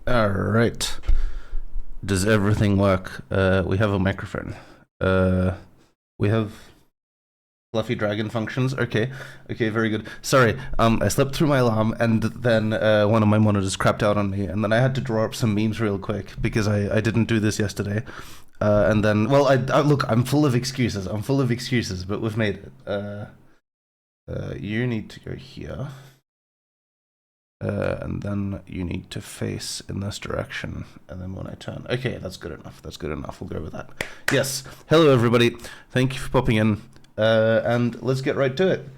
Alright. Does everything work? We have a microphone. We have fluffy dragon functions. Okay, very good. Sorry, I slept through my alarm and then one of my monitors crapped out on me, and then I had to draw up some memes real quick because I didn't do this yesterday. And then, well, look, I'm full of excuses. But we've made it. You need to go here. And then you need to face in this direction, and then when I turn, okay, that's good enough, we'll go with that. Yes, hello everybody, thank you for popping in, and let's get right to it.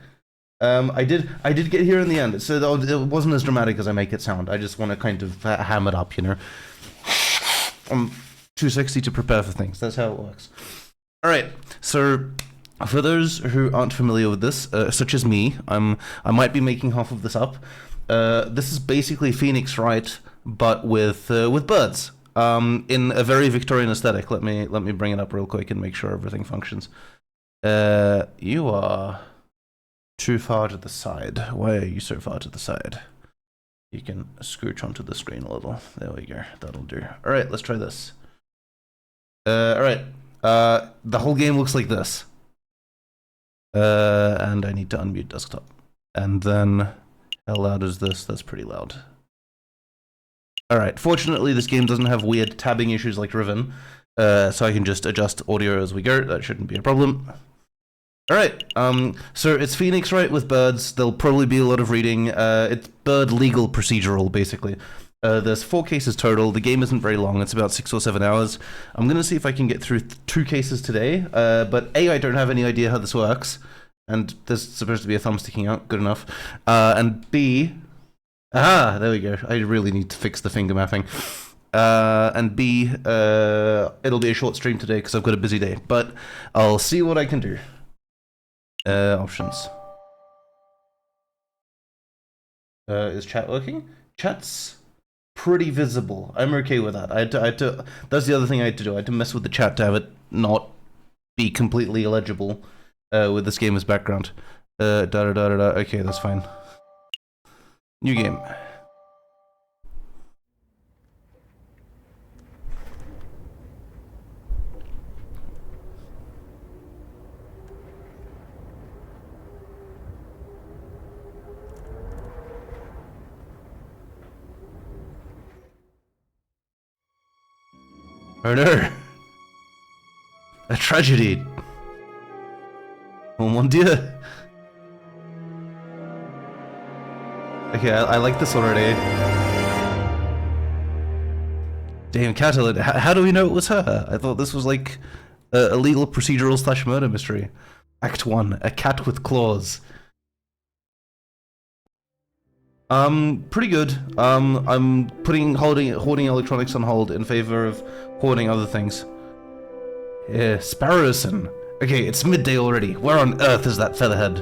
I did get here in the end, so it wasn't as dramatic as I make it sound. I just want to kind of ham it up, you know. I'm too sexy to prepare for things, that's how it works. Alright, so for those who aren't familiar with this, such as me, I might be making half of this up. This is basically Phoenix Wright, but with birds, in a very Victorian aesthetic. Let me bring it up real quick and make sure everything functions. You are too far to the side. Why are you so far to the side? You can scooch onto the screen a little. There we go. That'll do. All right, let's try this. All right. The whole game looks like this. And I need to unmute desktop, and then. How loud is this? That's pretty loud. Alright, fortunately this game doesn't have weird tabbing issues like Riven, so I can just adjust audio as we go. That shouldn't be a problem. Alright, so it's Phoenix Wright with birds. There'll probably be a lot of reading. It's bird legal procedural, basically. There's 4 cases total. The game isn't very long. It's about 6 or 7 hours. I'm going to see if I can get through 2 cases today, but A, I don't have any idea how this works. And there's supposed to be a thumb sticking out, good enough. And B, there we go. I really need to fix the finger mapping. And B, it'll be a short stream today because I've got a busy day, but I'll see what I can do. Options. Is chat working? Chat's pretty visible. I'm okay with that. I had to, that's the other thing I had to do. I had to mess with the chat to have it not be completely illegible. With this game as background. Okay, that's fine. New game. Oh no! A tragedy! Oh mon dieu! Okay, I like this already. Damn, Catalan, how do we know it was her? I thought this was like a legal procedural / murder mystery. Act 1, a cat with claws. Pretty good. I'm hoarding electronics on hold in favor of hoarding other things. Yeah, Sparrowson. Okay, it's midday already. Where on earth is that featherhead?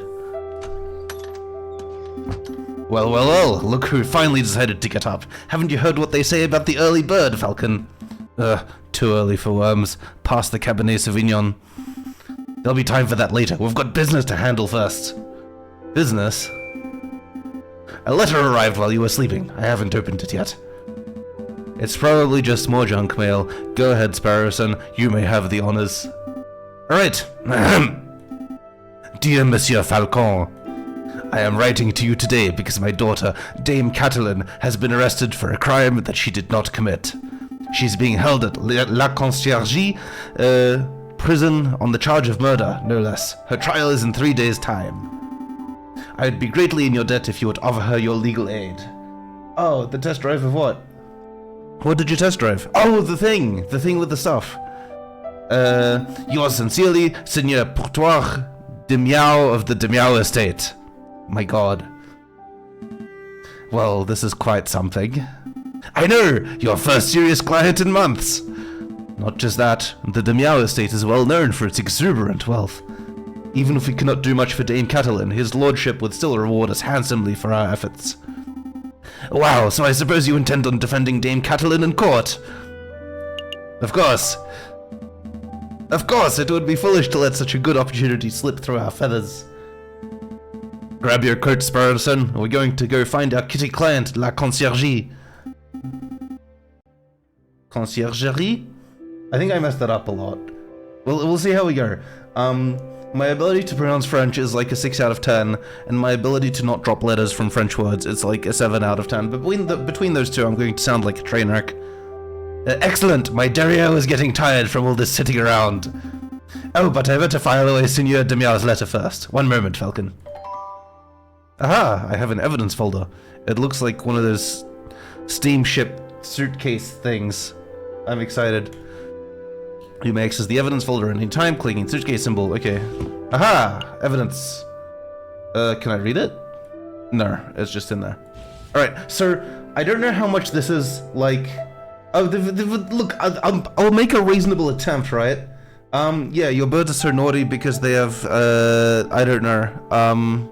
Well, look who finally decided to get up. Haven't you heard what they say about the early bird, Falcon? Too early for worms. Past the Cabernet Sauvignon. There'll be time for that later. We've got business to handle first. Business? A letter arrived while you were sleeping. I haven't opened it yet. It's probably just more junk mail. Go ahead, Sparrowson. You may have the honors. Alright. Dear Monsieur Falcon, I am writing to you today because my daughter, Dame Catalan, has been arrested for a crime that she did not commit. She's being held at La Conciergerie prison on the charge of murder, no less. Her trial is in 3 days' time. I would be greatly in your debt if you would offer her your legal aid. Oh, the test drive of what? What did you test drive? Oh, the thing with the stuff. Yours sincerely, Seigneur Pourtoir de Miao of the de Miao estate. My god. Well, this is quite something. I know! Your first serious client in months! Not just that, the de Miao estate is well known for its exuberant wealth. Even if we cannot do much for Dame Catalan, his lordship would still reward us handsomely for our efforts. Wow, so I suppose you intend on defending Dame Catalan in court? Of course. Of course, it would be foolish to let such a good opportunity slip through our feathers. Grab your coat, Sparrowson. We're going to go find our kitty client, La Conciergerie. Conciergerie? I think I messed that up a lot. We'll see how we go. My ability to pronounce French is like a 6 out of 10, and my ability to not drop letters from French words is like a 7 out of 10. But between those two, I'm going to sound like a train wreck. Excellent! My derriere is getting tired from all this sitting around. Oh, but I better file away Seigneur Demiar's letter first. One moment, Falcon. Aha! I have an evidence folder. It looks like one of those steamship suitcase things. I'm excited. You may access the evidence folder at any time, clicking suitcase symbol. Okay. Aha! Evidence. Can I read it? No, it's just in there. Alright, so I don't know how much this is like... Oh, look, I'll make a reasonable attempt, right? Yeah, your birds are so naughty because they have, I don't know,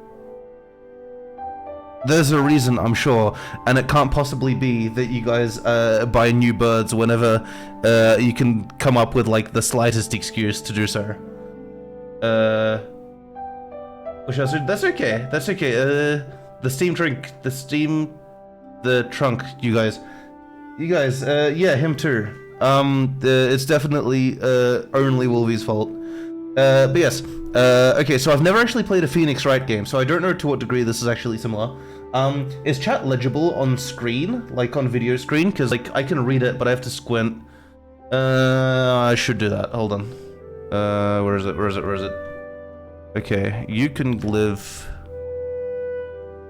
there's a reason, I'm sure, and it can't possibly be that you guys buy new birds whenever you can come up with like the slightest excuse to do so. That's okay. That's okay. The trunk, you guys, yeah, him too. It's definitely only Wolvie's fault. But yes. Okay, so I've never actually played a Phoenix Wright game, so I don't know to what degree this is actually similar. Is chat legible on screen, like on video screen? Because like I can read it, but I have to squint. I should do that. Hold on. Where is it? Okay, you can live.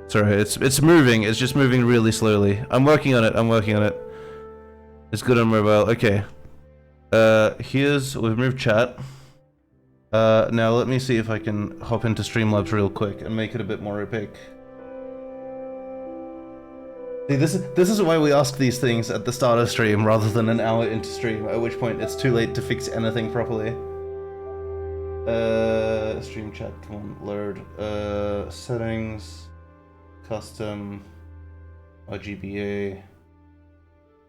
Sorry, it's moving. It's just moving really slowly. I'm working on it. It's good on mobile. Okay. We've moved chat. Now let me see if I can hop into Streamlabs real quick and make it a bit more opaque. See, this is why we ask these things at the start of stream rather than an hour into stream, at which point it's too late to fix anything properly. Stream chat, come on, load. Settings, custom, RGBA,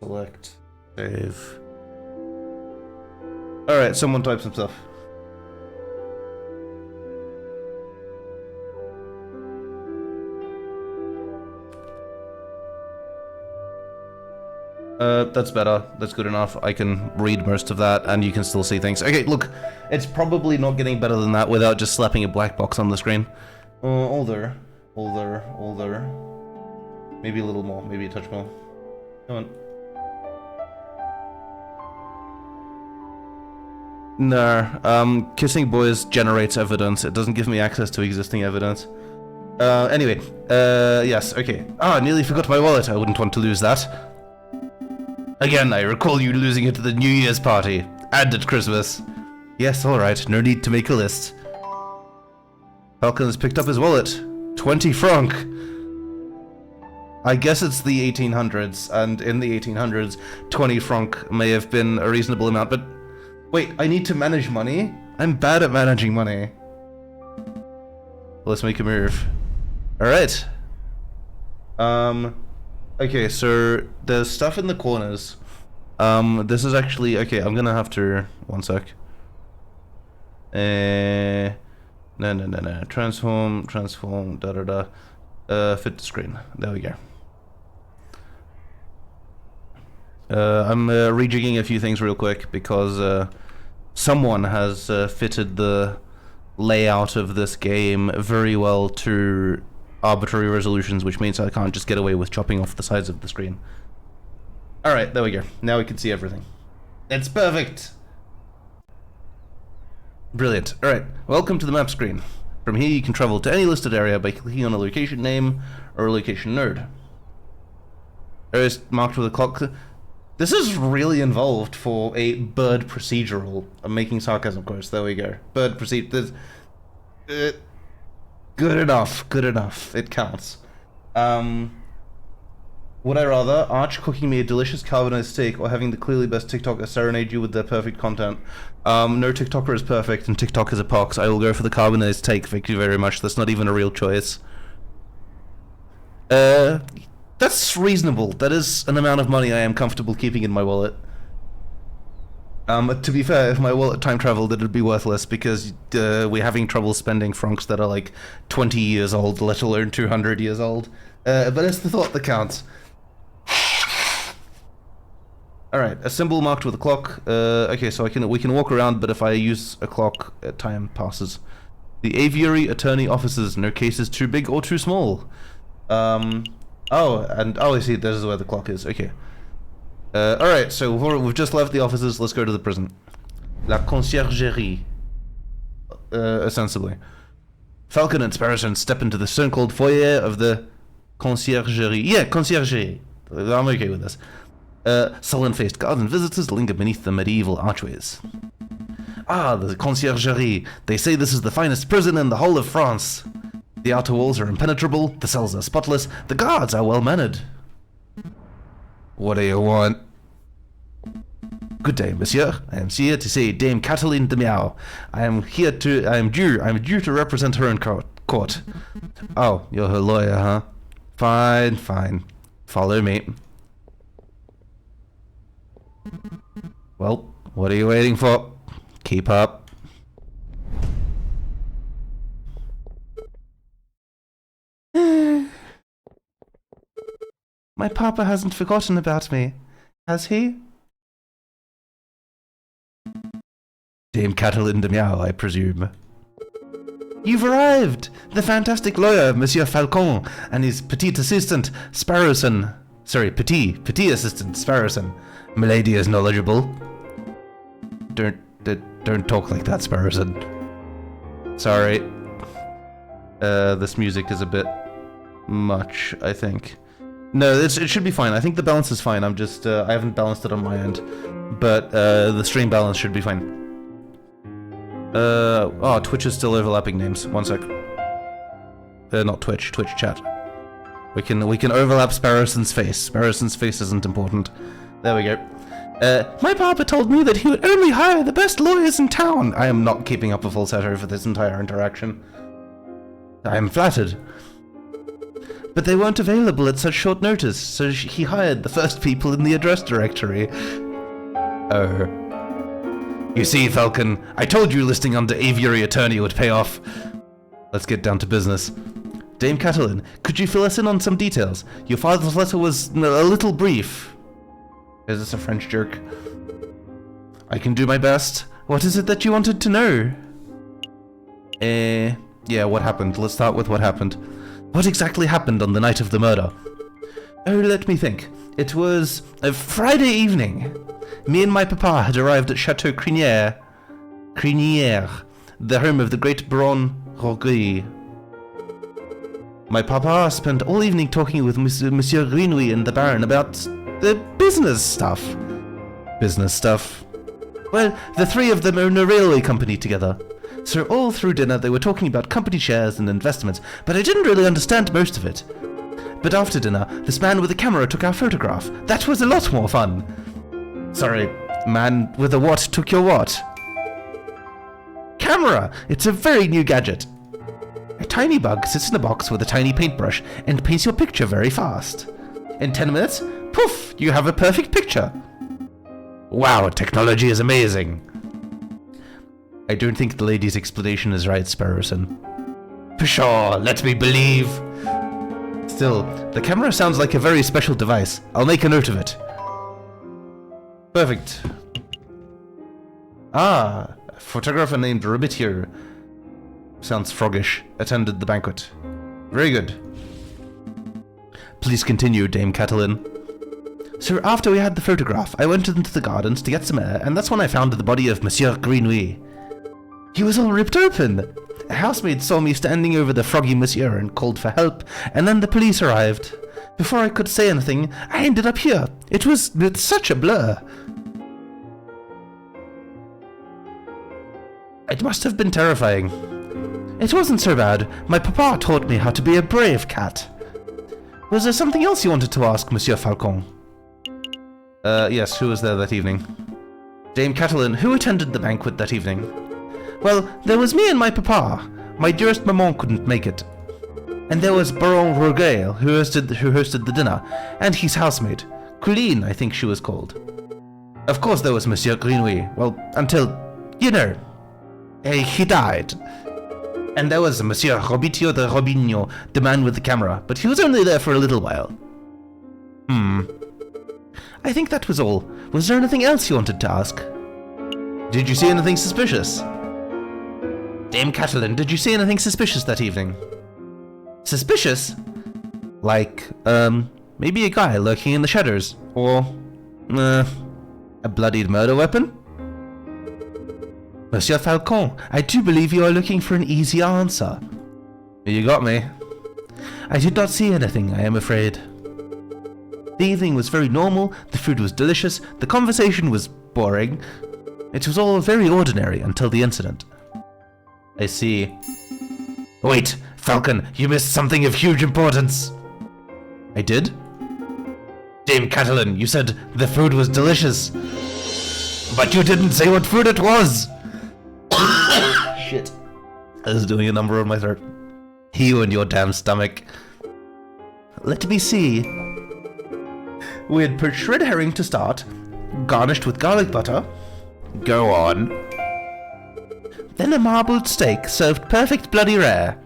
select, save. Alright, someone type some stuff. That's better. That's good enough. I can read most of that, and you can still see things. Okay, look, it's probably not getting better than that without just slapping a black box on the screen. Older. Maybe a little more, maybe a touch more. Come on. No, kissing boys generates evidence. It doesn't give me access to existing evidence. Anyway, yes, okay. Ah, nearly forgot my wallet. I wouldn't want to lose that. Again, I recall you losing it at the New Year's party. And at Christmas. Yes, alright, no need to make a list. Falcon has picked up his wallet. 20 franc. I guess it's the 1800s, and in the 1800s, 20 franc may have been a reasonable amount, but... Wait, I need to manage money? I'm bad at managing money. Let's make a move. Alright. Okay, so there's stuff in the corners. This is actually... Okay, I'm gonna have to... One sec. No. Transform, fit the screen. There we go. I'm rejigging a few things real quick because someone has fitted the layout of this game very well to arbitrary resolutions, which means I can't just get away with chopping off the sides of the screen. Alright, there we go. Now we can see everything. It's perfect! Brilliant. Alright, welcome to the map screen. From here you can travel to any listed area by clicking on a location name or a location node. Areas marked with a clock. This is really involved for a bird procedural. I'm making sarcasm quotes, there we go. Bird proceed... Good enough. It counts. Would I rather Arch cooking me a delicious carbonated steak or having the clearly best TikToker serenade you with their perfect content? No TikToker is perfect and TikTok is a pox. I will go for the carbonated steak, thank you very much. That's not even a real choice. That's reasonable. That is an amount of money I am comfortable keeping in my wallet. To be fair, if my wallet time traveled, it would be worthless because we're having trouble spending francs that are like 20 years old, let alone 200 years old. But it's the thought that counts. Alright, a symbol marked with a clock. Okay, so we can walk around, but if I use a clock, time passes. The Aviary Attorney offices, no case is too big or too small. I see, this is where the clock is, okay. Alright, so we've just left the offices, let's go to the prison. La Conciergerie. Ostensibly. Falcon and Sparrowson step into the stone-cold foyer of the Conciergerie. Yeah, Conciergerie. I'm okay with this. Sullen-faced guards and visitors linger beneath the medieval archways. Ah, the Conciergerie. They say this is the finest prison in the whole of France. The outer walls are impenetrable, the cells are spotless, the guards are well-mannered. What do you want? Good day, monsieur. I am here to see Dame Cataline de Miao. I am due to represent her in court. Oh, you're her lawyer, huh? Fine, fine. Follow me. Well, what are you waiting for? Keep up. My papa hasn't forgotten about me, has he? Dame Cataline de Miao, I presume. You've arrived! The fantastic lawyer, Monsieur Falcon, and his petite assistant, Sparrowson. Sorry, petit assistant, Sparrowson. Milady is knowledgeable. Don't talk like that, Sparrowson. Sorry. This music is a bit much, I think. No, it should be fine. I think the balance is fine. I'm just, I haven't balanced it on my end. But, the stream balance should be fine. Oh, Twitch is still overlapping names. One sec. Not Twitch chat. We can overlap Sparrowson's face. Sparrowson's face isn't important. There we go. My papa told me that he would only hire the best lawyers in town. I am not keeping up a falsetto for this entire interaction. I am flattered. But they weren't available at such short notice, so he hired the first people in the address directory. Oh. You see, Falcon, I told you listing under Aviary Attorney would pay off. Let's get down to business. Dame Cataline, could you fill us in on some details? Your father's letter was a little brief. Is this a French joke? I can do my best. What is it that you wanted to know? Yeah, what happened? Let's start with what happened. What exactly happened on the night of the murder? Oh, let me think. It was a Friday evening. Me and my papa had arrived at Chateau Crinière, the home of the great Baron Roguet. My papa spent all evening talking with Monsieur Grenouille and the Baron about the business stuff. Business stuff? Well, the three of them own a railway company together. So all through dinner they were talking about company shares and investments, but I didn't really understand most of it. But after dinner, this man with a camera took our photograph. That was a lot more fun. Sorry, man with a what took your what? Camera! It's a very new gadget. A tiny bug sits in a box with a tiny paintbrush and paints your picture very fast. In 10 minutes, poof, you have a perfect picture. Wow, technology is amazing. I don't think the lady's explanation is right, Sparrowson. Pshaw, let me believe. Still, the camera sounds like a very special device. I'll make a note of it. Perfect. Ah, a photographer named Ribitier. Sounds froggish. Attended the banquet. Very good. Please continue, Dame Cataline. So after we had the photograph, I went into the gardens to get some air, and that's when I found the body of Monsieur Grenouille. He was all ripped open. A housemaid saw me standing over the froggy monsieur and called for help, and then the police arrived. Before I could say anything, I ended up here. It's such a blur. It must have been terrifying. It wasn't so bad. My papa taught me how to be a brave cat. Was there something else you wanted to ask, Monsieur Falcon? Yes, who was there that evening? Dame Cataline, who attended the banquet that evening? Well, there was me and my papa. My dearest maman couldn't make it. And there was Baron Roguet, who hosted the dinner, and his housemaid. Colleen, I think she was called. Of course there was Monsieur Grenouille. Well, until, you know, he died. And there was Monsieur Robitio de Robigno, the man with the camera, but he was only there for a little while. I think that was all. Was there anything else you wanted to ask? Did you see anything suspicious? Dame Catalin, did you see anything suspicious that evening? Suspicious? Like, maybe a guy lurking in the shadows, or, a bloodied murder weapon? Monsieur Falcon, I do believe you are looking for an easy answer. You got me. I did not see anything, I am afraid. The evening was very normal, the food was delicious, the conversation was boring. It was all very ordinary until the incident. I see. Wait, Falcon, you missed something of huge importance. I did? Dame Catalin, you said the food was delicious. But you didn't say what food it was! Shit. I was doing a number on my throat. You and your damn stomach. Let me see. We had put red herring to start, garnished with garlic butter. Go on. Then a marbled steak served perfect bloody rare.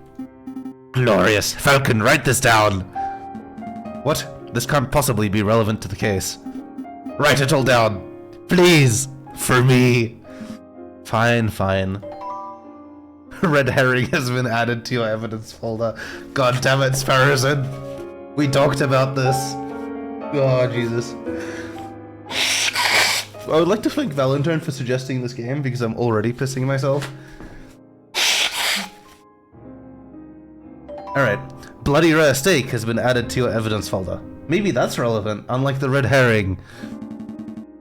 Glorious. Falcon, write this down. What? This can't possibly be relevant to the case. Write it all down. Please. For me. Fine, fine. Red herring has been added to your evidence folder. God damn it, Sparrowson. We talked about this. Oh, Jesus. I would like to thank Valentine for suggesting this game because I'm already pissing myself. Alright. Bloody rare steak has been added to your evidence folder. Maybe that's relevant, unlike the red herring.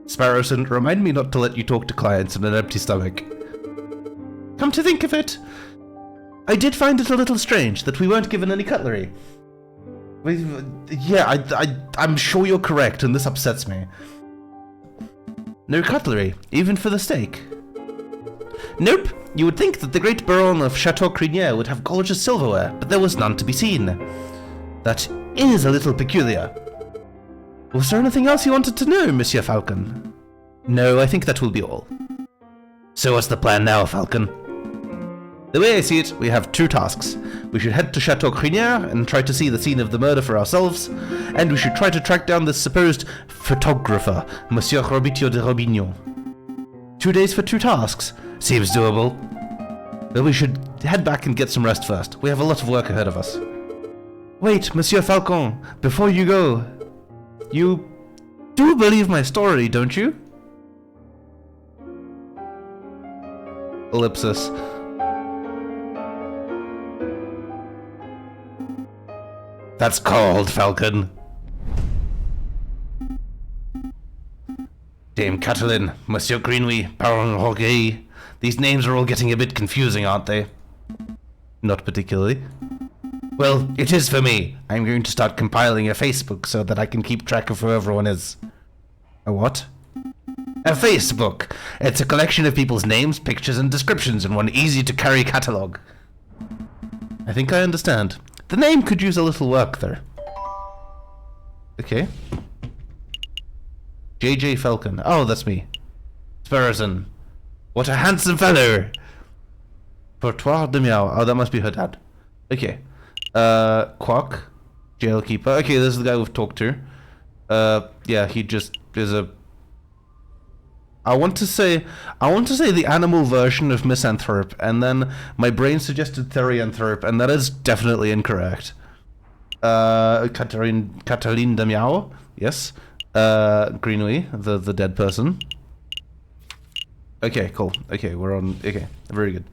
Sparrowson, remind me not to let you talk to clients on an empty stomach. Come to think of it, I did find it a little strange that we weren't given any cutlery. Yeah, I'm sure you're correct, and this upsets me. No cutlery, even for the steak. Nope, you would think that the great Baron of Chateau Crinière would have gorgeous silverware, but there was none to be seen. That is a little peculiar. Was there anything else you wanted to know, Monsieur Falcon? No, I think that will be all. So what's the plan now, Falcon? The way I see it, we have two tasks. We should head to Chateau Crinière and try to see the scene of the murder for ourselves, and we should try to track down this supposed photographer, Monsieur Robitio de Robignon. 2 days for two tasks. Seems doable. But we should head back and get some rest first. We have a lot of work ahead of us. Wait, Monsieur Falcon, before you go, you do believe my story, don't you? Ellipsis. That's called, Falcon. Dame Catalin, Monsieur Greenway, Baron Roguet. These names are all getting a bit confusing, aren't they? Not particularly. Well, it is for me. I'm going to start compiling a Facebook so that I can keep track of who everyone is. A what? A Facebook. It's a collection of people's names, pictures, and descriptions in one easy-to-carry catalogue. I think I understand. The name could use a little work there. Okay. JJ Falcon. Oh, that's me. Sparrowson. What a handsome fellow! Portoir de Meow. Oh, that must be her dad. Okay. Quack. Jailkeeper. Okay, this is the guy we've talked to. Yeah, he just is a... I want to say the animal version of misanthrope, and then my brain suggested therianthrope, and that is definitely incorrect. Cataline de Meow, yes. Greenway, the dead person. Okay, cool. Okay, we're on. Okay, very good.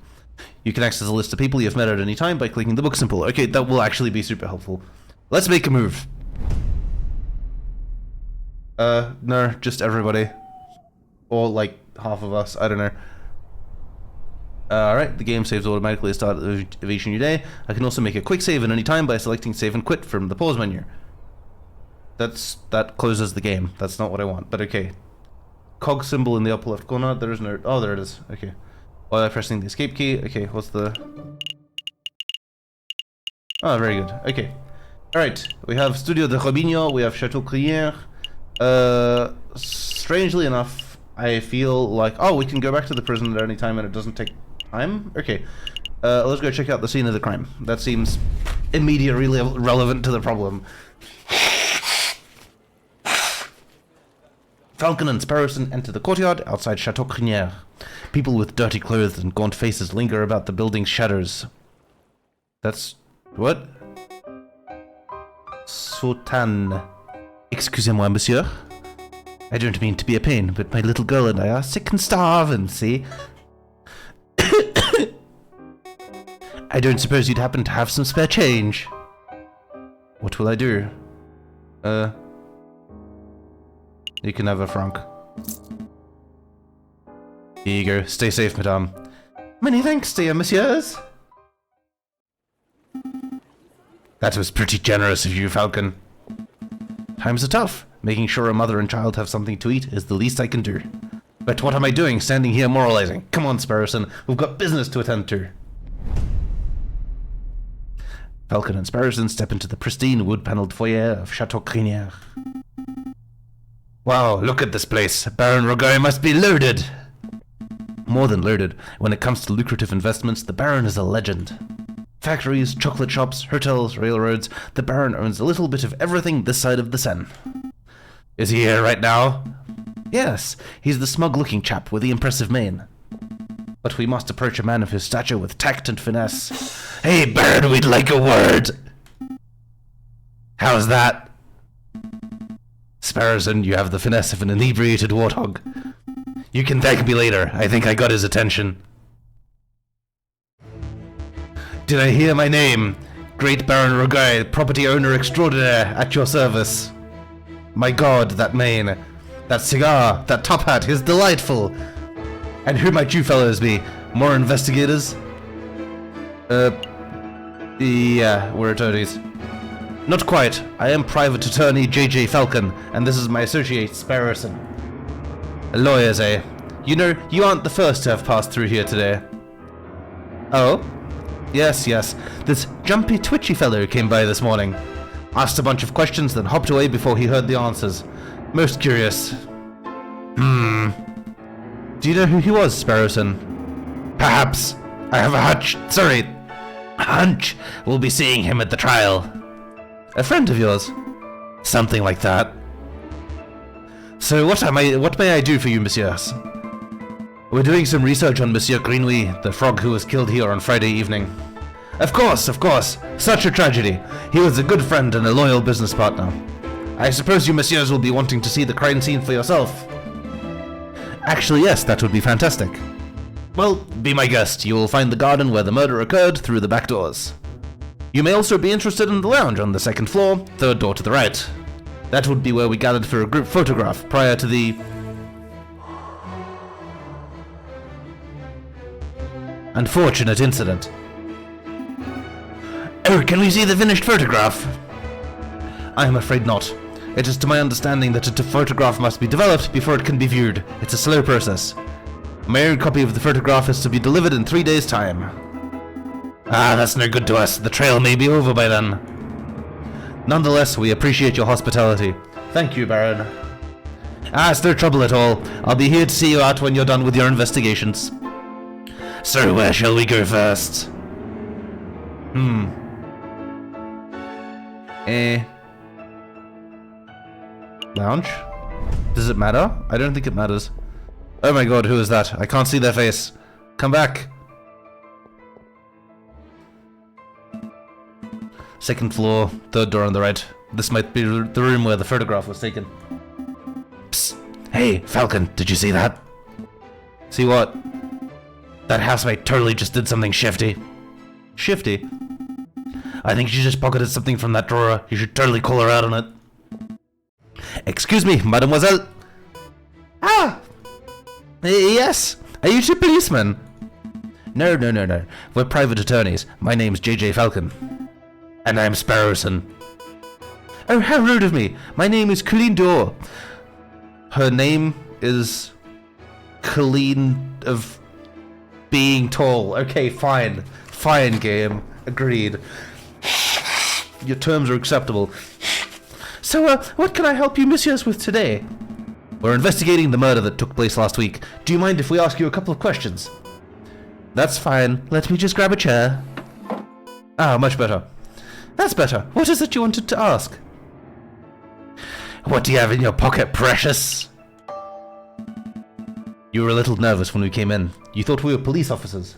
You can access a list of people you've met at any time by clicking the book symbol. Okay, that will actually be super helpful. Let's make a move. No, just everybody. Or like half of us, I don't know. Alright, the game saves automatically at the start of each new day. I can also make a quick save at any time by selecting save and quit from the pause menu. That closes the game. That's not what I want, but okay. Cog symbol in the upper left corner, there is no... Oh, there it is. Okay. While I'm pressing the escape key. Okay, what's the... Oh, very good. Okay. Alright, we have Studio de Robignon, we have Chateau Crinière. Strangely enough, I feel like... Oh, we can go back to the prison at any time and it doesn't take time? Okay. Let's go check out the scene of the crime. That seems immediately relevant to the problem. Falcon and Sparrowson enter the courtyard outside Chateau Crinière. People with dirty clothes and gaunt faces linger about the building's shadows. That's... what? Sultan. Excusez-moi, monsieur. I don't mean to be a pain, but my little girl and I are sick and starving, see? I don't suppose you'd happen to have some spare change. What will I do? You can have a franc. Here you go. Stay safe, madame. Many thanks, dear messieurs. That was pretty generous of you, Falcon. Times are tough. Making sure a mother and child have something to eat is the least I can do. But what am I doing standing here moralizing? Come on, Sparrowson. We've got business to attend to. Falcon and Sparrowson step into the pristine wood-paneled foyer of Chateau Crinière. Wow, look at this place. Baron Roguin must be loaded. More than loaded. When it comes to lucrative investments, the Baron is a legend. Factories, chocolate shops, hotels, railroads, the Baron owns a little bit of everything this side of the Seine. Is he here right now? Yes, he's the smug-looking chap with the impressive mane. But we must approach a man of his stature with tact and finesse. Hey, Baron, we'd like a word. How's that? Sparrowson, you have the finesse of an inebriated warthog. You can thank me later. I think I got his attention. Did I hear my name? Great Baron Roguin, property owner extraordinaire, at your service. My god, that mane, that cigar, that top hat is delightful. And who might you fellows be? More investigators? Yeah, we're attorneys. Not quite. I am Private Attorney J.J. Falcon, and this is my associate, Sparrowson. Lawyers, eh? You know, you aren't the first to have passed through here today. Oh? Yes, yes. This jumpy, twitchy fellow came by this morning. Asked a bunch of questions, then hopped away before he heard the answers. Most curious. Do you know who he was, Sparrowson? Perhaps. I have a hunch. We'll be seeing him at the trial. A friend of yours? Something like that. So what may I do for you, messieurs? We're doing some research on Monsieur Greenouille, the frog who was killed here on Friday evening. Of course. Such a tragedy. He was a good friend and a loyal business partner. I suppose you messieurs will be wanting to see the crime scene for yourself. Actually, yes, that would be fantastic. Well, be my guest. You will find the garden where the murder occurred through the back doors. You may also be interested in the lounge on the second floor, third door to the right. That would be where we gathered for a group photograph prior to the... unfortunate incident. Oh, can we see the finished photograph? I am afraid not. It is to my understanding that a photograph must be developed before it can be viewed. It's a slow process. My own copy of the photograph is to be delivered in 3 days' time. Ah, that's no good to us. The trail may be over by then. Nonetheless, we appreciate your hospitality. Thank you, Baron. Ah, it's no trouble at all. I'll be here to see you out when you're done with your investigations. So where shall we go first? Lounge? Does it matter? I don't think it matters. Oh my god, who is that? I can't see their face. Come back. Second floor, third door on the right. This might be the room where the photograph was taken. Psst. Hey, Falcon, did you see that? See what? That housemate totally just did something shifty. Shifty? I think she just pocketed something from that drawer. You should totally call her out on it. Excuse me, mademoiselle. Ah! Yes. Are you two policemen? No. We're private attorneys. My name's J.J. Falcon. And I'm Sparrowson. Oh, how rude of me. My name is Colleen Dorr. Her name is... Colleen of... being tall. Okay, fine. Fine, game. Agreed. Your terms are acceptable. So, what can I help you messieurs with today? We're investigating the murder that took place last week. Do you mind if we ask you a couple of questions? That's fine. Let me just grab a chair. Ah, much better. That's better. What is it you wanted to ask? What do you have in your pocket, precious? You were a little nervous when we came in. You thought we were police officers.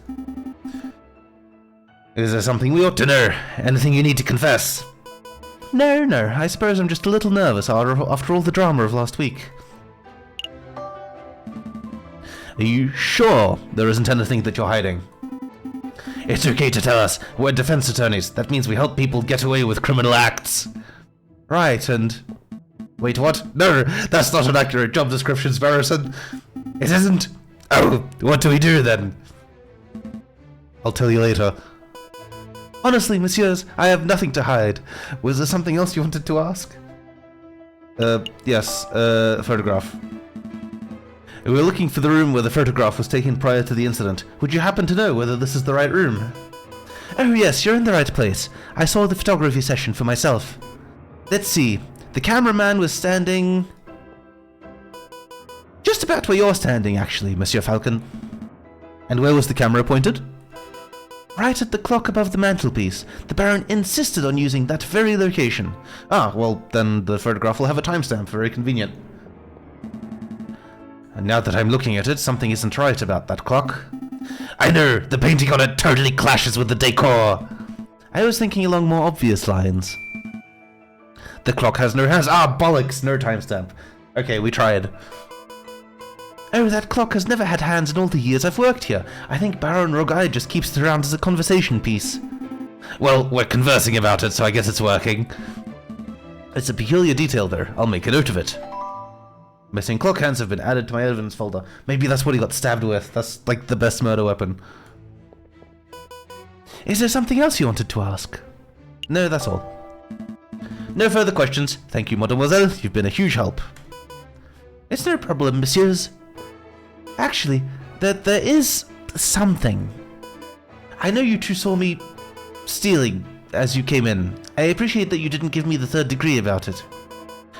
Is there something we ought to know? Anything you need to confess? No, I suppose I'm just a little nervous after all the drama of last week. Are you sure there isn't anything that you're hiding? It's okay to tell us. We're defense attorneys. That means we help people get away with criminal acts. Right, and... Wait, what? No, that's not an accurate job description, Sparrowson. It isn't? Oh, what do we do then? I'll tell you later. Honestly, messieurs, I have nothing to hide. Was there something else you wanted to ask? Yes, photograph. We were looking for the room where the photograph was taken prior to the incident. Would you happen to know whether this is the right room? Oh yes, you're in the right place. I saw the photography session for myself. Let's see. The cameraman was standing... just about where you're standing, actually, Monsieur Falcon. And where was the camera pointed? Right at the clock above the mantelpiece. The Baron insisted on using that very location. Ah, well, then the photograph will have a timestamp, very convenient. And now that I'm looking at it, something isn't right about that clock. I know, the painting on it totally clashes with the decor. I was thinking along more obvious lines. The clock has no hands. Ah, bollocks, no timestamp. Okay, we tried. Oh, that clock has never had hands in all the years I've worked here. I think Baron Rogai just keeps it around as a conversation piece. Well, we're conversing about it, so I guess it's working. It's a peculiar detail, though. I'll make a note of it. Missing clock hands have been added to my evidence folder. Maybe that's what he got stabbed with. That's like the best murder weapon. Is there something else you wanted to ask? No, that's all. No further questions. Thank you, mademoiselle. You've been a huge help. It's no problem, messieurs. Actually, there is something. I know you two saw me stealing as you came in. I appreciate that you didn't give me the third degree about it.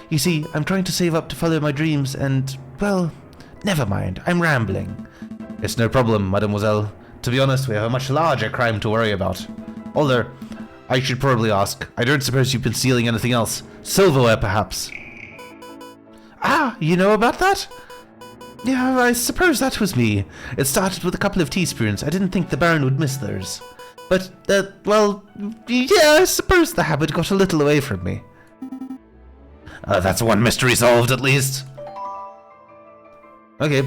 You see, I'm trying to save up to follow my dreams and, well, never mind, I'm rambling. It's no problem, mademoiselle. To be honest, we have a much larger crime to worry about. Although, I should probably ask, I don't suppose you've been stealing anything else? Silverware, perhaps? Ah, you know about that? Yeah, I suppose that was me. It started with a couple of teaspoons. I didn't think the Baron would miss those. But, well, yeah, I suppose the habit got a little away from me. That's one mystery solved, at least. Okay,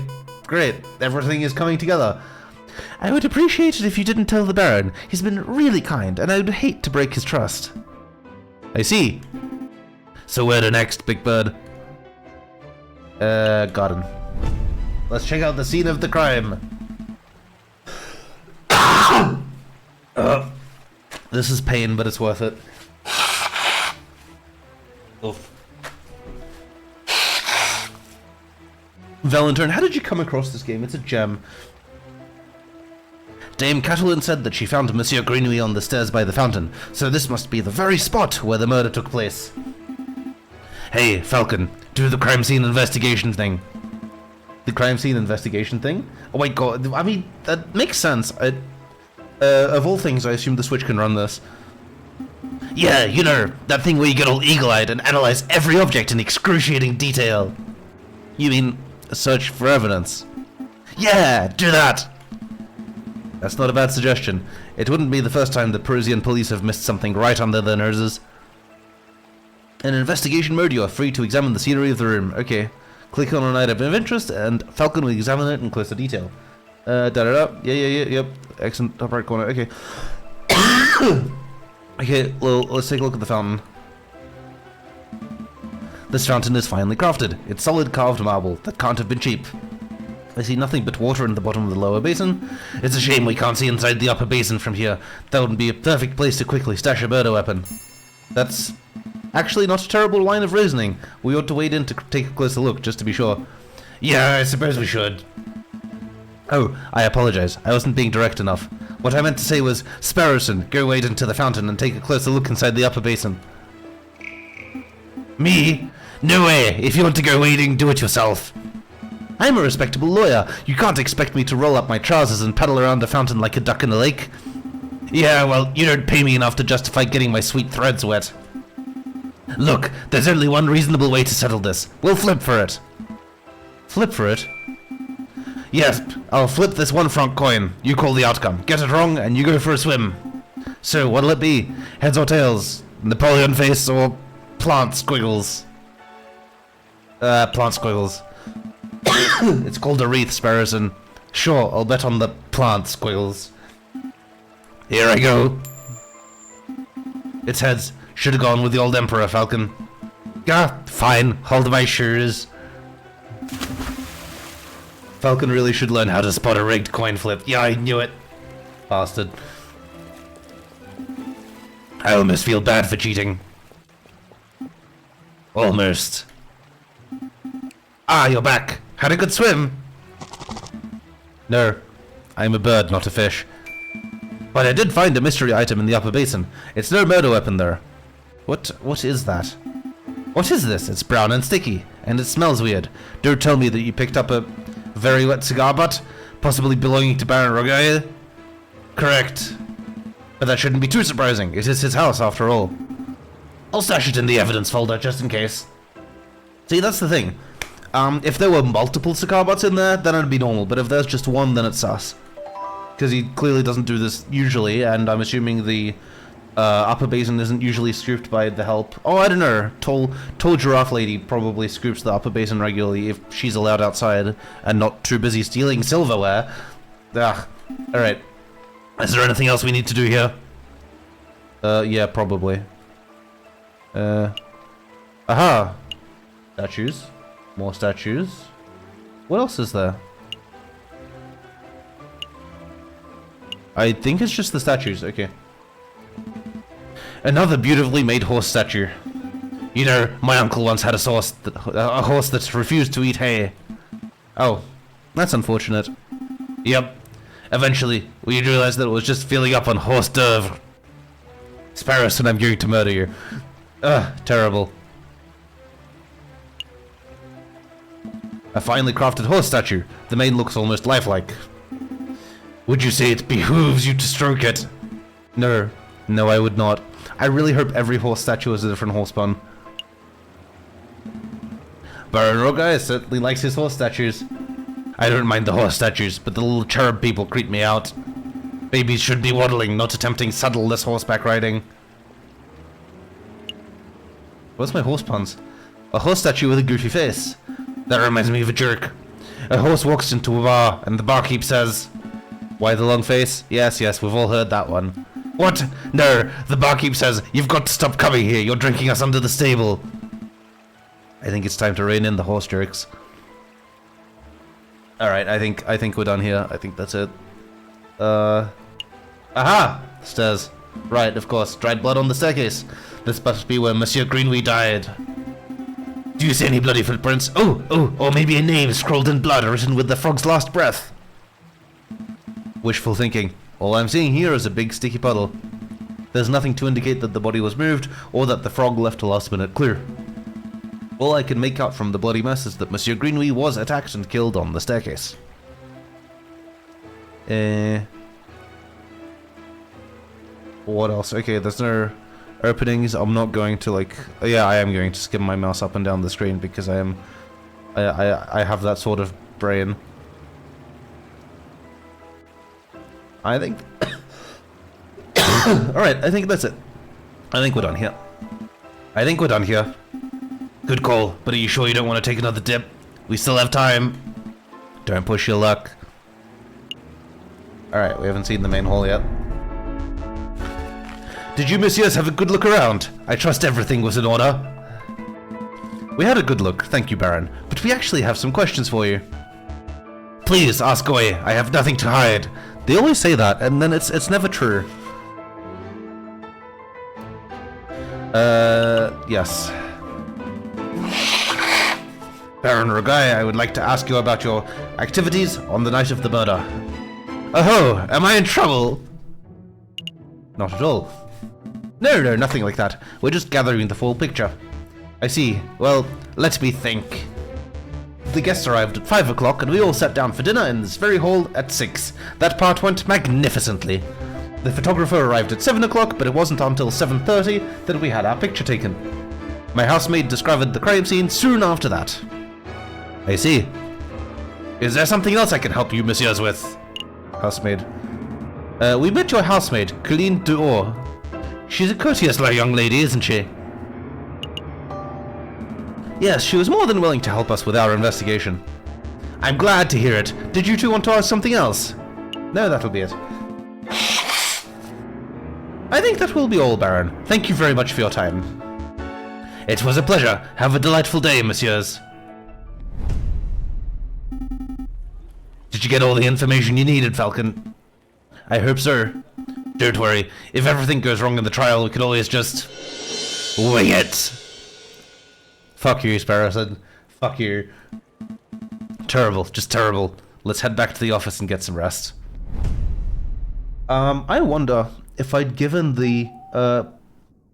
great. Everything is coming together. I would appreciate it if you didn't tell the Baron. He's been really kind, and I would hate to break his trust. I see. So where to next, Big Bird? Garden. Let's check out the scene of the crime. This is pain, but it's worth it. Oof. Valentine, how did you come across this game? It's a gem. Dame Catelyn said that she found Monsieur Greenway on the stairs by the fountain, so this must be the very spot where the murder took place. Hey, Falcon, do the crime scene investigation thing. The crime scene investigation thing? Oh my god, I mean, that makes sense. Of all things, I assume the Switch can run this. Yeah, you know, that thing where you get all eagle-eyed and analyze every object in excruciating detail. You mean, search for evidence? Yeah, do that! That's not a bad suggestion. It wouldn't be the first time the Parisian police have missed something right under their noses. In investigation mode, you are free to examine the scenery of the room. Okay. Click on an item of interest, and Falcon will examine it in closer detail. Yep. Excellent, top right corner. Okay. Okay, well, let's take a look at the fountain. This fountain is finely crafted. It's solid carved marble. That can't have been cheap. I see nothing but water in the bottom of the lower basin. It's a shame we can't see inside the upper basin from here. That would be a perfect place to quickly stash a murder weapon. That's actually not a terrible line of reasoning. We ought to wade in to take a closer look, just to be sure. Yeah, I suppose we should. Oh, I apologize. I wasn't being direct enough. What I meant to say was, Sparrowson, go wade into the fountain and take a closer look inside the upper basin. Me? No way. If you want to go wading, do it yourself. I'm a respectable lawyer. You can't expect me to roll up my trousers and paddle around the fountain like a duck in a lake. Yeah, well, you don't pay me enough to justify getting my sweet threads wet. Look, there's only one reasonable way to settle this. We'll flip for it. Flip for it? Yes, I'll flip this one front coin. You call the outcome. Get it wrong, and you go for a swim. So, what'll it be? Heads or tails? Napoleon face or plant squiggles? Plant squiggles. It's called a wreath, Sparrowson. Sure, I'll bet on the plant squiggles. Here I go. It's heads. Should've gone with the old Emperor, Falcon. Ah, fine. Hold my shoes. Falcon really should learn how to spot a rigged coin flip. Yeah, I knew it. Bastard. I almost feel bad for cheating. Almost. Ah, you're back. Had a good swim? No. I'm a bird, not a fish. But I did find a mystery item in the upper basin. It's no murder weapon there. What is that? What is this? It's brown and sticky, and it smells weird. Don't tell me that you picked up a very wet cigar butt, possibly belonging to Baron Rogaille? Correct. But that shouldn't be too surprising. It is his house, after all. I'll stash it in the evidence folder, just in case. See, that's the thing. If there were multiple cigar butts in there, then it'd be normal. But if there's just one, then it's sus. Because he clearly doesn't do this usually, and I'm assuming the upper basin isn't usually scooped by the help. Oh, I don't know. Tall giraffe lady probably scoops the upper basin regularly if she's allowed outside and not too busy stealing silverware. Ugh. Alright. Is there anything else we need to do here? Yeah, probably. Aha! Statues. More statues. What else is there? I think it's just the statues, okay. Another beautifully made horse statue. You know, my uncle once had a horse that refused to eat hay. Oh, that's unfortunate. Yep. Eventually, we realized that it was just filling up on horse d'oeuvre. Sparrowson, I'm going to murder you. Ugh, terrible. A finely crafted horse statue. The mane looks almost lifelike. Would you say it behooves you to stroke it? No. No, I would not. I really hope every horse statue is a different horse pun. Baron Rogaille certainly likes his horse statues. I don't mind the horse statues, but the little cherub people creep me out. Babies should be waddling, not attempting saddleless horseback riding. What's my horse puns? A horse statue with a goofy face. That reminds me of a jerk. A horse walks into a bar, and the barkeep says, "Why the long face?" Yes, we've all heard that one. What? No, the barkeep says, "You've got to stop coming here, you're drinking us under the stable." I think it's time to rein in the horse jerks. Alright, I think we're done here. I think that's it. Aha! Stairs. Right, of course. Dried blood on the staircase. This must be where Monsieur Greenway died. Do you see any bloody footprints? Oh, or maybe a name scrawled in blood written with the frog's last breath. Wishful thinking. All I'm seeing here is a big sticky puddle. There's nothing to indicate that the body was moved, or that the frog left a last-minute clue. All I can make out from the bloody mess is that Monsieur Greenway was attacked and killed on the staircase. What else? Okay, there's no openings. I'm not going to yeah, I am going to skim my mouse up and down the screen because I have that sort of brain. I think alright, I think that's it. I think we're done here. Good call, but are you sure you don't want to take another dip? We still have time. Don't push your luck. Alright, we haven't seen the main hall yet. Did you messieurs have a good look around? I trust everything was in order. We had a good look, thank you, Baron, but we actually have some questions for you. Please, ask away, I have nothing to hide. They always say that, and then it's never true. Yes. Baron Rogaille, I would like to ask you about your activities on the night of the murder. Oh, am I in trouble? Not at all. No, nothing like that. We're just gathering the full picture. I see. Well, let me think. The guests arrived at 5 o'clock and we all sat down for dinner in this very hall at 6. That part went magnificently. The photographer arrived at 7 o'clock, but it wasn't until 7:30 that we had our picture taken. My housemaid discovered the crime scene soon after that. I see. Is there something else I can help you, messieurs, with? Housemaid. We met your housemaid, Colleen Dehors. She's a courteous young lady, isn't she? Yes, she was more than willing to help us with our investigation. I'm glad to hear it. Did you two want to ask something else? No, that'll be it. I think that will be all, Baron. Thank you very much for your time. It was a pleasure. Have a delightful day, messieurs. Did you get all the information you needed, Falcon? I hope so. Don't worry. If everything goes wrong in the trial, we can always just wing it. Fuck you, Sparrowson. Fuck you. Terrible. Just terrible. Let's head back to the office and get some rest. I wonder if I'd given the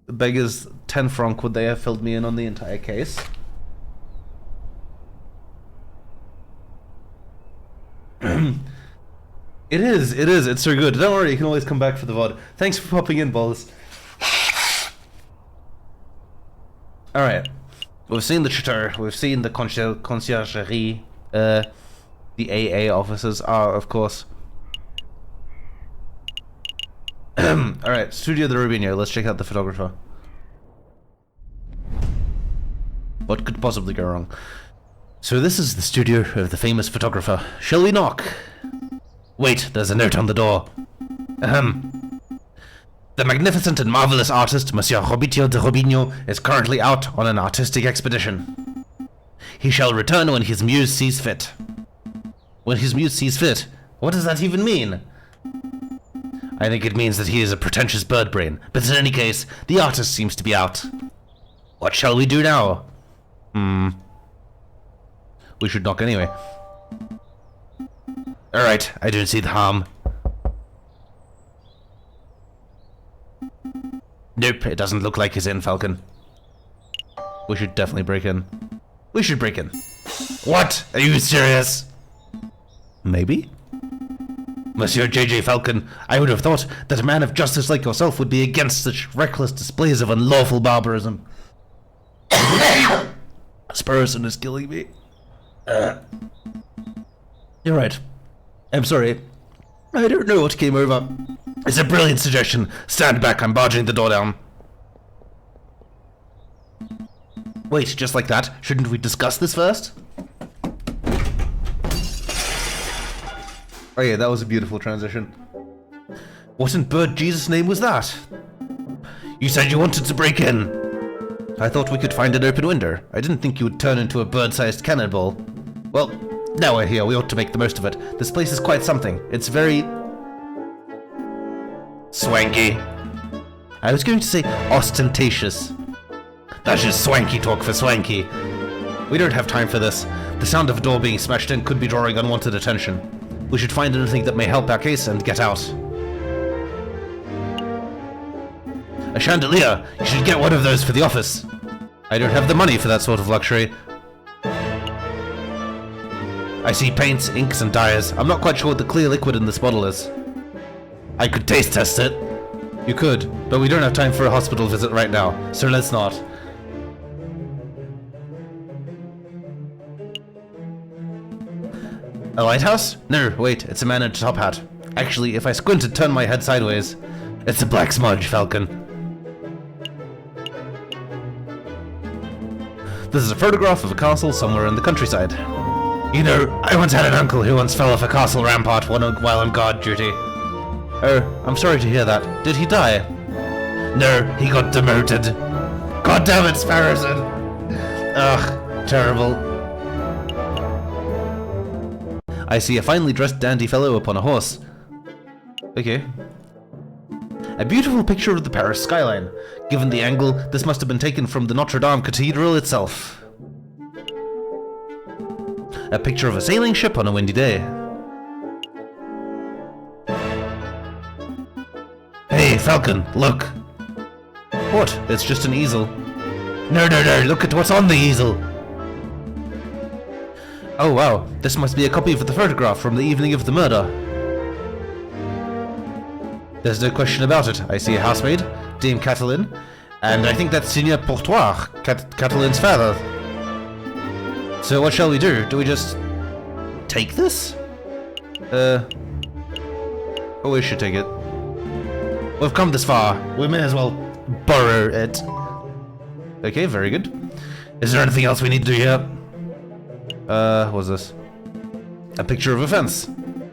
beggars 10 francs, would they have filled me in on the entire case? It is, it's so good. Don't worry, you can always come back for the VOD. Thanks for popping in, Balls. Alright. We've seen the chateau, we've seen the conciergerie, the AA officers are, of course. Alright, Studio de Robinho, let's check out the photographer. What could possibly go wrong? So this is the studio of the famous photographer. Shall we knock? Wait, there's a note on the door. The magnificent and marvelous artist, Monsieur Robitio de Robinho, is currently out on an artistic expedition. He shall return when his muse sees fit. When his muse sees fit? What does that even mean? I think it means that he is a pretentious bird brain, but in any case, the artist seems to be out. What shall we do now? We should knock anyway. Alright, I don't see the harm. Nope, it doesn't look like he's in, Falcon. We should definitely break in. We should break in. What? Are you serious? Maybe? Monsieur J.J. Falcon, I would have thought that a man of justice like yourself would be against such reckless displays of unlawful barbarism. Sparrowson is killing me. You're right. I'm sorry. I don't know what came over. It's a brilliant suggestion. Stand back, I'm barging the door down. Wait, just like that? Shouldn't we discuss this first? Oh yeah, that was a beautiful transition. What in bird Jesus' name was that? You said you wanted to break in. I thought we could find an open window. I didn't think you would turn into a bird-sized cannonball. Well, now we're here, we ought to make the most of it. This place is quite something. It's very... swanky. I was going to say ostentatious. That's just swanky talk for swanky. We don't have time for this. The sound of a door being smashed in could be drawing unwanted attention. We should find anything that may help our case and get out. A chandelier! You should get one of those for the office. I don't have the money for that sort of luxury. I see paints, inks, and dyes. I'm not quite sure what the clear liquid in this bottle is. I could taste test it. You could, but we don't have time for a hospital visit right now, so let's not. A lighthouse? No, wait, it's a man in a top hat. Actually, if I squint and turn my head sideways, it's a black smudge, Falcon. This is a photograph of a castle somewhere in the countryside. You know, I once had an uncle who once fell off a castle rampart while on guard duty. Oh, I'm sorry to hear that. Did he die? No, he got demoted. God damn it, Sparrowson! Ugh, terrible. I see a finely dressed dandy fellow upon a horse. Okay. A beautiful picture of the Paris skyline. Given the angle, this must have been taken from the Notre Dame Cathedral itself. A picture of a sailing ship on a windy day. Hey, Falcon, look. What? It's just an easel. No, look at what's on the easel. Oh wow, this must be a copy of the photograph from the evening of the murder. There's no question about it. I see a housemaid, Dame Cataline, and I think that's Seigneur Portoir, Cataline's father. So what shall we do? Do we just... take this? Oh, we should take it. We've come this far. We may as well borrow it. Okay, very good. Is there anything else we need to do here? What's this? A picture of a fence.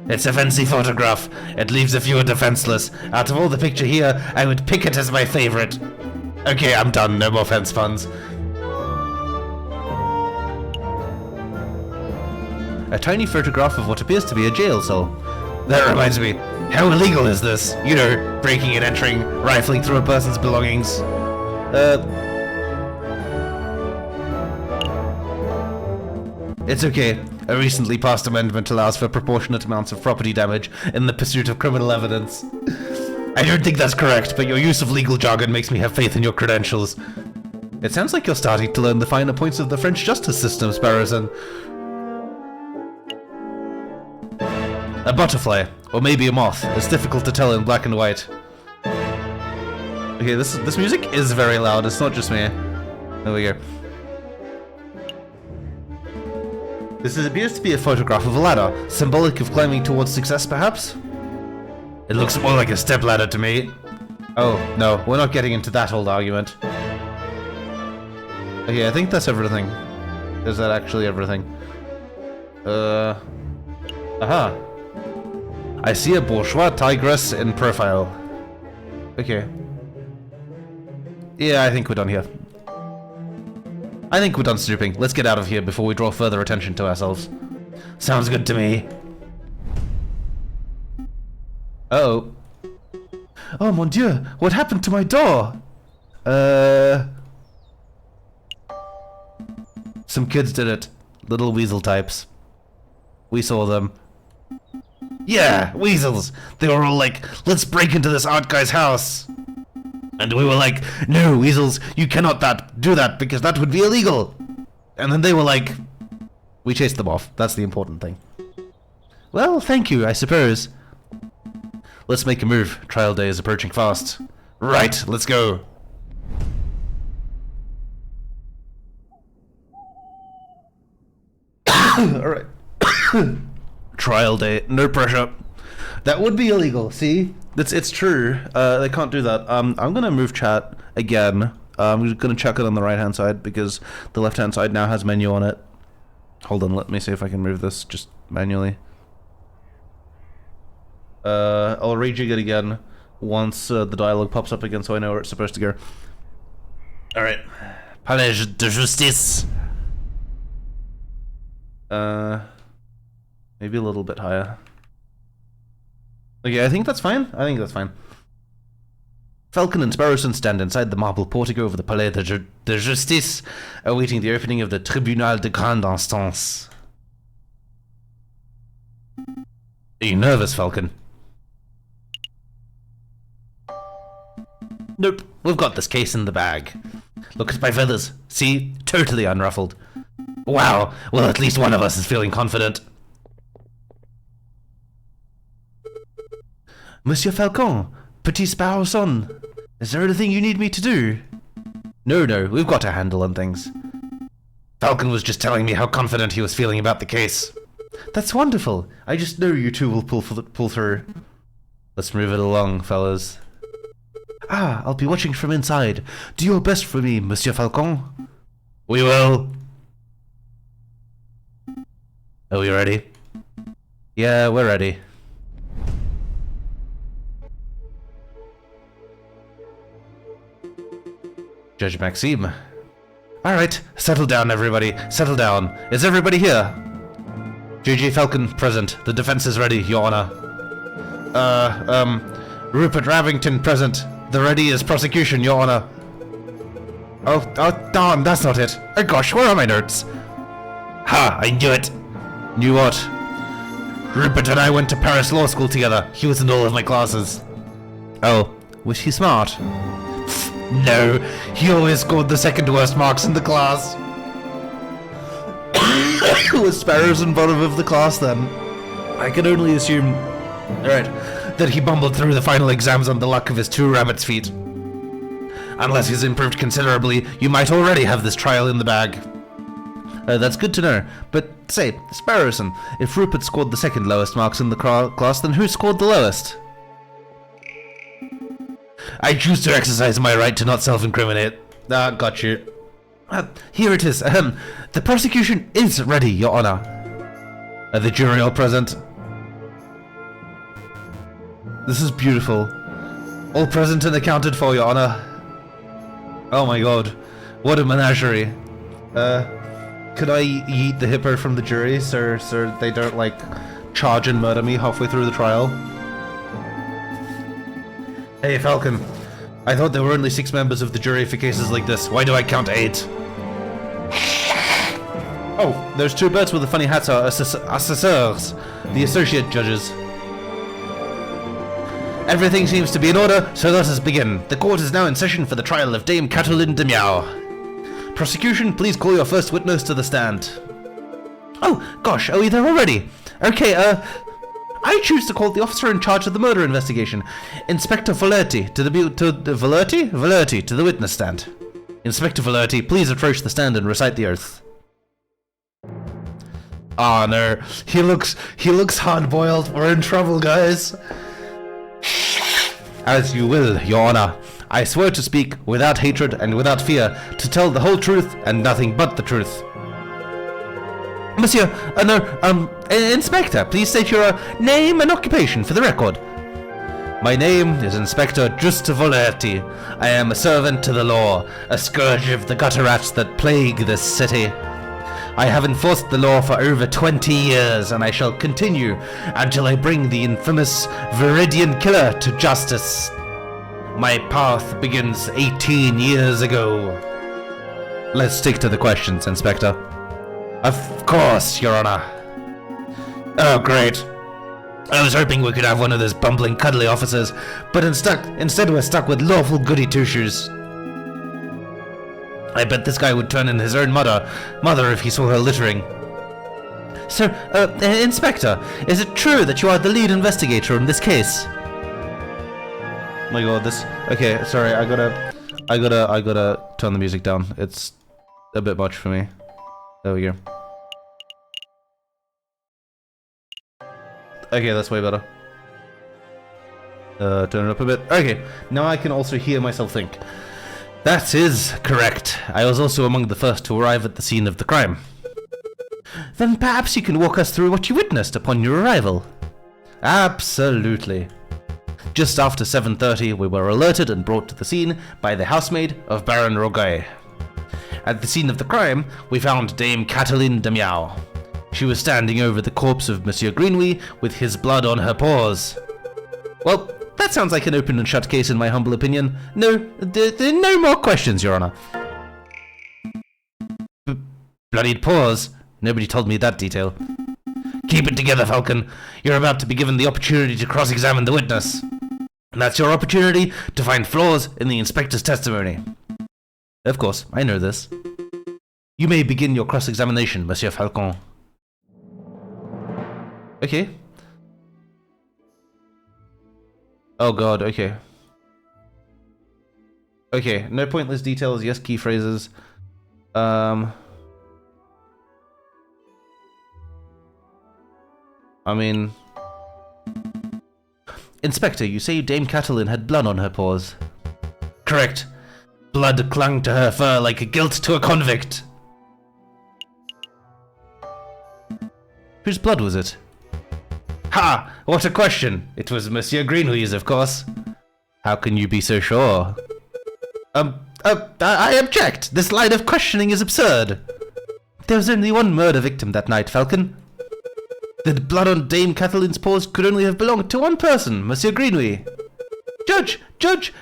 It's a fancy photograph. It leaves a few defenseless. Out of all the picture here, I would pick it as my favorite. Okay, I'm done. No more fence puns. A tiny photograph of what appears to be a jail cell. That reminds me, how illegal is this? You know, breaking and entering, rifling through a person's belongings. It's okay. A recently passed amendment allows for proportionate amounts of property damage in the pursuit of criminal evidence. I don't think that's correct, but your use of legal jargon makes me have faith in your credentials. It sounds like you're starting to learn the finer points of the French justice system, Sparrowson. A butterfly, or maybe a moth. It's difficult to tell in black and white. Okay, this music is very loud. It's not just me. There we go. This appears to be a photograph of a ladder, symbolic of climbing towards success, perhaps? It looks more like a stepladder to me. Oh, no, we're not getting into that old argument. Okay, I think that's everything. Is that actually everything? Aha. I see a bourgeois tigress in profile. Okay. Yeah, I think we're done here. I think we're done snooping. Let's get out of here before we draw further attention to ourselves. Sounds good to me. Uh-oh. Oh mon dieu, what happened to my door? Some kids did it. Little weasel types. We saw them. Yeah, weasels! They were all like, let's break into this art guy's house! And we were like, no, weasels, you cannot do that because that would be illegal! And then they were like, we chased them off. That's the important thing. Well, thank you, I suppose. Let's make a move. Trial day is approaching fast. Right, let's go. Alright. Trial day, no pressure. That would be illegal, see? It's true. They can't do that. I'm gonna move chat again. I'm gonna check it on the right hand side because the left hand side now has menu on it. Hold on, let me see if I can move this just manually. I'll rejig it again once the dialogue pops up again so I know where it's supposed to go. Alright. Palais de Justice. Maybe a little bit higher. Okay, I think that's fine. I think that's fine. Falcon and Sparrowson stand inside the marble portico of the Palais de Justice, awaiting the opening of the Tribunal de Grande Instance. Are you nervous, Falcon? Nope, we've got this case in the bag. Look at my feathers. See? Totally unruffled. Wow, well at least one of us is feeling confident. Monsieur Falcon, Petit Sparrowson, is there anything you need me to do? No, we've got a handle on things. Falcon was just telling me how confident he was feeling about the case. That's wonderful. I just know you two will pull through. Let's move it along, fellas. Ah, I'll be watching from inside. Do your best for me, Monsieur Falcon. We will. Are we ready? Yeah, we're ready. Judge Maxime. Alright, settle down everybody, settle down. Is everybody here? J.J. Falcon, present. The defense is ready, Your Honor. Rupert Ravington, present. The ready is prosecution, Your Honor. Oh, darn, that's not it. Oh gosh, where are my notes? Ha, I knew it. Knew what? Rupert and I went to Paris Law School together. He was in all of my classes. Oh, was he smart? No, he always scored the second worst marks in the class. Was Sparrows in bottom of the class then? I can only assume, that he bumbled through the final exams on the luck of his 2 rabbit's feet. Unless he's improved considerably, you might already have this trial in the bag. That's good to know. But say, Sparrowson, if Rupert scored the second lowest marks in the class, then who scored the lowest? I choose to exercise my right to not self-incriminate. Got you. Here it is. The prosecution is ready, Your Honor. Are the jury all present? This is beautiful. All present and accounted for, Your Honor. Oh my god. What a menagerie. Could I yeet the hippo from the jury so they don't, like, charge and murder me halfway through the trial? Hey, Falcon. I thought there were only 6 members of the jury for cases like this. Why do I count 8? Oh, those 2 birds with the funny hats are assesseurs, the associate judges. Everything seems to be in order, so let us begin. The court is now in session for the trial of Dame Catalin de Miao. Prosecution, please call your first witness to the stand. Oh, gosh, are we there already? Okay, I choose to call the officer in charge of the murder investigation, Inspector Valerti, to the witness stand. Inspector Valerti, please approach the stand and recite the oath. Ah, no, he looks hard-boiled. We're in trouble, guys. As you will, Your Honor. I swear to speak without hatred and without fear, to tell the whole truth and nothing but the truth. Monsieur, Inspector, please state your name and occupation for the record. My name is Inspector Giusto Volerti. I am a servant to the law, a scourge of the gutter rats that plague this city. I have enforced the law for over 20 years, and I shall continue until I bring the infamous Viridian killer to justice. My path begins 18 years ago. Let's stick to the questions, Inspector. Of course, Your Honor. Oh, great. I was hoping we could have one of those bumbling, cuddly officers, but instead we're stuck with lawful goody two-shoes. I bet this guy would turn in his own mother if he saw her littering. So, Inspector, is it true that you are the lead investigator in this case? My god, this... Okay, sorry, I gotta turn the music down. It's a bit much for me. There we go. Okay, that's way better. Turn it up a bit. Okay, now I can also hear myself think. That is correct. I was also among the first to arrive at the scene of the crime. Then perhaps you can walk us through what you witnessed upon your arrival. Absolutely. Just after 7:30, we were alerted and brought to the scene by the housemaid of Baron Roguet. At the scene of the crime, we found Dame Catalin de Miao. She was standing over the corpse of Monsieur Greenway with his blood on her paws. Well, that sounds like an open and shut case in my humble opinion. No more questions, Your Honor. Bloodied paws? Nobody told me that detail. Keep it together, Falcon. You're about to be given the opportunity to cross-examine the witness. And that's your opportunity to find flaws in the inspector's testimony. Of course, I know this. You may begin your cross-examination, Monsieur Falcon. Okay. Oh god, okay. Okay, no pointless details, yes key phrases. I mean... Inspector, you say Dame Catalin had blood on her paws. Correct. Blood clung to her fur like a guilt to a convict. Whose blood was it? Ha! What a question! It was Monsieur Greenway's, of course. How can you be so sure? I object! This line of questioning is absurd! There was only one murder victim that night, Falcon. The blood on Dame Catalin's paws could only have belonged to one person, Monsieur Greenway. Judge!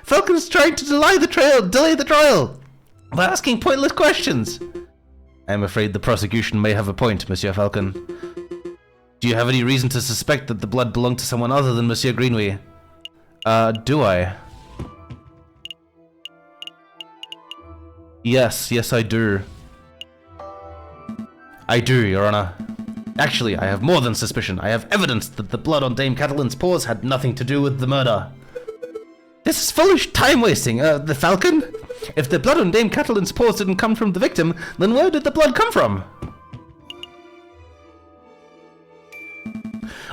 Falcon's trying to delay the trial! By asking pointless questions! I'm afraid the prosecution may have a point, Monsieur Falcon. Do you have any reason to suspect that the blood belonged to someone other than Monsieur Greenway? Do I? Yes, I do. I do, Your Honor. Actually, I have more than suspicion. I have evidence that the blood on Dame Catalin's paws had nothing to do with the murder. This is foolish time-wasting, the Falcon. If the blood on Dame Catalin's paws didn't come from the victim, then where did the blood come from?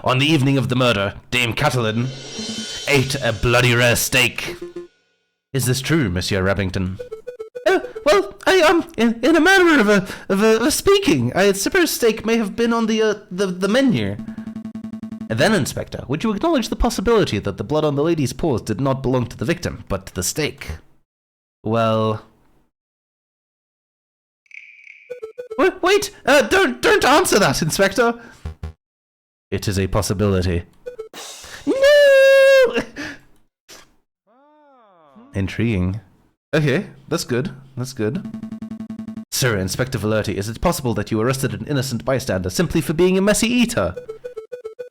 On the evening of the murder, Dame Catelyn ate a bloody rare steak. Is this true, Monsieur Rabington? Well, in a manner of a speaking, I suppose steak may have been on the menu. And then, Inspector, would you acknowledge the possibility that the blood on the lady's paws did not belong to the victim, but to the steak? Well... Wait! Don't answer that, Inspector! It is a possibility. No! Intriguing. Okay, that's good. That's good. Sir, Inspector Valerti, is it possible that you arrested an innocent bystander simply for being a messy eater?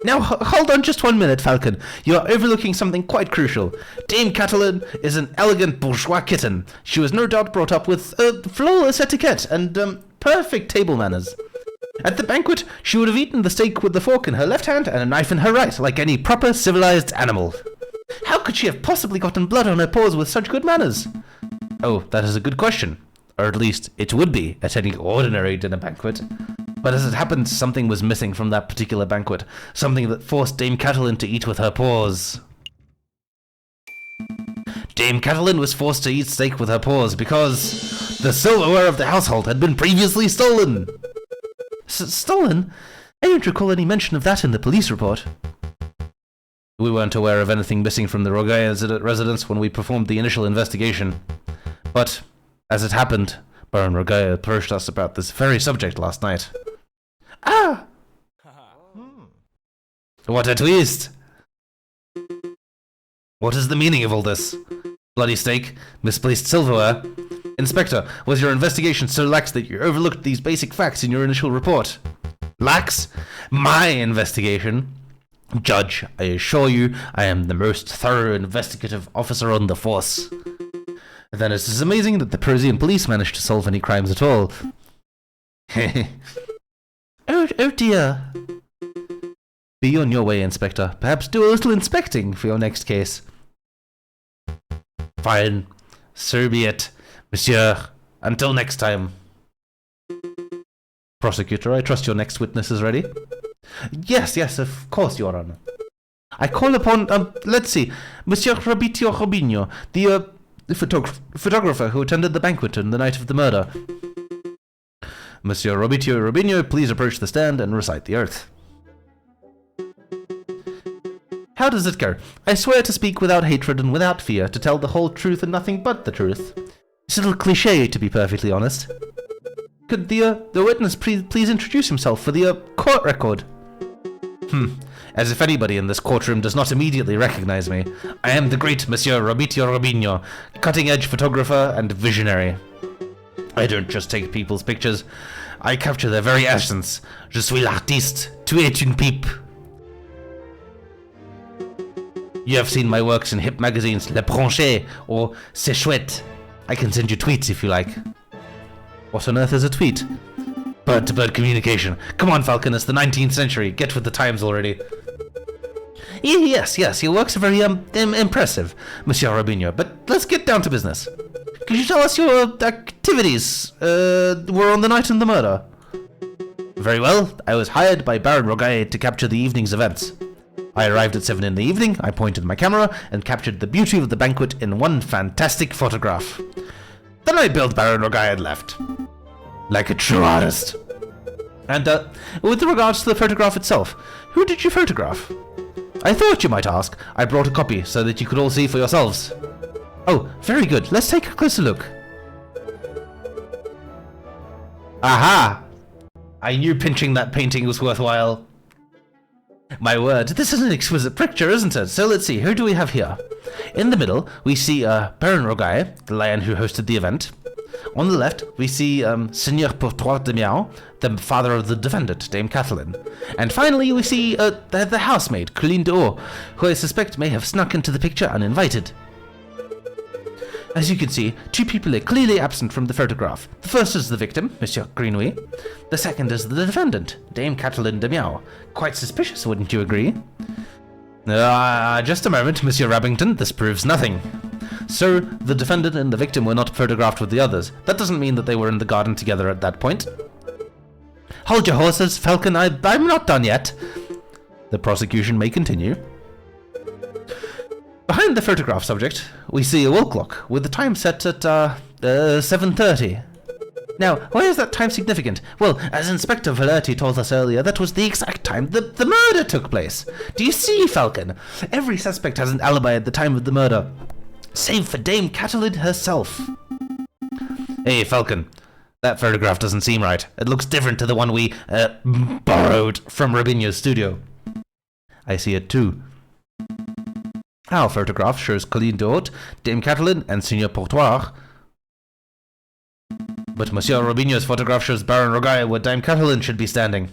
Now, hold on just 1 minute, Falcon. You are overlooking something quite crucial. Dame Catelyn is an elegant bourgeois kitten. She was no doubt brought up with flawless etiquette and perfect table manners. At the banquet, she would have eaten the steak with the fork in her left hand and a knife in her right, like any proper civilized animal. How could she have possibly gotten blood on her paws with such good manners? Oh, that is a good question. Or at least, it would be at any ordinary dinner banquet. But as it happened, something was missing from that particular banquet. Something that forced Dame Catelyn to eat with her paws. Dame Catelyn was forced to eat steak with her paws because the silverware of the household had been previously stolen. Stolen? I don't recall any mention of that in the police report. We weren't aware of anything missing from the Rogaille residence when we performed the initial investigation. But, as it happened, Baron Rogaille approached us about this very subject last night. Ah! What a twist! What is the meaning of all this? Bloody steak, misplaced silverware. Inspector, was your investigation so lax that you overlooked these basic facts in your initial report? Lax? My investigation? Judge, I assure you, I am the most thorough investigative officer on the force. Then it is amazing that the Persian police managed to solve any crimes at all. Oh dear. Be on your way, Inspector. Perhaps do a little inspecting for your next case. Fine. So be it, Monsieur. Until next time. Prosecutor, I trust your next witness is ready? Yes, of course, Your Honor. I call upon, let's see, Monsieur Robitio Robinho, the photographer who attended the banquet on the night of the murder. Monsieur Robitio Robinho, please approach the stand and recite the oath. How does it go? I swear to speak without hatred and without fear, to tell the whole truth and nothing but the truth. It's a little cliché, to be perfectly honest. Could the witness please introduce himself for the court record? As if anybody in this courtroom does not immediately recognize me. I am the great Monsieur Robitio Robinho, cutting-edge photographer and visionary. I don't just take people's pictures, I capture their very essence. Je suis l'artiste, tu es une pipe. You have seen my works in hip magazines Le Branché or C'est Chouette. I can send you tweets if you like. What on earth is a tweet? Bird-to-bird communication. Come on, Falcon, it's the 19th century. Get with the times already. Yes, your works are very impressive, Monsieur Robinho, but let's get down to business. Could you tell us your activities were on the night of the murder? Very well. I was hired by Baron Rogaille to capture the evening's events. I arrived at 7 in the evening, I pointed my camera, and captured the beauty of the banquet in one fantastic photograph. Then I bailed Baron Rogaille and left. Like a true artist. And, with regards to the photograph itself, who did you photograph? I thought you might ask. I brought a copy so that you could all see for yourselves. Oh, very good. Let's take a closer look. Aha! I knew pinching that painting was worthwhile. My word, this is an exquisite picture, isn't it? So let's see, who do we have here? In the middle, we see Baron Rogaille, the lion who hosted the event. On the left, we see Seigneur Pourtois de Miao, the father of the defendant, Dame Catelyn. And finally, we see the housemaid, Colleen d'Or, who I suspect may have snuck into the picture uninvited. As you can see, two people are clearly absent from the photograph. The first is the victim, Monsieur Greenouille. The second is the defendant, Dame Catelyn de Miao. Quite suspicious, wouldn't you agree? Just a moment, Monsieur Rabington, this proves nothing. So, the defendant and the victim were not photographed with the others. That doesn't mean that they were in the garden together at that point. Hold your horses, Falcon, I'm not done yet. The prosecution may continue. Behind the photograph subject, we see a wall clock with the time set at 7:30. Now, why is that time significant? Well, as Inspector Valerti told us earlier, that was the exact time the murder took place. Do you see, Falcon? Every suspect has an alibi at the time of the murder, save for Dame Catalin herself. Hey, Falcon, that photograph doesn't seem right. It looks different to the one we, borrowed from Robinho's studio. I see it too. Our photograph shows Colline d'Haute, Dame Catalin, and Signor Portoir. But Monsieur Robinho's photograph shows Baron Rogaille where Dame Catalin should be standing.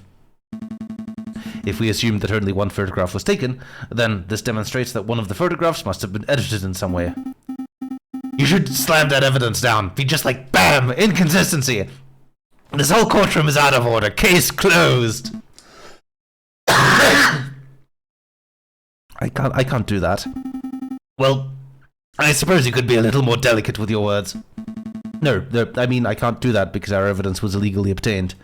If we assume that only one photograph was taken, then this demonstrates that one of the photographs must have been edited in some way. You should slam that evidence down. Be just like, BAM! Inconsistency! This whole courtroom is out of order. Case closed! I can't do that. Well, I suppose you could be a little more delicate with your words. No, I mean, I can't do that because our evidence was illegally obtained.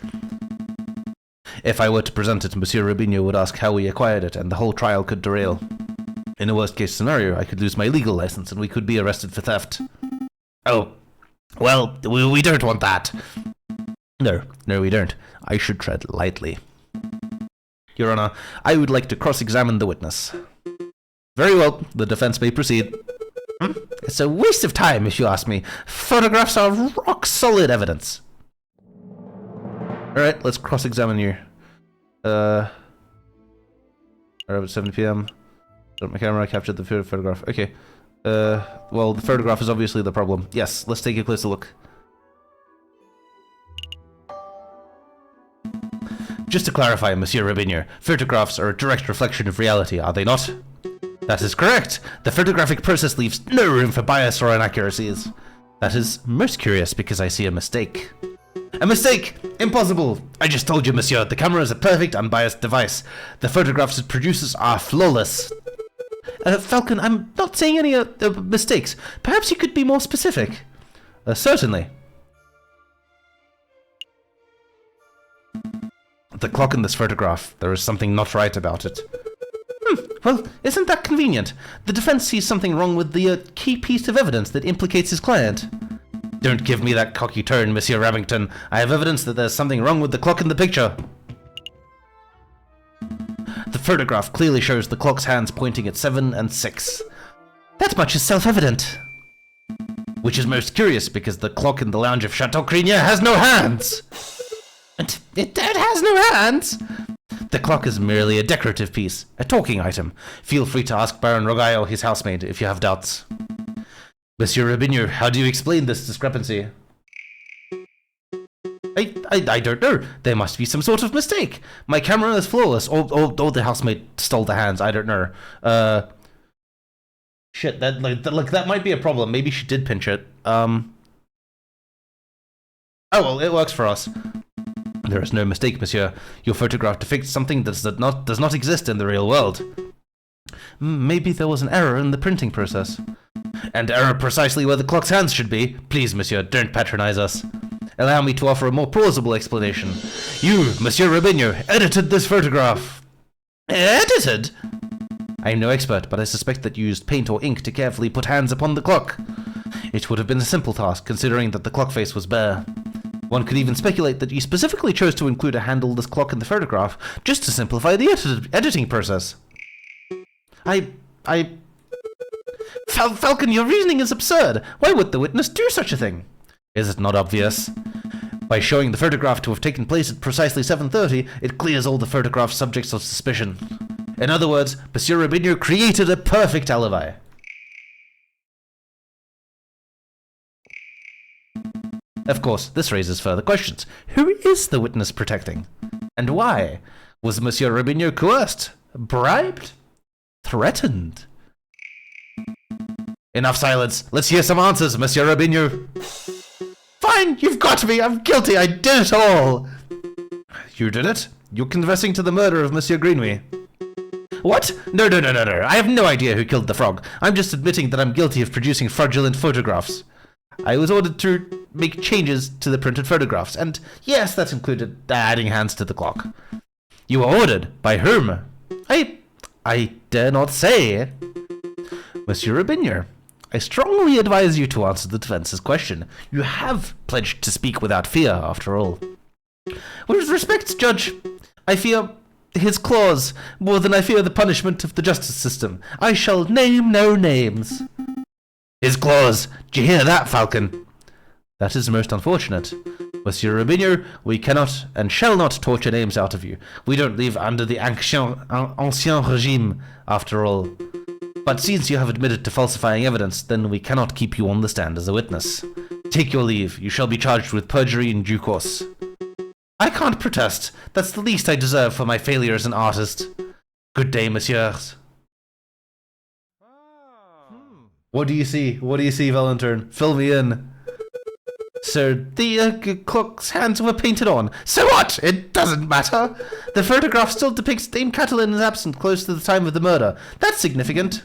If I were to present it, Monsieur Robinho would ask how we acquired it, and the whole trial could derail. In a worst-case scenario, I could lose my legal license, and we could be arrested for theft. Oh, well, we don't want that. No, we don't. I should tread lightly. Your Honor, I would like to cross-examine the witness. Very well, the defense may proceed. It's a waste of time, if you ask me. Photographs are rock-solid evidence. Alright, let's cross-examine you. Around 7 p.m. My camera captured the photograph. Okay. Well, the photograph is obviously the problem. Yes, let's take a closer look. Just to clarify, Monsieur Robinho, photographs are a direct reflection of reality, are they not? That is correct. The photographic process leaves no room for bias or inaccuracies. That is most curious because I see a mistake. A mistake! Impossible! I just told you, monsieur, the camera is a perfect, unbiased device. The photographs it produces are flawless. Falcon, I'm not saying any mistakes. Perhaps you could be more specific. Certainly. The clock in this photograph, there is something not right about it. Well, isn't that convenient? The defense sees something wrong with the key piece of evidence that implicates his client. Don't give me that cocky tone, Monsieur Remington. I have evidence that there's something wrong with the clock in the picture. The photograph clearly shows the clock's hands pointing at 7 and 6. That much is self-evident. Which is most curious because the clock in the lounge of Chateau Crinier has no hands. It has no hands. The clock is merely a decorative piece, a talking item. Feel free to ask Baron Rogaille, his housemaid, if you have doubts. Monsieur Robinho, how do you explain this discrepancy? I don't know. There must be some sort of mistake. My camera is flawless, or the housemaid stole the hands. I don't know. Shit, that might be a problem. Maybe she did pinch it. Oh well, it works for us. There is no mistake, monsieur. Your photograph depicts something that does not exist in the real world. Maybe there was an error in the printing process. And error precisely where the clock's hands should be. Please, monsieur, don't patronize us. Allow me to offer a more plausible explanation. You, Monsieur Robinho, edited this photograph. Edited? I am no expert, but I suspect that you used paint or ink to carefully put hands upon the clock. It would have been a simple task, considering that the clock face was bare. One could even speculate that you specifically chose to include a handleless clock in the photograph, just to simplify the editing process. Falcon, your reasoning is absurd. Why would the witness do such a thing? Is it not obvious? By showing the photograph to have taken place at precisely 7:30, it clears all the photograph subjects of suspicion. In other words, Monsieur Robinho created a perfect alibi. Of course, this raises further questions. Who is the witness protecting? And why? Was Monsieur Robinho coerced? Bribed? Threatened? Enough silence. Let's hear some answers, Monsieur Robinho. Fine, you've got me. I'm guilty. I did it all. You did it? You're confessing to the murder of Monsieur Greenway. What? No. I have no idea who killed the frog. I'm just admitting that I'm guilty of producing fraudulent photographs. I was ordered to make changes to the printed photographs, and yes, that included adding hands to the clock. You were ordered? By whom? I dare not say. Monsieur Robinier, I strongly advise you to answer the defense's question. You have pledged to speak without fear, after all. With respect, Judge, I fear his claws more than I fear the punishment of the justice system. I shall name no names. His claws! Do you hear that, Falcon? That is most unfortunate. Monsieur Robinier, we cannot and shall not torture names out of you. We don't live under the ancien regime, after all. But since you have admitted to falsifying evidence, then we cannot keep you on the stand as a witness. Take your leave. You shall be charged with perjury in due course. I can't protest. That's the least I deserve for my failure as an artist. Good day, messieurs. What do you see? What do you see, Valentine? Fill me in. Sir, the clock's hands were painted on. So what? It doesn't matter. The photograph still depicts Dame Catelyn as absent close to the time of the murder. That's significant.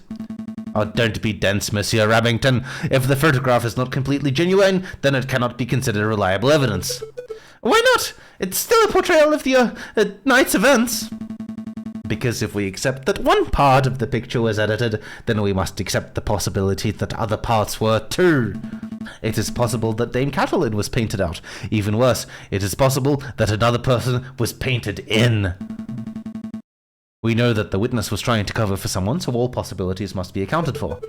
Oh, don't be dense, Monsieur Rabington. If the photograph is not completely genuine, then it cannot be considered reliable evidence. Why not? It's still a portrayal of the night's events. Because if we accept that one part of the picture was edited, then we must accept the possibility that other parts were too. It is possible that Dame Catelyn was painted out. Even worse, it is possible that another person was painted in. We know that the witness was trying to cover for someone, so all possibilities must be accounted for.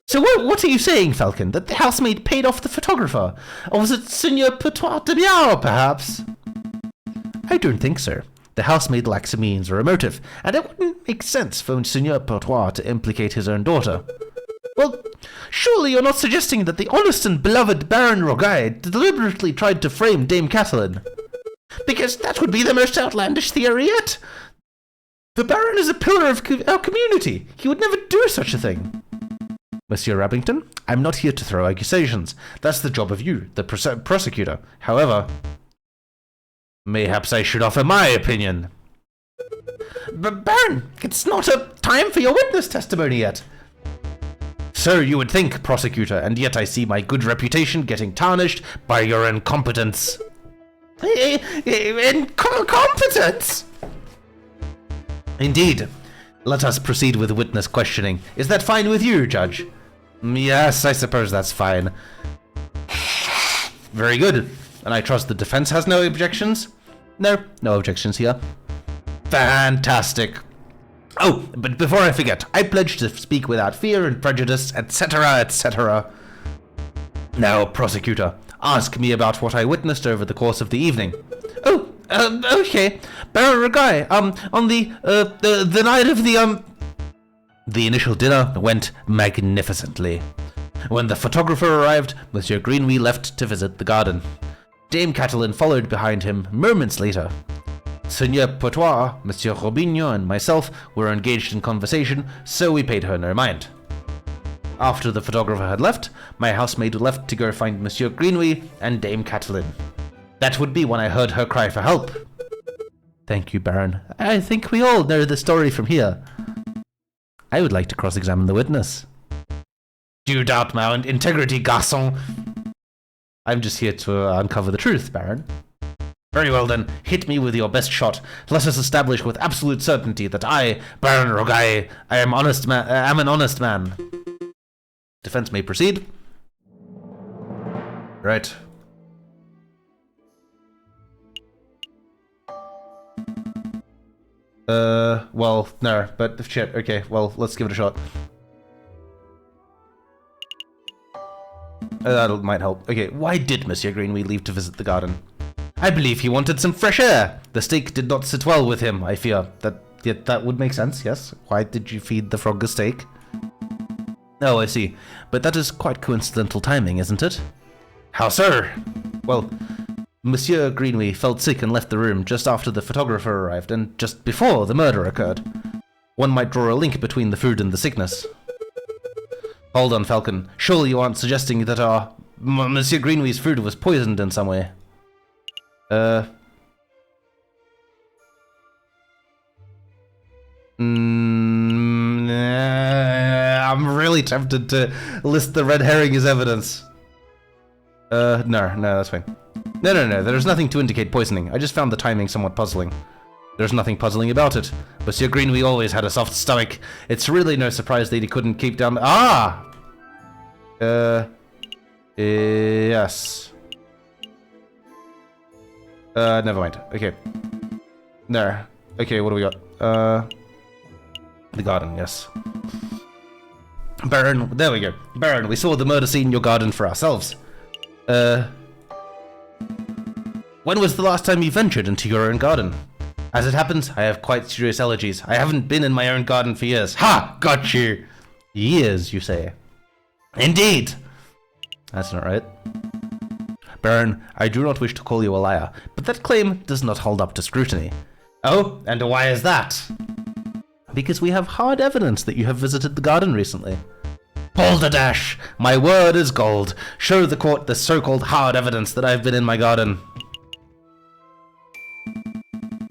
So what are you saying, Falcon? That the housemaid paid off the photographer? Or was it Seigneur Patois de Biao, perhaps? I don't think so. The housemaid lacks a means or a motive, and it wouldn't make sense for Seigneur Patois to implicate his own daughter. Well, surely you're not suggesting that the honest and beloved Baron Rogai deliberately tried to frame Dame Catelyn? Because that would be the most outlandish theory yet. The Baron is a pillar of our community. He would never do such a thing. Monsieur Rabington, I'm not here to throw accusations. That's the job of you, the prosecutor. However, mayhaps I should offer my opinion. But Baron, it's not a time for your witness testimony yet. So you would think, prosecutor, and yet I see my good reputation getting tarnished by your incompetence. Incompetence? Indeed. Let us proceed with witness questioning. Is that fine with you, Judge? Yes, I suppose that's fine. Very good. And I trust the defense has no objections? No objections here. Fantastic. Oh, but before I forget, I pledge to speak without fear and prejudice, etc., etc. Now, prosecutor, ask me about what I witnessed over the course of the evening. Oh, okay. Baron Rogai, on the night of the initial dinner went magnificently. When the photographer arrived, Monsieur Greenway left to visit the garden. Dame Catelyn followed behind him moments later. Seigneur Patois, Monsieur Robinho, and myself were engaged in conversation, so we paid her no mind. After the photographer had left, my housemaid left to go find Monsieur Greenway and Dame Catelyn. That would be when I heard her cry for help. Thank you, Baron. I think we all know the story from here. I would like to cross-examine the witness. Do you doubt my integrity, garçon? I'm just here to uncover the truth, Baron. Very well then, hit me with your best shot. Let us establish with absolute certainty that I, Baron Rogai, am an honest man. Defense may proceed. Right. Well, no, but shit, okay, well, let's give it a shot. That might help. Okay, why did Monsieur Greenway leave to visit the garden? I believe he wanted some fresh air. The steak did not sit well with him, I fear. That would make sense, yes. Why did you feed the frog a steak? Oh, I see. But that is quite coincidental timing, isn't it? How so? Well, Monsieur Greenway felt sick and left the room just after the photographer arrived and just before the murder occurred. One might draw a link between the food and the sickness. Hold on, Falcon. Surely you aren't suggesting that Monsieur Greenway's food was poisoned in some way? I'm really tempted to list the red herring as evidence. No, that's fine. No, there's nothing to indicate poisoning. I just found the timing somewhat puzzling. There's nothing puzzling about it. Monsieur Greenway always had a soft stomach. It's really no surprise that he couldn't keep down... Ah! Yes. Never mind. Okay. There. Okay, what do we got? The garden, yes. Baron, there we go. Baron, we saw the murder scene in your garden for ourselves. When was the last time you ventured into your own garden? As it happens, I have quite serious allergies. I haven't been in my own garden for years. Ha! Got you! Years, you say? Indeed! That's not right. Baron, I do not wish to call you a liar, but that claim does not hold up to scrutiny. Oh, and why is that? Because we have hard evidence that you have visited the garden recently. Balderdash! My word is gold. Show the court the so-called hard evidence that I've been in my garden.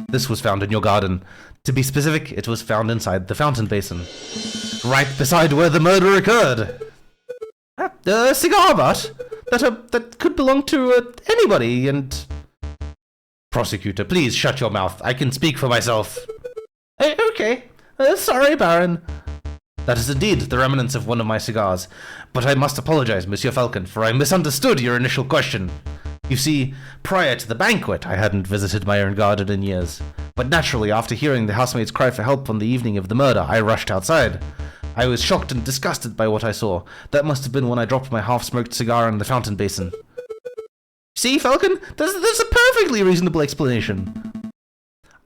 This was found in your garden. To be specific, it was found inside the fountain basin. Right beside where the murder occurred. A cigar butt? That could belong to anybody, and... Prosecutor, please shut your mouth. I can speak for myself. Okay. Sorry, Baron. That is indeed the remnants of one of my cigars. But I must apologize, Monsieur Falcon, for I misunderstood your initial question. You see, prior to the banquet, I hadn't visited my own garden in years. But naturally, after hearing the housemaid's cry for help on the evening of the murder, I rushed outside. I was shocked and disgusted by what I saw. That must have been when I dropped my half-smoked cigar in the fountain basin. See, Falcon? That's a perfectly reasonable explanation.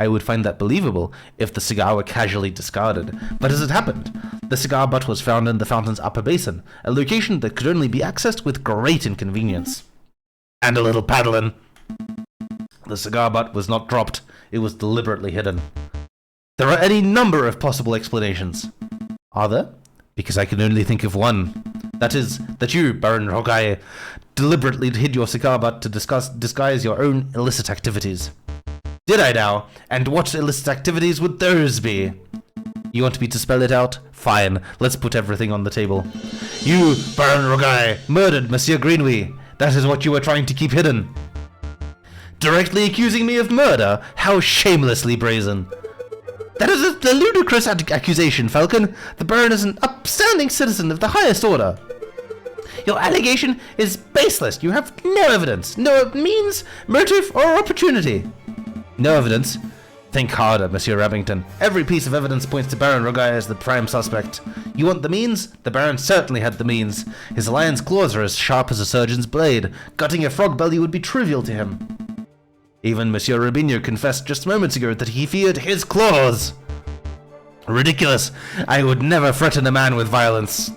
I would find that believable if the cigar were casually discarded. But as it happened, the cigar butt was found in the fountain's upper basin, a location that could only be accessed with great inconvenience. And a little paddling. The cigar butt was not dropped, it was deliberately hidden. There are any number of possible explanations. Are there? Because I can only think of one. That is, that you, Baron Rogai, deliberately hid your cigar butt to disguise your own illicit activities. Did I now? And what illicit activities would those be? You want me to spell it out? Fine, let's put everything on the table. You, Baron Rogai, murdered Monsieur Greenway. That is what you were trying to keep hidden. Directly accusing me of murder? How shamelessly brazen. That is a ludicrous accusation, Falcon. The Baron is an upstanding citizen of the highest order. Your allegation is baseless. You have no evidence, no means, motive, or opportunity. No evidence? Think harder, Monsieur Remington. Every piece of evidence points to Baron Rogai as the prime suspect. You want the means? The Baron certainly had the means. His lion's claws are as sharp as a surgeon's blade. Gutting a frog belly would be trivial to him. Even Monsieur Rubinho confessed just moments ago that he feared his claws. Ridiculous. I would never threaten a man with violence.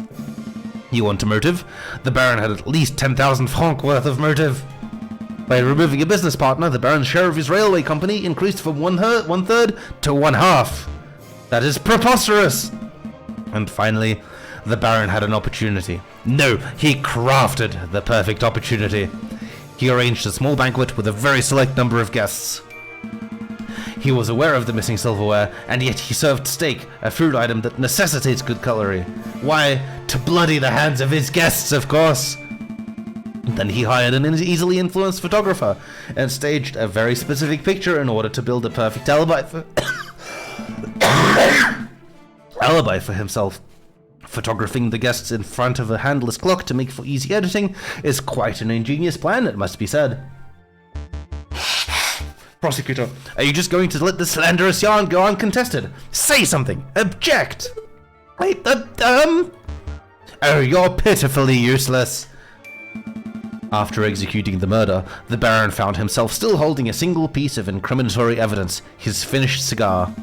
You want a motive? The Baron had at least 10,000 francs worth of motive. By removing a business partner, the Baron's share of his railway company increased from one-third to one-half. That is preposterous! And finally, the Baron had an opportunity. No, he crafted the perfect opportunity. He arranged a small banquet with a very select number of guests. He was aware of the missing silverware, and yet he served steak, a food item that necessitates good cutlery. Why? To bloody the hands of his guests, of course! Then he hired an easily influenced photographer and staged a very specific picture in order to build a perfect alibi for himself. Photographing the guests in front of a handless clock to make for easy editing is quite an ingenious plan, it must be said. Prosecutor, are you just going to let this slanderous yarn go uncontested? Say something! Object! Oh, you're pitifully useless. After executing the murder, the Baron found himself still holding a single piece of incriminatory evidence, his finished cigar.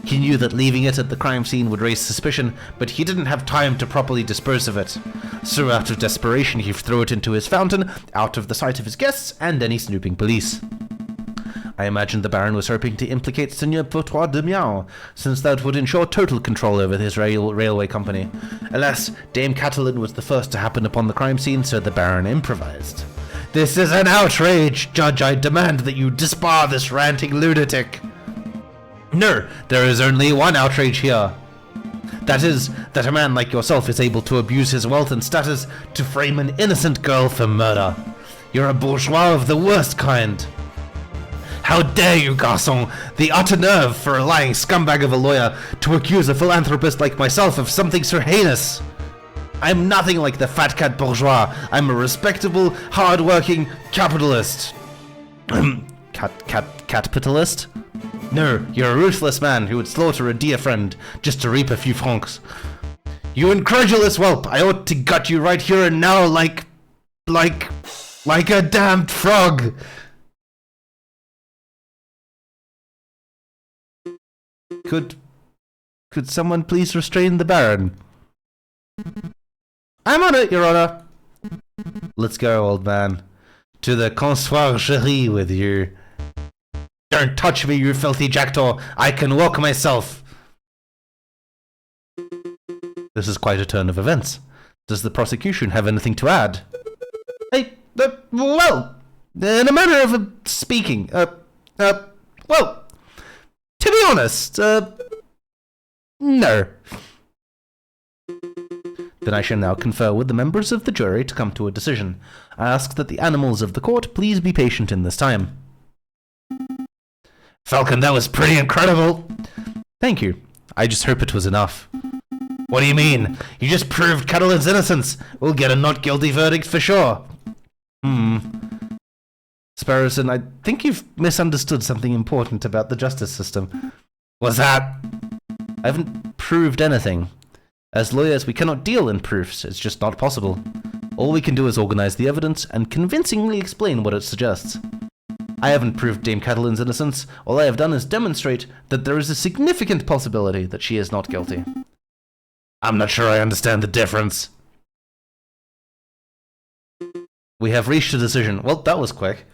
He knew that leaving it at the crime scene would raise suspicion, but he didn't have time to properly dispose of it. So out of desperation, he threw it into his fountain, out of the sight of his guests and any snooping police. I imagine the Baron was hoping to implicate Seigneur Pourtois de Miao, since that would ensure total control over his railway company. Alas, Dame Catalin was the first to happen upon the crime scene, so the Baron improvised. This is an outrage! Judge, I demand that you disbar this ranting lunatic! No, there is only one outrage here. That is, that a man like yourself is able to abuse his wealth and status to frame an innocent girl for murder. You're a bourgeois of the worst kind. How dare you, garçon! The utter nerve for a lying scumbag of a lawyer to accuse a philanthropist like myself of something so heinous! I'm nothing like the fat cat bourgeois. I'm a respectable, hard-working capitalist. Capitalist? No, you're a ruthless man who would slaughter a dear friend just to reap a few francs. You incredulous whelp! I ought to gut you right here and now like a damned frog! Could someone please restrain the Baron? I'm on it, Your Honor. Let's go, old man. To the conciergerie with you. Don't touch me, you filthy jackdaw. I can walk myself. This is quite a turn of events. Does the prosecution have anything to add? Well, in a manner of speaking, well, to be honest, no. Then I shall now confer with the members of the jury to come to a decision. I ask that the animals of the court please be patient in this time. Falcon, that was pretty incredible. Thank you. I just hope it was enough. What do you mean? You just proved Catalan's innocence. We'll get a not guilty verdict for sure. Sparrowson, I think you've misunderstood something important about the justice system. What's that? I haven't proved anything. As lawyers, we cannot deal in proofs. It's just not possible. All we can do is organize the evidence and convincingly explain what it suggests. I haven't proved Dame Catalan's innocence. All I have done is demonstrate that there is a significant possibility that she is not guilty. I'm not sure I understand the difference. We have reached a decision. Well, that was quick.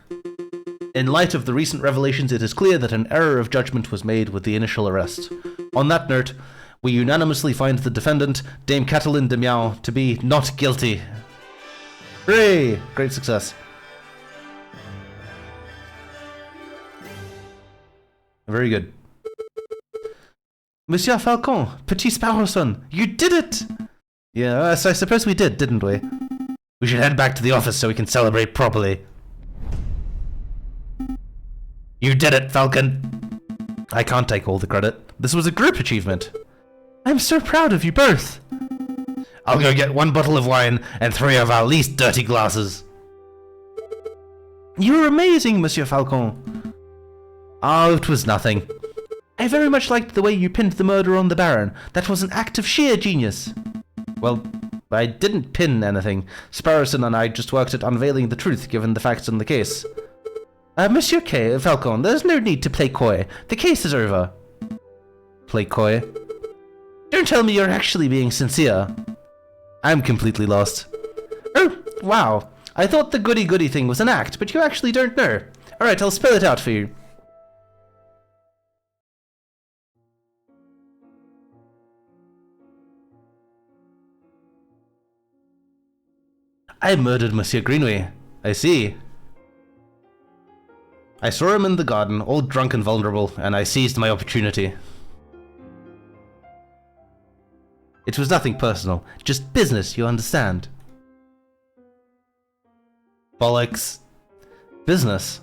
In light of the recent revelations, it is clear that an error of judgment was made with the initial arrest. On that note, we unanimously find the defendant, Dame Catalan de Miao, to be not guilty. Hooray! Great success. Very good. Monsieur Falcon, Petit Sparrowson, you did it! Yeah, so I suppose we did, didn't we? We should head back to the office so we can celebrate properly. You did it, Falcon! I can't take all the credit. This was a group achievement. I'm so proud of you both. I'll go get 1 bottle of wine and 3 of our least dirty glasses. You were amazing, Monsieur Falcon. Oh, it was nothing. I very much liked the way you pinned the murder on the Baron. That was an act of sheer genius. Well, I didn't pin anything. Sparrowson and I just worked at unveiling the truth given the facts in the case. Monsieur Falcon, there's no need to play coy. The case is over. Play coy? Don't tell me you're actually being sincere. I'm completely lost. Oh, wow. I thought the goody-goody thing was an act, but you actually don't know. Alright, I'll spell it out for you. I murdered Monsieur Greenway. I see. I saw him in the garden, all drunk and vulnerable, and I seized my opportunity. It was nothing personal, just business, you understand. Bollocks. Business.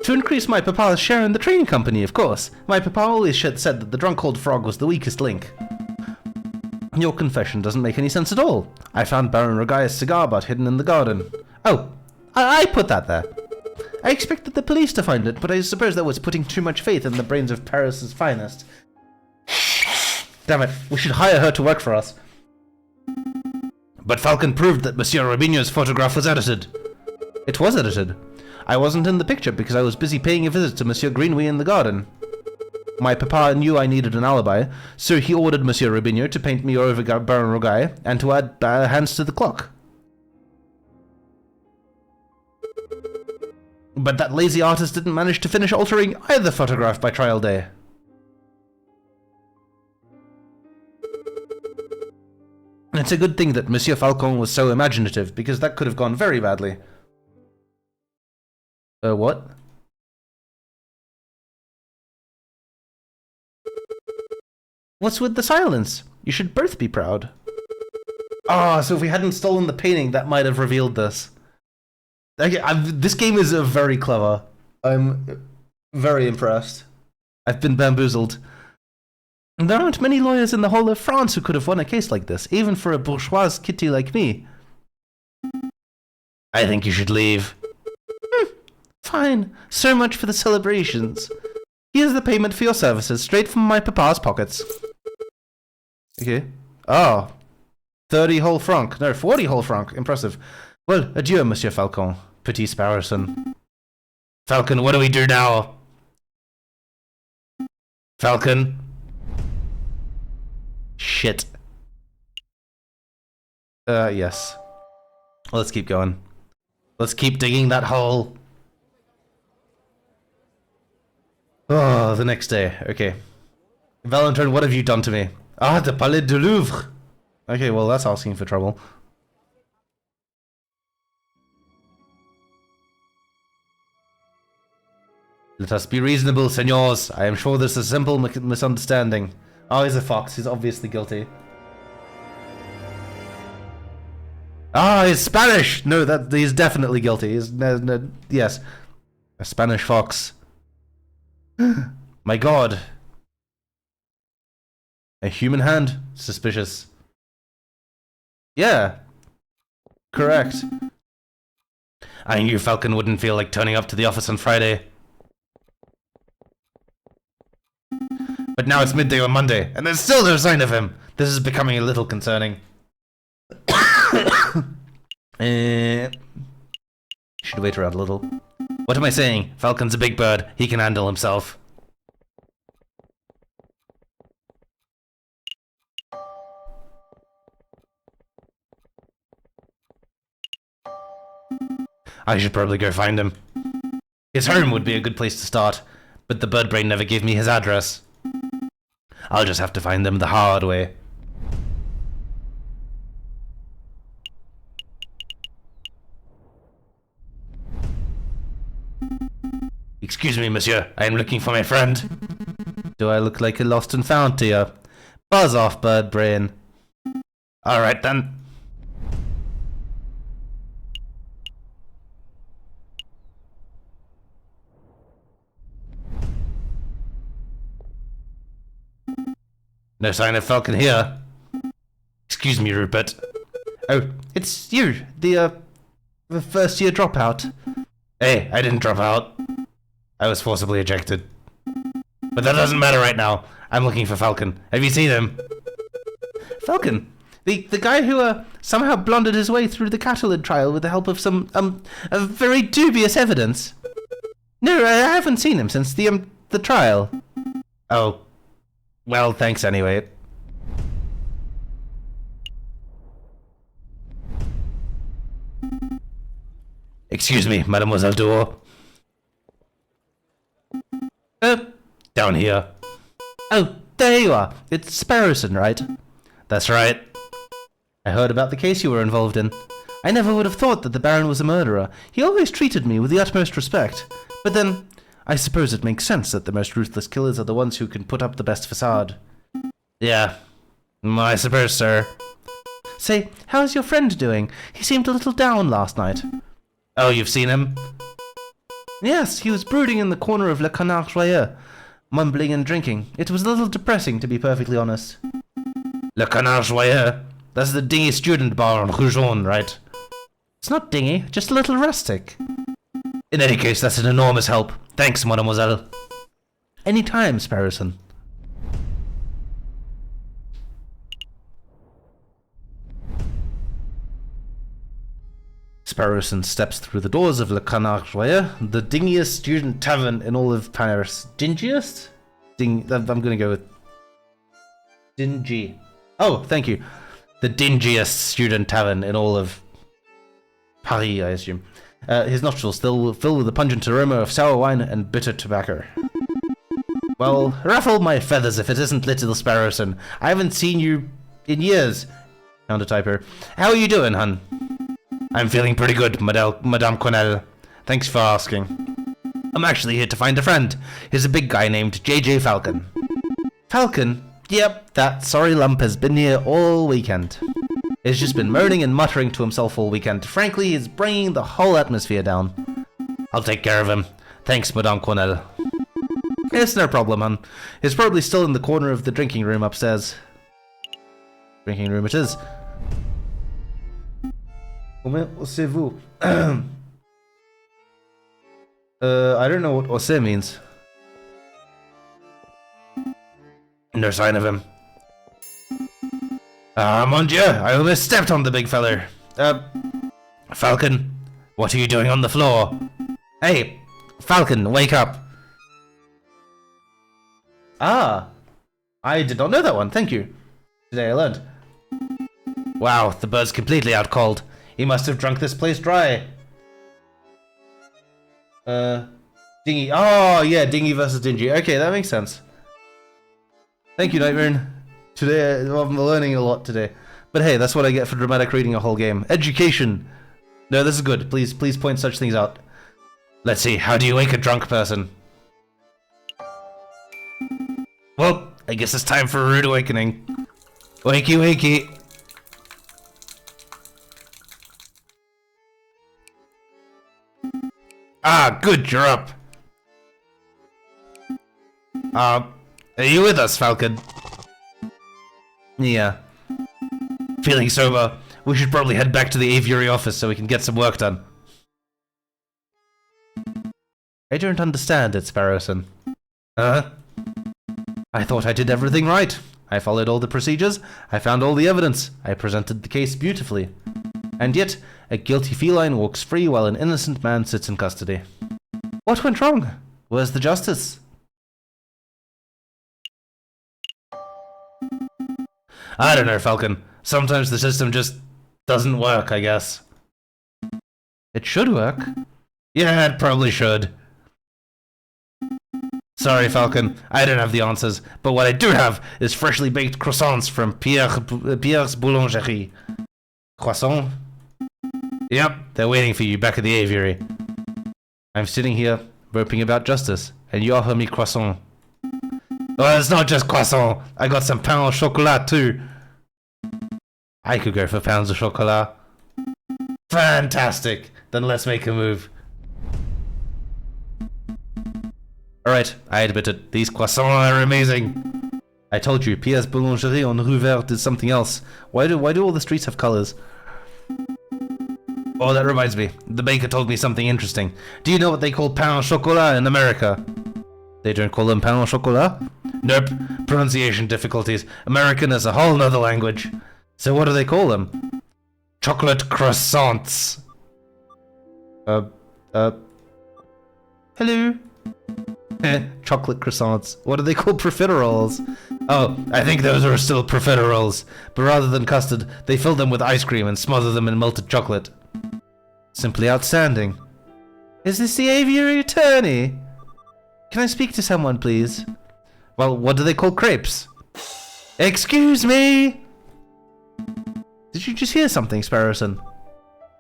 To increase my papa's share in the training company, of course. My papa always said that the drunk-old frog was the weakest link. Your confession doesn't make any sense at all. I found Baron Rogai's cigar butt hidden in the garden. Oh, I put that there. I expected the police to find it, but I suppose that was putting too much faith in the brains of Paris's finest. Damn it, we should hire her to work for us. But Falcon proved that Monsieur Robinho's photograph was edited. It was edited. I wasn't in the picture because I was busy paying a visit to Monsieur Greenway in the garden. My papa knew I needed an alibi, so he ordered Monsieur Robinho to paint me over Baron Rogai and to add hands to the clock. But that lazy artist didn't manage to finish altering either photograph by trial day. It's a good thing that Monsieur Falcon was so imaginative, because that could have gone very badly. What? What's with the silence? You should both be proud. Ah, so if we hadn't stolen the painting, that might have revealed this. Okay, this game is very clever. Very impressed. I've been bamboozled. And there aren't many lawyers in the whole of France who could have won a case like this, even for a bourgeois kitty like me. I think you should leave. Fine. So much for the celebrations. Here's the payment for your services, straight from my papa's pockets. Okay. Oh. 30 whole franc. No, 40 whole franc. Impressive. Well, adieu, Monsieur Falcon. Petit Sparrowson. Falcon, what do we do now? Falcon. Shit. Yes. Let's keep going. Let's keep digging that hole. Oh, the next day. Okay. Valentine, what have you done to me? Ah, the Palais du Louvre. Okay, well, that's asking for trouble. Let us be reasonable, senors. I am sure this is a simple misunderstanding. Oh, he's a fox. He's obviously guilty. Ah, he's Spanish! No, he's definitely guilty. He's, yes. A Spanish fox. My god. A human hand? Suspicious. Yeah. Correct. I knew Falcon wouldn't feel like turning up to the office on Friday. But now it's midday on Monday, and there's still no sign of him. This is becoming a little concerning. Should wait around a little. What am I saying? Falcon's a big bird. He can handle himself. I should probably go find him. His home would be a good place to start, but the bird brain never gave me his address. I'll just have to find him the hard way. Excuse me, monsieur. I am looking for my friend. Do I look like a lost and found to you? Buzz off, bird brain. Alright then. No sign of Falcon here. Excuse me, Rupert. Oh, it's you, the first year dropout. Hey, I didn't drop out. I was forcibly ejected. But that doesn't matter right now. I'm looking for Falcon. Have you seen him? Falcon? The guy who somehow blundered his way through the Catalan trial with the help of some very dubious evidence. No, I haven't seen him since the trial. Oh. Well, thanks anyway. Excuse me, Mademoiselle Duo. Down here. Oh, there you are. It's Sparrowson, right? That's right. I heard about the case you were involved in. I never would have thought that the Baron was a murderer. He always treated me with the utmost respect. But then, I suppose it makes sense that the most ruthless killers are the ones who can put up the best facade. Yeah, I suppose so. Say, how's your friend doing? He seemed a little down last night. Oh, you've seen him? Yes, he was brooding in the corner of Le Canard Joyeux, mumbling and drinking. It was a little depressing, to be perfectly honest. Le Canard Joyeux? That's the dingy student bar on Rue Jaune, right? It's not dingy, just a little rustic. In any case, that's an enormous help. Thanks, mademoiselle. Any time, Sparrowson. Sparrowson steps through the doors of Le Canard Joyeux, the dingiest student tavern in all of Paris. Dingiest? I'm gonna go with dingy. Oh, thank you. The dingiest student tavern in all of Paris, I assume. His nostrils still filled with the pungent aroma of sour wine and bitter tobacco. Well, ruffle my feathers if it isn't Little Sparrowson. I haven't seen you in years. Countertyper. How are you doing, hun? I'm feeling pretty good, Madame Cornell. Thanks for asking. I'm actually here to find a friend. He's a big guy named JJ Falcon. Falcon? Yep, that sorry lump has been here all weekend. He's just been moaning and muttering to himself all weekend. Frankly, he's bringing the whole atmosphere down. I'll take care of him. Thanks, Madame Cornell. It's no problem, hon. He's probably still in the corner of the drinking room upstairs. Drinking room it is. Comment osez-vous? I don't know what osez means. No sign of him. Ah, mon Dieu, I almost stepped on the big feller. Falcon, what are you doing on the floor? Hey, Falcon, wake up. Ah, I did not know that one, thank you. Today I learned. Wow, the bird's completely out cold. He must have drunk this place dry. Dingy. Oh, yeah, Dingy versus Dingy. Okay, that makes sense. Thank you, Nightmare. Today, I'm learning a lot today. But hey, that's what I get for dramatic reading a whole game. Education! No, this is good. Please point such things out. Let's see, how do you wake a drunk person? Well, I guess it's time for a rude awakening. Wakey, wakey. Ah, good, you're up. Are you with us, Falcon? Yeah. Feeling sober. We should probably head back to the aviary office so we can get some work done. I don't understand it, Sparrowson. Huh? I thought I did everything right. I followed all the procedures, I found all the evidence, I presented the case beautifully. And yet, a guilty feline walks free while an innocent man sits in custody. What went wrong? Where's the justice? I don't know, Falcon. Sometimes the system just doesn't work, I guess. It should work. Yeah, it probably should. Sorry, Falcon, I don't have the answers, but what I do have is freshly baked croissants from Pierre's Boulangerie. Croissant? Yep, they're waiting for you back at the aviary. I'm sitting here, burping about justice, and you offer me croissant. Well, it's not just croissant, I got some pain au chocolat too. I could go for pounds of chocolat. Fantastic! Then let's make a move. Alright, I admit it. These croissants are amazing. I told you, Pierre's Boulangerie on Rue Verte is something else. Why do all the streets have colors? Oh, that reminds me. The baker told me something interesting. Do you know what they call pain au chocolat in America? They don't call them pain au chocolat? Nope. Pronunciation difficulties. American is a whole nother language. So what do they call them? Chocolate croissants. Hello? Chocolate croissants. What do they call profiteroles? Oh, I think those are still profiteroles. But rather than custard, they fill them with ice cream and smother them in melted chocolate. Simply outstanding. Is this the Aviary Attorney? Can I speak to someone, please? Well, what do they call crepes? Excuse me! Did you just hear something, Sparrowson?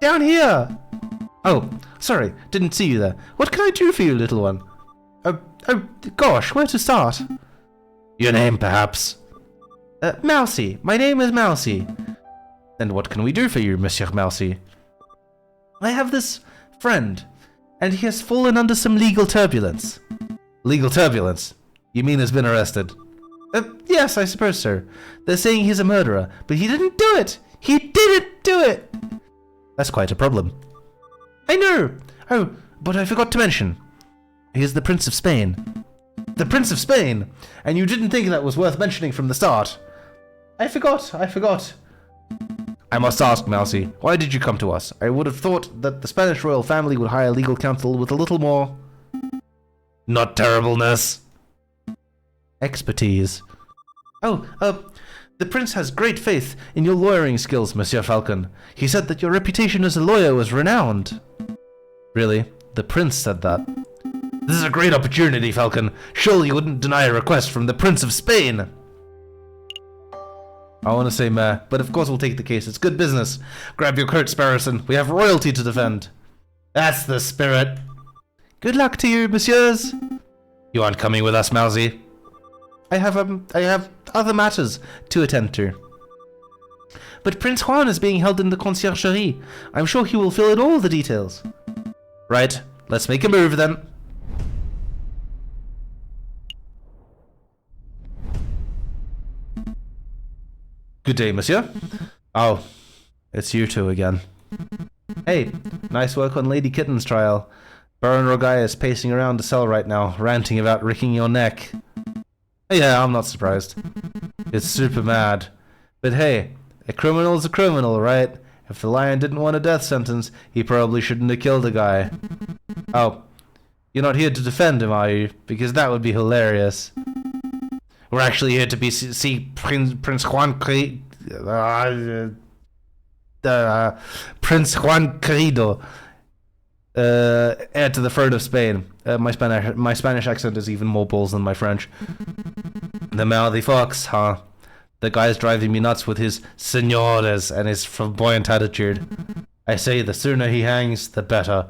Down here! Oh, sorry, didn't see you there. What can I do for you, little one? Oh, gosh, where to start? Your name, perhaps? Mousy. My name is Mousy. And what can we do for you, Monsieur Mousy? I have this friend, and he has fallen under some legal turbulence. Legal turbulence? You mean has been arrested? Yes, I suppose so. They're saying he's a murderer, but he didn't do it! He didn't do it! That's quite a problem. I know! Oh, but I forgot to mention. He is the Prince of Spain. The Prince of Spain! And you didn't think that was worth mentioning from the start. I forgot. I must ask, Mousy, why did you come to us? I would have thought that the Spanish royal family would hire legal counsel with a little more... not terribleness. Expertise. Oh, the prince has great faith in your lawyering skills, Monsieur Falcon. He said that your reputation as a lawyer was renowned. Really? The prince said that? This is a great opportunity, Falcon. Surely you wouldn't deny a request from the Prince of Spain. I want to say meh, but of course we'll take the case. It's good business. Grab your coat, Sparrowson. We have royalty to defend. That's the spirit. Good luck to you, messieurs. You aren't coming with us, Mousy? I have other matters to attend to. But Prince Juan is being held in the conciergerie. I'm sure he will fill in all the details. Right, let's make a move then. Good day, monsieur. Oh, it's you two again. Hey, nice work on Lady Kitten's trial. Baron Rogai is pacing around the cell right now, ranting about wrecking your neck. Yeah, I'm not surprised. It's super mad. But hey, a criminal's a criminal, right? If the lion didn't want a death sentence, he probably shouldn't have killed a guy. Oh, you're not here to defend him, are you? Because that would be hilarious. We're actually here to see Prince Juan Prince Juan Querido, heir to the throne of Spain. My Spanish accent is even more balls than my French. The mouthy fox, huh? The guy's driving me nuts with his señores and his flamboyant attitude. I say the sooner he hangs, the better.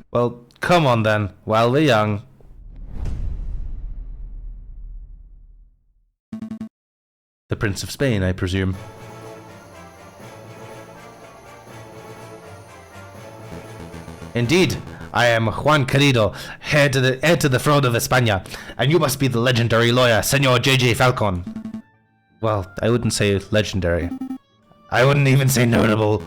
Well, come on then, while we're young. The Prince of Spain, I presume. Indeed, I am Juan Querido, heir to the throne of España, and you must be the legendary lawyer, Senor J.J. Falcon. Well, I wouldn't say legendary. I wouldn't even say notable.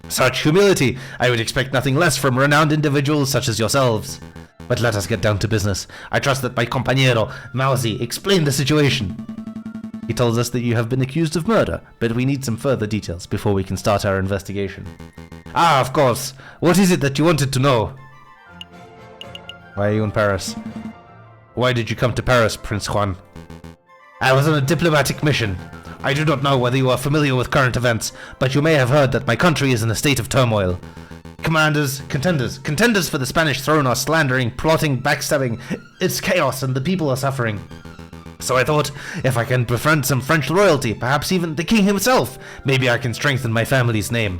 Such humility, I would expect nothing less from renowned individuals such as yourselves. But let us get down to business. I trust that my compañero, Mausi, explained the situation. He tells us that you have been accused of murder, but we need some further details before we can start our investigation. Ah, of course. What is it that you wanted to know? Why are you in Paris? Why did you come to Paris, Prince Juan? I was on a diplomatic mission. I do not know whether you are familiar with current events, but you may have heard that my country is in a state of turmoil. Contenders for the Spanish throne are slandering, plotting, backstabbing. It's chaos and the people are suffering. So I thought, if I can befriend some French royalty, perhaps even the king himself, maybe I can strengthen my family's name.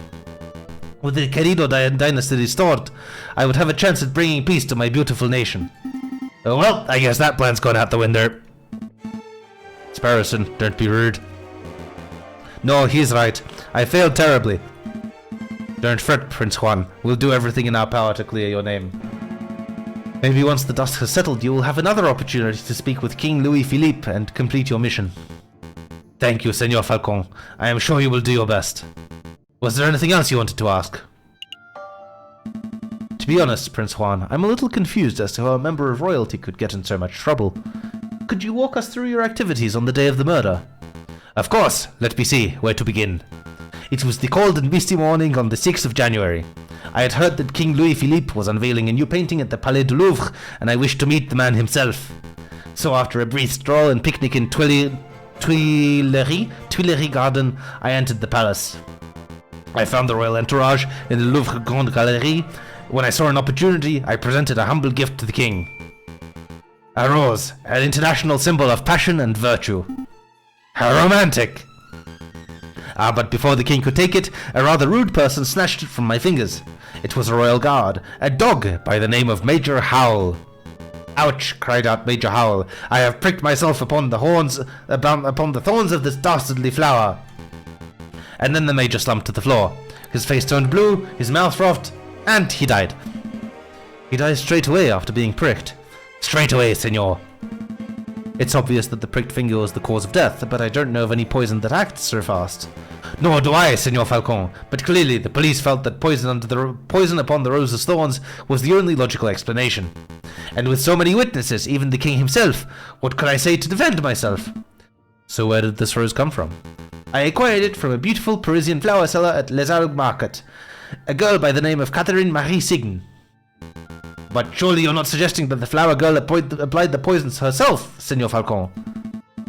With the Querido dynasty restored, I would have a chance at bringing peace to my beautiful nation. Oh, well, I guess that plan's gone out the window. Sparrowson, don't be rude. No, he's right. I failed terribly. Don't fret, Prince Juan. We'll do everything in our power to clear your name. Maybe once the dust has settled, you will have another opportunity to speak with King Louis Philippe and complete your mission. Thank you, Senor Falcon. I am sure you will do your best. Was there anything else you wanted to ask? To be honest, Prince Juan, I'm a little confused as to how a member of royalty could get in so much trouble. Could you walk us through your activities on the day of the murder? Of course. Let me see where to begin. It was the cold and misty morning on the 6th of January. I had heard that King Louis Philippe was unveiling a new painting at the Palais du Louvre, and I wished to meet the man himself. So after a brief stroll and picnic in Tuileries Garden, I entered the palace. I found the royal entourage in the Louvre Grande Galerie. When I saw an opportunity, I presented a humble gift to the king. A rose, an international symbol of passion and virtue. How romantic! But before the king could take it, a rather rude person snatched it from my fingers. It was a royal guard, a dog by the name of Major Howell. Ouch! Cried out Major Howell. I have pricked myself upon the thorns of this dastardly flower. And then the major slumped to the floor. His face turned blue, his mouth frothed, and he died. He died straight away after being pricked. Straight away, senor. It's obvious that the pricked finger was the cause of death, but I don't know of any poison that acts so fast. Nor do I, Senor Falcon, but clearly the police felt that poison upon the rose's thorns was the only logical explanation. And with so many witnesses, even the king himself, what could I say to defend myself? So where did this rose come from? I acquired it from a beautiful Parisian flower seller at Les Halles Market, a girl by the name of Catherine Marie Sign. But surely you're not suggesting that the flower girl applied the poisons herself, Senor Falcon?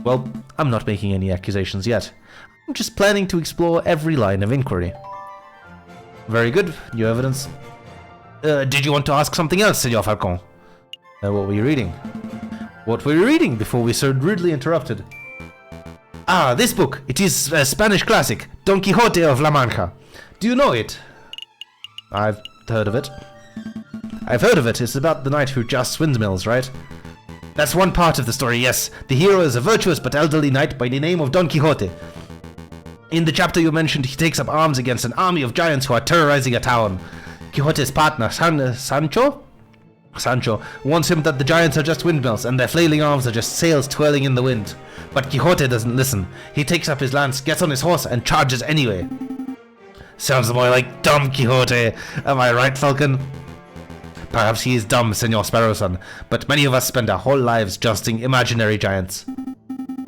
Well, I'm not making any accusations yet. I'm just planning to explore every line of inquiry. Very good, new evidence. Did you want to ask something else, Senor Falcon? What were you reading? What were you reading before we so rudely interrupted? Ah, this book. It is a Spanish classic, Don Quixote of La Mancha. Do you know it? I've heard of it. It's about the knight who justs windmills, right? That's one part of the story, yes. The hero is a virtuous but elderly knight by the name of Don Quixote. In the chapter you mentioned, he takes up arms against an army of giants who are terrorizing a town. Quixote's partner, Sancho, Sancho warns him that the giants are just windmills and their flailing arms are just sails twirling in the wind. But Quixote doesn't listen. He takes up his lance, gets on his horse, and charges anyway. Sounds more like dumb Quixote. Am I right, Falcon? Perhaps he is dumb, Senor Sparrowson, but many of us spend our whole lives jousting imaginary giants.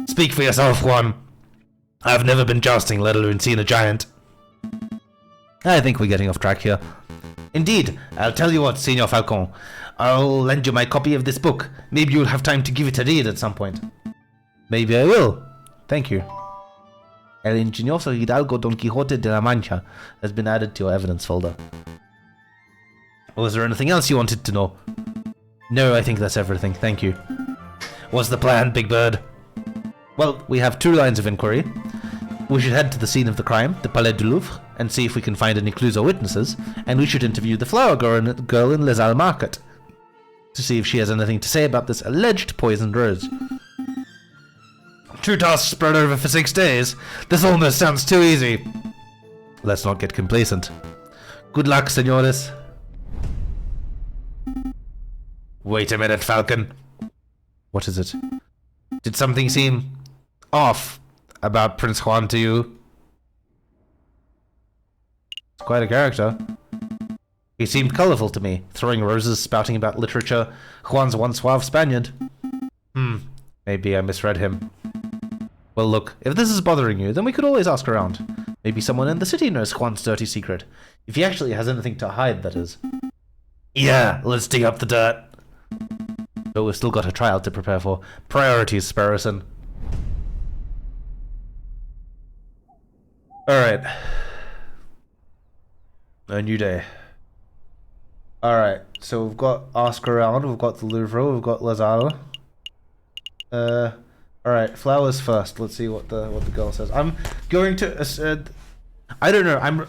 Speak for yourself, Juan. I've never been jousting, let alone seen a giant. I think we're getting off track here. Indeed, I'll tell you what, Senor Falcon. I'll lend you my copy of this book. Maybe you'll have time to give it a read at some point. Maybe I will. Thank you. El ingenioso Hidalgo Don Quixote de la Mancha has been added to your evidence folder. Was there anything else you wanted to know? No, I think that's everything. Thank you. What's the plan, Big Bird? Well, we have 2 lines of inquiry. We should head to the scene of the crime, the Palais du Louvre, and see if we can find any clues or witnesses, and we should interview the flower girl in Les Halles Market to see if she has anything to say about this alleged poisoned rose. 2 tasks spread over for 6 days? This almost sounds too easy. Let's not get complacent. Good luck, senores. Wait a minute, Falcon. What is it? Did something seem off about Prince Juan to you? It's quite a character. He seemed colourful to me, throwing roses, spouting about literature. Juan's one suave Spaniard. Maybe I misread him. Well, look, if this is bothering you, then we could always ask around. Maybe someone in the city knows Juan's dirty secret. If he actually has anything to hide, that is. Yeah, let's dig up the dirt. But we've still got a trial to prepare for. Priorities, Sparrowson. Alright. A new day. Alright, so we've got Ask Around, we've got the Louvre, we've got Les Halles. Alright, flowers first. Let's see what the girl says. I'm going to I don't know.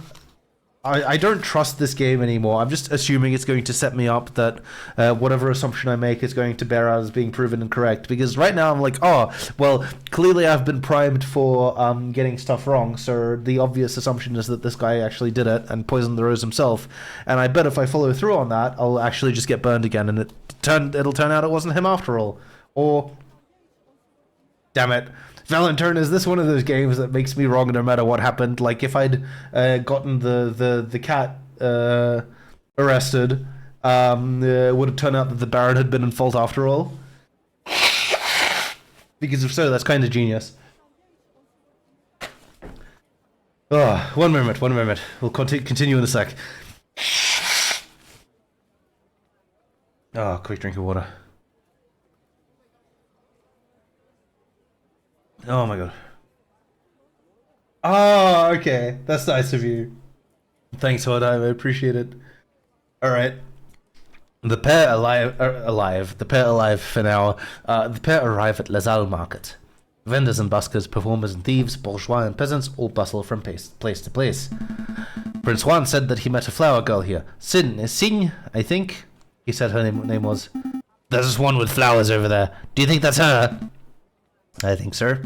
I don't trust this game anymore. I'm just assuming it's going to set me up that whatever assumption I make is going to bear out as being proven incorrect. Because right now I'm like, oh, well, clearly I've been primed for getting stuff wrong. So the obvious assumption is that this guy actually did it and poisoned the rose himself. And I bet if I follow through on that, I'll actually just get burned again, and it'll turn out it wasn't him after all. Or, damn it. Valentine, is this one of those games that makes me wrong no matter what happened? Like, if I'd gotten the cat arrested, would it turn out that the Baron had been in fault after all? Because if so, that's kind of genius. Oh, one moment. We'll continue in a sec. Oh, quick drink of water. Oh my god. Oh, okay. That's nice of you. Thanks, Hodai. I appreciate it. Alright. The pair The pair alive for now. The pair arrive at Les Halles Market. Vendors and buskers, performers and thieves, bourgeois and peasants all bustle from place to place. Prince Juan said that he met a flower girl here. Signe, I think. He said her name was. There's this one with flowers over there. Do you think that's her? I think so.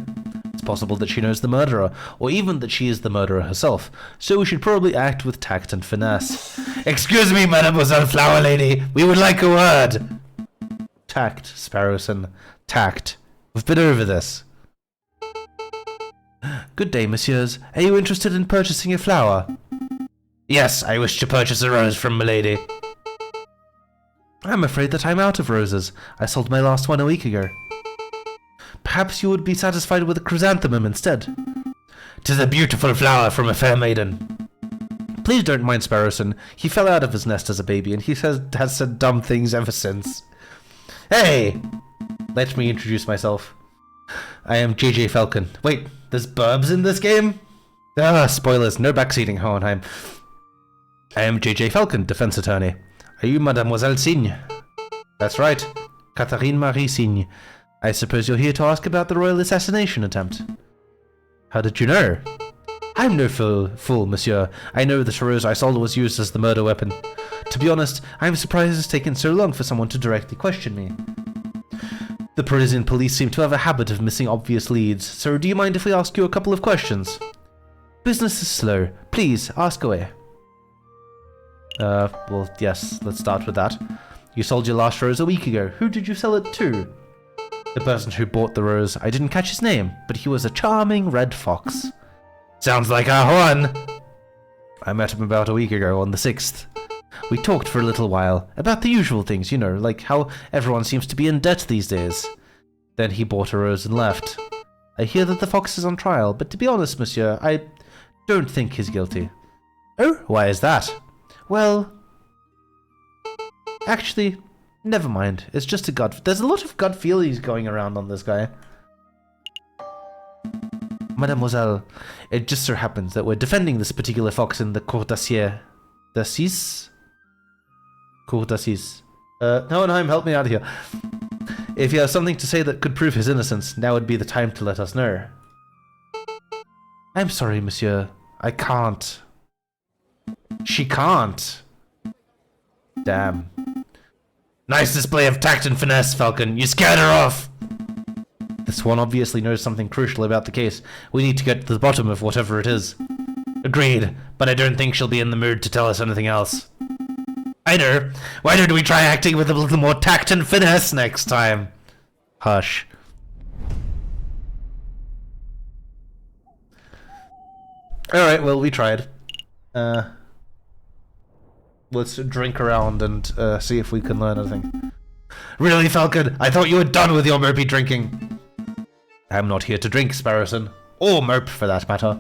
It's possible that she knows the murderer, or even that she is the murderer herself, so we should probably act with tact and finesse. Excuse me, Mademoiselle Flower Lady, we would like a word. Tact, Sparrowson. Tact. We've been over this. Good day, messieurs. Are you interested in purchasing a flower? Yes, I wish to purchase a rose from milady. I'm afraid that I'm out of roses. I sold my last one a week ago. Perhaps you would be satisfied with a chrysanthemum instead. 'Tis a beautiful flower from a fair maiden. Please don't mind Sparrowson. He fell out of his nest as a baby, and he has said dumb things ever since. Hey! Let me introduce myself. I am JJ Falcon. Wait, there's burbs in this game? Ah, spoilers. No backseating, Hohenheim. I am JJ Falcon, defense attorney. Are you Mademoiselle Signe? That's right. Catherine Marie Signe. I suppose you're here to ask about the royal assassination attempt. How did you know? I'm no fool, monsieur. I know the rose I sold was used as the murder weapon. To be honest, I'm surprised it's taken so long for someone to directly question me. The Parisian police seem to have a habit of missing obvious leads, so do you mind if we ask you a couple of questions? Business is slow. Please, ask away. Well, yes, let's start with that. You sold your last rose a week ago. Who did you sell it to? The person who bought the rose. I didn't catch his name, but he was a charming red fox. Sounds like our Juan. I met him about a week ago on the 6th. We talked for a little while, about the usual things, you know, like how everyone seems to be in debt these days. Then he bought a rose and left. I hear that the fox is on trial, but to be honest, monsieur, I don't think he's guilty. Oh, why is that? Well, actually, never mind. It's just a gut. There's a lot of gut feelings going around on this guy. Mademoiselle, it just so happens that we're defending this particular fox in the Cour d'Assises? Cour d'Assises. Hohenheim, help me out here. If you have something to say that could prove his innocence, now would be the time to let us know. I'm sorry, monsieur. I can't. She can't. Damn. Nice display of tact and finesse, Falcon. You scared her off. This one obviously knows something crucial about the case. We need to get to the bottom of whatever it is. Agreed, but I don't think she'll be in the mood to tell us anything else. Either. Why don't we try acting with a little more tact and finesse next time? Hush. Alright, well, we tried. Let's drink around and see if we can learn anything. Really, Falcon? I thought you were done with your mopey drinking. I'm not here to drink, Sparrowson. Or mope, for that matter.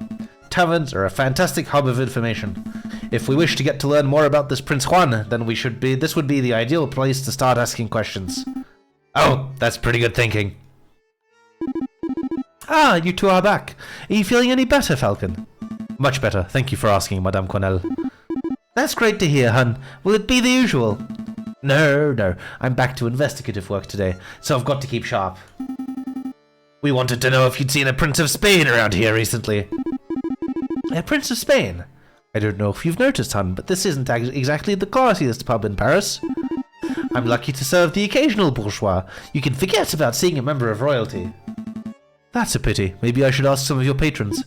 Taverns are a fantastic hub of information. If we wish to get to learn more about this Prince Juan, then this would be the ideal place to start asking questions. Oh, that's pretty good thinking. Ah, you two are back. Are you feeling any better, Falcon? Much better. Thank you for asking, Madame Cornell. That's great to hear, hun. Will it be the usual? No. I'm back to investigative work today, so I've got to keep sharp. We wanted to know if you'd seen a Prince of Spain around here recently. A Prince of Spain? I don't know if you've noticed, hun, but this isn't exactly the classiest pub in Paris. I'm lucky to serve the occasional bourgeois. You can forget about seeing a member of royalty. That's a pity. Maybe I should ask some of your patrons.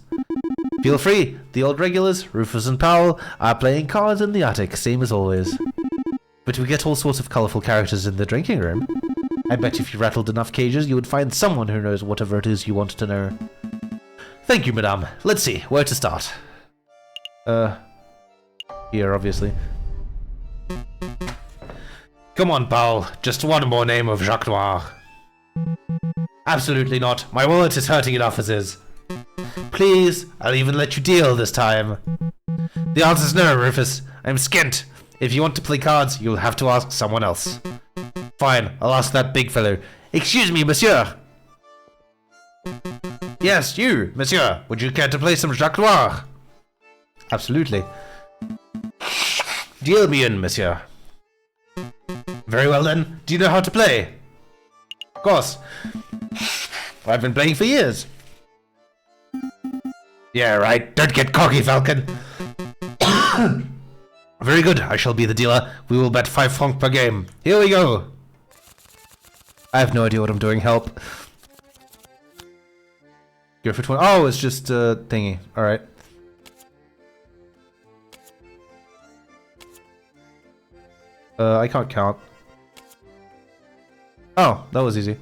Feel free. The old regulars, Rufus and Powell, are playing cards in the attic, same as always. But we get all sorts of colourful characters in the drinking room. I bet if you rattled enough cages, you would find someone who knows whatever it is you want to know. Thank you, madame. Let's see, where to start? Here, obviously. Come on, Powell. Just one more name of Jacques Noir. Absolutely not. My wallet is hurting enough as is. Please, I'll even let you deal this time. The answer's no, Rufus. I'm skint. If you want to play cards, you'll have to ask someone else. Fine, I'll ask that big fellow. Excuse me, monsieur. Yes, you, monsieur. Would you care to play some Jacques Noir? Absolutely. Deal me in, monsieur. Very well then. Do you know how to play? Of course. I've been playing for years. Yeah, right. Don't get cocky, Falcon. Very good. I shall be the dealer. We will bet 5 francs per game. Here we go. I have no idea what I'm doing. Help. Go for 20. Oh, it's just thingy. All right. I can't count. Oh, that was easy.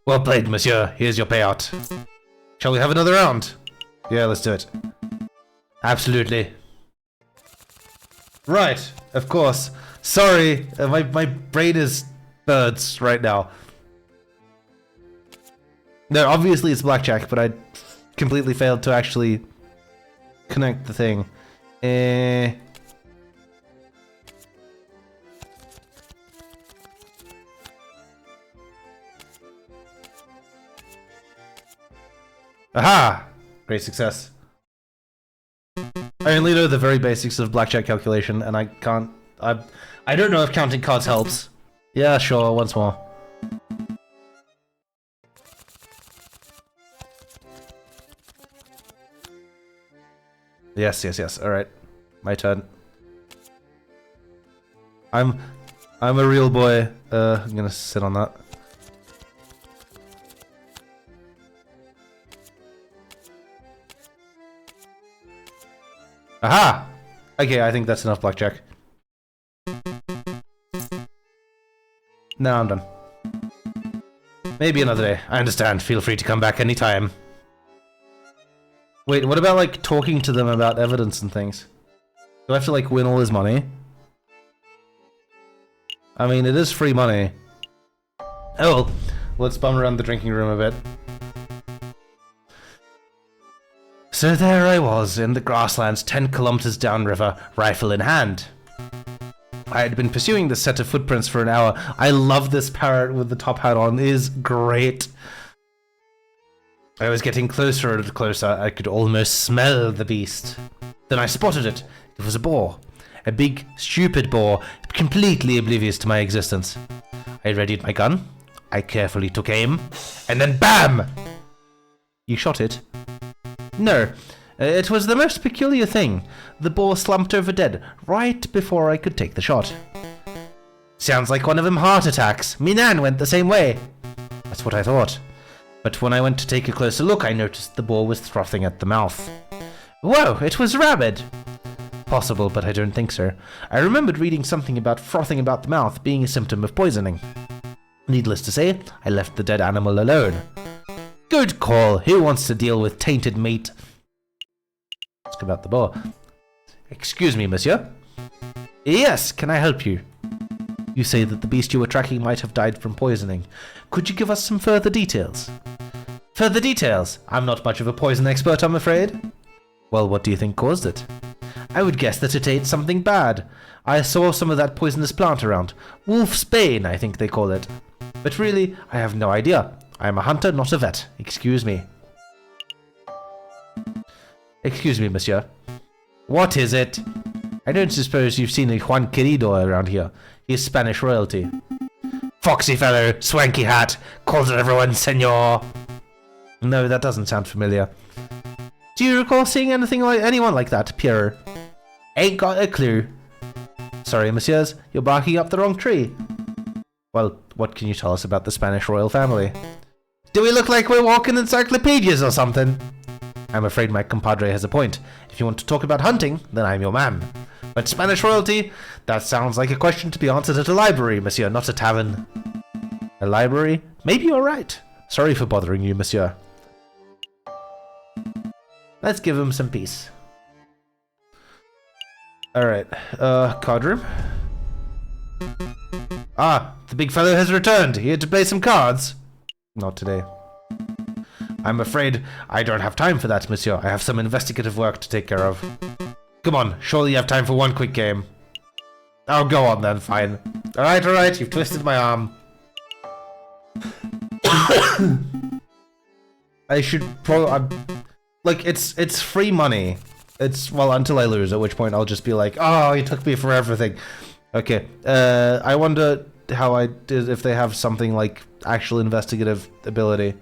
Well played, monsieur. Here's your payout. Shall we have another round? Yeah, let's do it. Absolutely. Right, of course. Sorry, my brain is birds right now. No, obviously it's blackjack, but I completely failed to actually connect the thing. Aha! Great success. I only know the very basics of blackjack calculation, and I can't... I don't know if counting cards helps. Yeah, sure, once more. Yes, alright. My turn. I'm a real boy. I'm gonna sit on that. Aha! Okay, I think that's enough blackjack. No, I'm done. Maybe another day. I understand. Feel free to come back anytime. Wait, what about, like, talking to them about evidence and things? Do I have to, like, win all his money? I mean, it is free money. Oh, well, let's bum around the drinking room a bit. So there I was, in the grasslands 10 kilometers downriver, rifle in hand. I had been pursuing this set of footprints for an hour. I love this parrot with the top hat on. It is great. I was getting closer and closer. I could almost smell the beast. Then I spotted it. It was a boar. A big, stupid boar, completely oblivious to my existence. I readied my gun. I carefully took aim. And then BAM! You shot it? No. It was the most peculiar thing. The boar slumped over dead, right before I could take the shot. Sounds like one of them heart attacks. Me nan went the same way. That's what I thought. But when I went to take a closer look, I noticed the boar was frothing at the mouth. Whoa, it was rabid! Possible, but I don't think so. I remembered reading something about frothing about the mouth being a symptom of poisoning. Needless to say, I left the dead animal alone. Good call. Who wants to deal with tainted meat? Ask about the boar. Excuse me, monsieur. Yes, can I help you? You say that the beast you were tracking might have died from poisoning. Could you give us some further details? Further details? I'm not much of a poison expert, I'm afraid. Well, what do you think caused it? I would guess that it ate something bad. I saw some of that poisonous plant around. Wolf's bane, I think they call it. But really, I have no idea. I am a hunter, not a vet. Excuse me. Excuse me, monsieur. What is it? I don't suppose you've seen a Juan Querido around here. He's Spanish royalty. Foxy fellow, swanky hat, calls everyone senor. No, that doesn't sound familiar. Do you recall seeing anyone like that, Pierre? Ain't got a clue. Sorry, messieurs, you're barking up the wrong tree. Well, what can you tell us about the Spanish royal family? Do we look like we're walking encyclopedias or something? I'm afraid my compadre has a point. If you want to talk about hunting, then I'm your man. But Spanish royalty? That sounds like a question to be answered at a library, monsieur, not a tavern. A library? Maybe you're right. Sorry for bothering you, monsieur. Let's give him some peace. Alright, card room. Ah, the big fellow has returned. Here to play some cards. Not today. I'm afraid I don't have time for that, monsieur. I have some investigative work to take care of. Come on, surely you have time for one quick game. Oh, go on then, fine. Alright, you've twisted my arm. I should probably... like, it's free money. It's, well, until I lose, at which point I'll just be like, oh, you took me for everything. Okay, I wonder how I did, if they have something like actual investigative ability.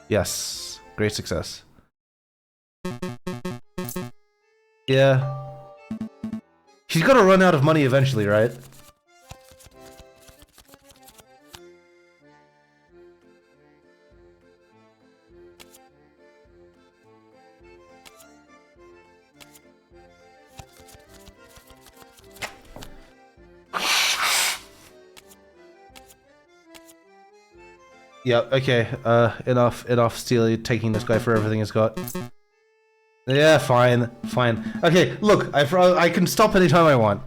Yes, great success. Yeah. She's gonna run out of money eventually, right? Yeah, okay, enough Steely taking this guy for everything he's got. Yeah, fine. Okay, look, I can stop anytime I want.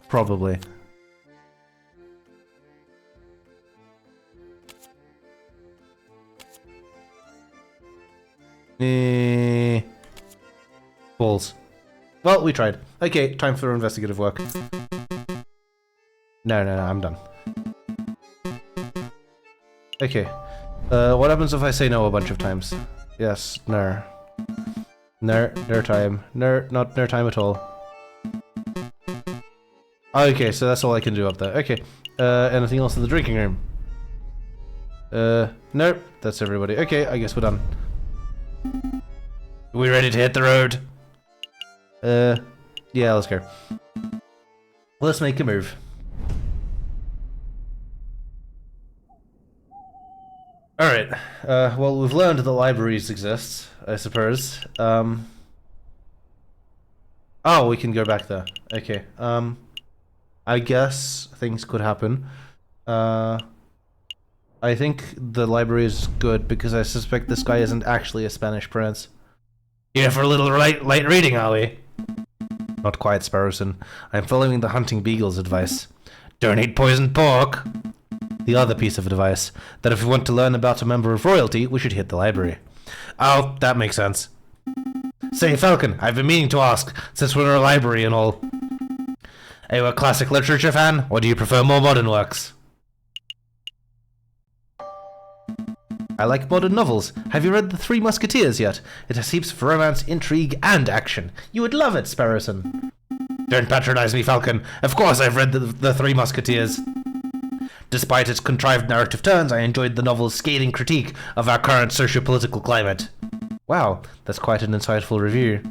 Probably. Balls. Well, we tried. Okay, time for investigative work. No, I'm done. Okay. What happens if I say no a bunch of times? Yes, no. No time. No, not no time at all. Okay, so that's all I can do up there. Okay. Anything else in the drinking room? Nope. That's everybody. Okay, I guess we're done. Are we ready to hit the road? Yeah, let's go. Let's make a move. Alright, well, we've learned that libraries exist, I suppose. Oh, we can go back there. Okay, I guess things could happen. I think the library is good because I suspect this guy isn't actually a Spanish prince. Here for a little light reading, are we? Not quite, Sparrowson. I'm following the hunting beagle's advice. Don't eat poisoned pork! The other piece of advice, that if we want to learn about a member of royalty, we should hit the library. Oh, that makes sense. Say, Falcon, I've been meaning to ask, since we're in a library and all. Are you a classic literature fan, or do you prefer more modern works? I like modern novels. Have you read The Three Musketeers yet? It has heaps of romance, intrigue, and action. You would love it, Sparrowson. Don't patronize me, Falcon. Of course I've read the Three Musketeers. Despite its contrived narrative turns, I enjoyed the novel's scathing critique of our current socio-political climate. Wow, that's quite an insightful review.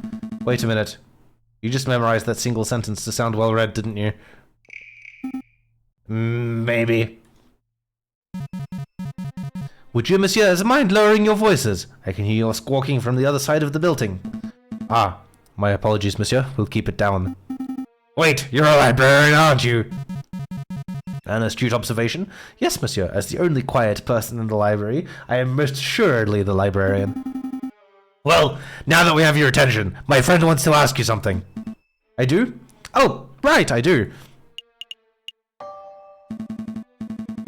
Wait a minute. You just memorized that single sentence to sound well read, didn't you? Maybe. Would you, monsieur, mind lowering your voices? I can hear you squawking from the other side of the building. Ah, my apologies, monsieur. We'll keep it down. Wait, you're a librarian, aren't you? An astute observation. Yes, monsieur, as the only quiet person in the library, I am most assuredly the librarian. Well, now that we have your attention, my friend wants to ask you something. I do? Oh, right, I do.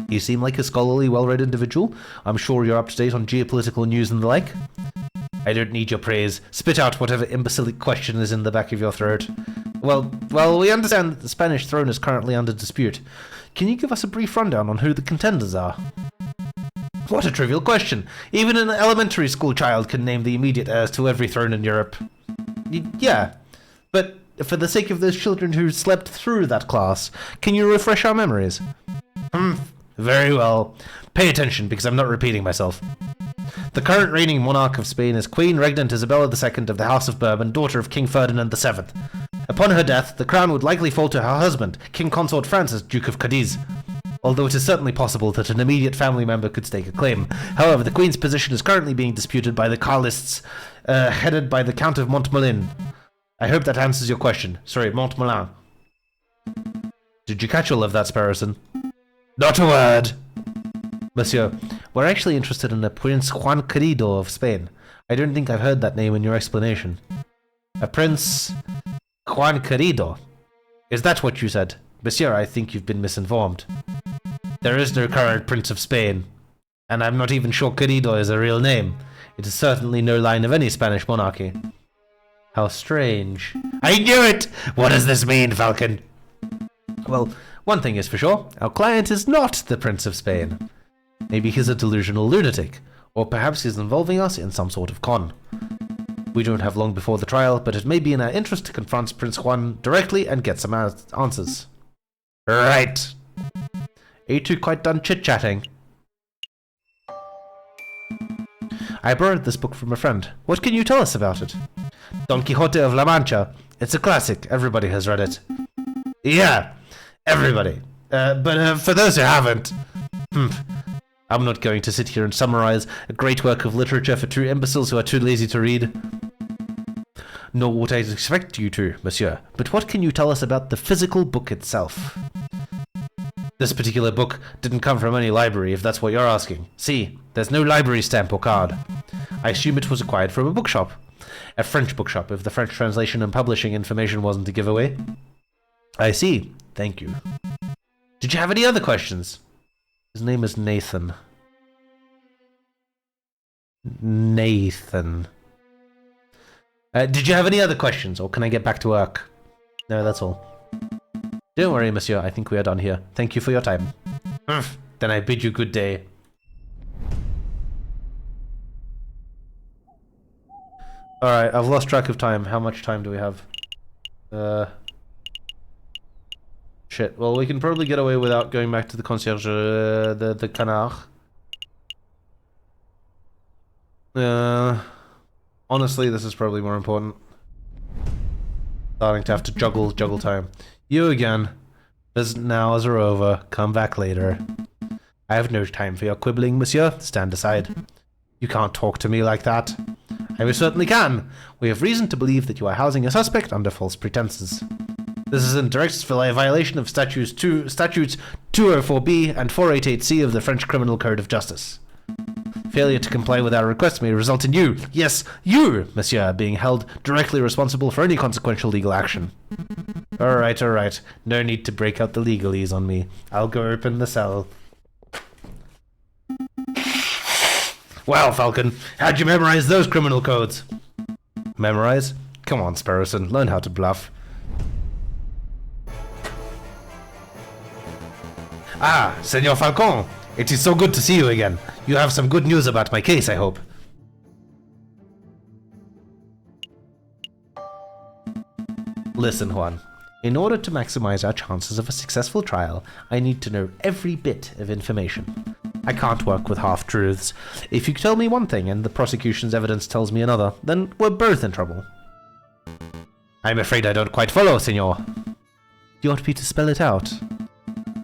You seem like a scholarly, well-read individual. I'm sure you're up to date on geopolitical news and the like. I don't need your praise. Spit out whatever imbecilic question is in the back of your throat. Well, we understand that the Spanish throne is currently under dispute. Can you give us a brief rundown on who the contenders are? What a trivial question. Even an elementary school child can name the immediate heirs to every throne in Europe. Yeah, but for the sake of those children who slept through that class, can you refresh our memories? Very well. Pay attention, because I'm not repeating myself. The current reigning monarch of Spain is Queen Regnant Isabella II of the House of Bourbon, daughter of King Ferdinand VII. Upon her death, the crown would likely fall to her husband, King Consort Francis, Duke of Cadiz. Although it is certainly possible that an immediate family member could stake a claim. However, the Queen's position is currently being disputed by the Carlists, headed by the Count of Montmelin. I hope that answers your question. Sorry, Montmelin. Did you catch all of that, Sparrowson? Not a word! Monsieur, we're actually interested in a Prince Juan Querido of Spain. I don't think I've heard that name in your explanation. A Prince Juan Querido? Is that what you said? Monsieur, I think you've been misinformed. There is no current Prince of Spain. And I'm not even sure Querido is a real name. It is certainly no line of any Spanish monarchy. How strange. I knew it! What does this mean, Falcon? Well, one thing is for sure. Our client is not the Prince of Spain. Maybe he's a delusional lunatic. Or perhaps he's involving us in some sort of con. We don't have long before the trial, but it may be in our interest to confront Prince Juan directly and get some answers. Right. Are you two quite done chit-chatting? I borrowed this book from a friend. What can you tell us about it? Don Quixote of La Mancha. It's a classic. Everybody has read it. Yeah, everybody. But for those who haven't... I'm not going to sit here and summarize a great work of literature for two imbeciles who are too lazy to read. Nor would I expect you to, monsieur. But what can you tell us about the physical book itself? This particular book didn't come from any library, if that's what you're asking. See, there's no library stamp or card. I assume it was acquired from a bookshop. A French bookshop, if the French translation and publishing information wasn't a giveaway. I see. Thank you. Did you have any other questions? His name is Nathan. Nathan. Did you have any other questions, or can I get back to work? No, that's all. Don't worry, monsieur. I think we are done here. Thank you for your time. Then I bid you good day. Alright, I've lost track of time. How much time do we have? Shit. Well, we can probably get away without going back to the concierge, the canard. Honestly, this is probably more important. Starting to have to juggle time. You again. Visit now as are over. Come back later. I have no time for your quibbling, monsieur. Stand aside. You can't talk to me like that. I most certainly can. We have reason to believe that you are housing a suspect under false pretenses. This is in direct violation of statutes 204B and 488C of the French Criminal Code of Justice. Failure to comply with our request may result in you, yes, you, monsieur, being held directly responsible for any consequential legal action. Alright. No need to break out the legalese on me. I'll go open the cell. Well, Falcon, how'd you memorize those criminal codes? Memorize? Come on, Sparrowson, learn how to bluff. Ah, Senor Falcon, it is so good to see you again. You have some good news about my case, I hope. Listen, Juan. In order to maximize our chances of a successful trial, I need to know every bit of information. I can't work with half-truths. If you tell me one thing and the prosecution's evidence tells me another, then we're both in trouble. I'm afraid I don't quite follow, senor. Do you want me to spell it out?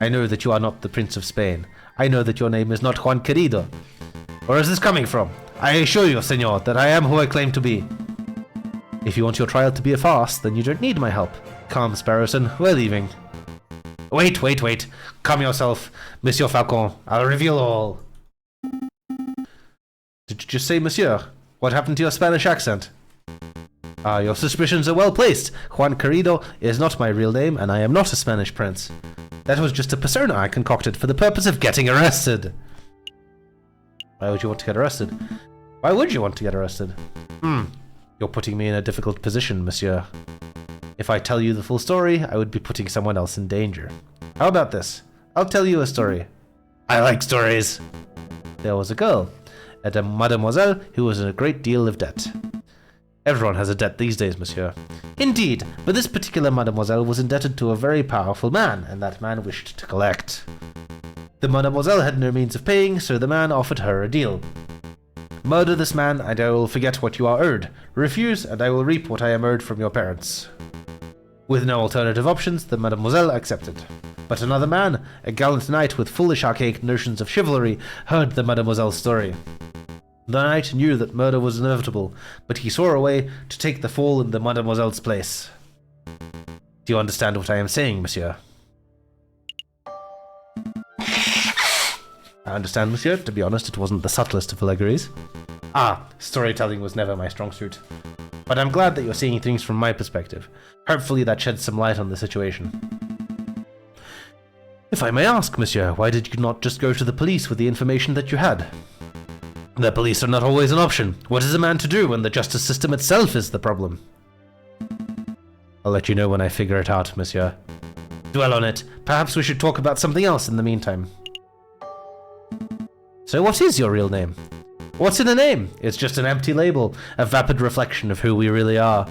I know that you are not the Prince of Spain. I know that your name is not Juan Querido. Where is this coming from? I assure you, senor, that I am who I claim to be. If you want your trial to be a farce, then you don't need my help. Come, Sparrowson, we're leaving. Wait. Calm yourself, Monsieur Falcon. I'll reveal all. Did you just say monsieur? What happened to your Spanish accent? Your suspicions are well placed. Juan Querido is not my real name, and I am not a Spanish prince. That was just a persona I concocted for the purpose of getting arrested. Why would you want to get arrested? Why would you want to get arrested? You're putting me in a difficult position, monsieur. If I tell you the full story, I would be putting someone else in danger. How about this? I'll tell you a story. I like stories. There was a girl, a mademoiselle, who was in a great deal of debt. Everyone has a debt these days, monsieur. Indeed, but this particular mademoiselle was indebted to a very powerful man, and that man wished to collect. The mademoiselle had no means of paying, so the man offered her a deal. Murder this man, and I will forget what you are owed. Refuse, and I will reap what I am owed from your parents. With no alternative options, the mademoiselle accepted. But another man, a gallant knight with foolish archaic notions of chivalry, heard the mademoiselle's story. The knight knew that murder was inevitable, but he saw a way to take the fall in the mademoiselle's place. Do you understand what I am saying, monsieur? I understand, monsieur. To be honest, it wasn't the subtlest of allegories. Storytelling was never my strong suit. But I'm glad that you're seeing things from my perspective. Hopefully that sheds some light on the situation. If I may ask, monsieur, why did you not just go to the police with the information that you had? The police are not always an option. What is a man to do when the justice system itself is the problem? I'll let you know when I figure it out, monsieur. Dwell on it. Perhaps we should talk about something else in the meantime. So what is your real name? What's in a name? It's just an empty label, a vapid reflection of who we really are.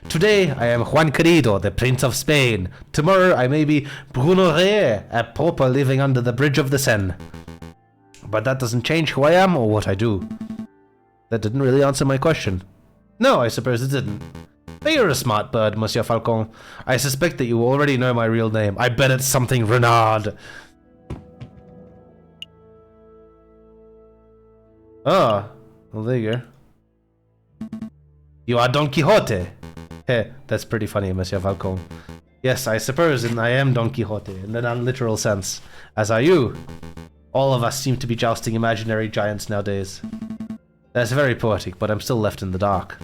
Today, I am Juan Querido, the Prince of Spain. Tomorrow, I may be Bruno Reyes, a pauper living under the bridge of the Seine. But that doesn't change who I am or what I do. That didn't really answer my question. No, I suppose it didn't. But you're a smart bird, Monsieur Falcon. I suspect that you already know my real name. I bet it's something Renard. Oh, well, there you go. You are Don Quixote. Heh, that's pretty funny, Monsieur Falcon. Yes, I suppose I am Don Quixote, in an unliteral sense. As are you. All of us seem to be jousting imaginary giants nowadays. That's very poetic, but I'm still left in the dark.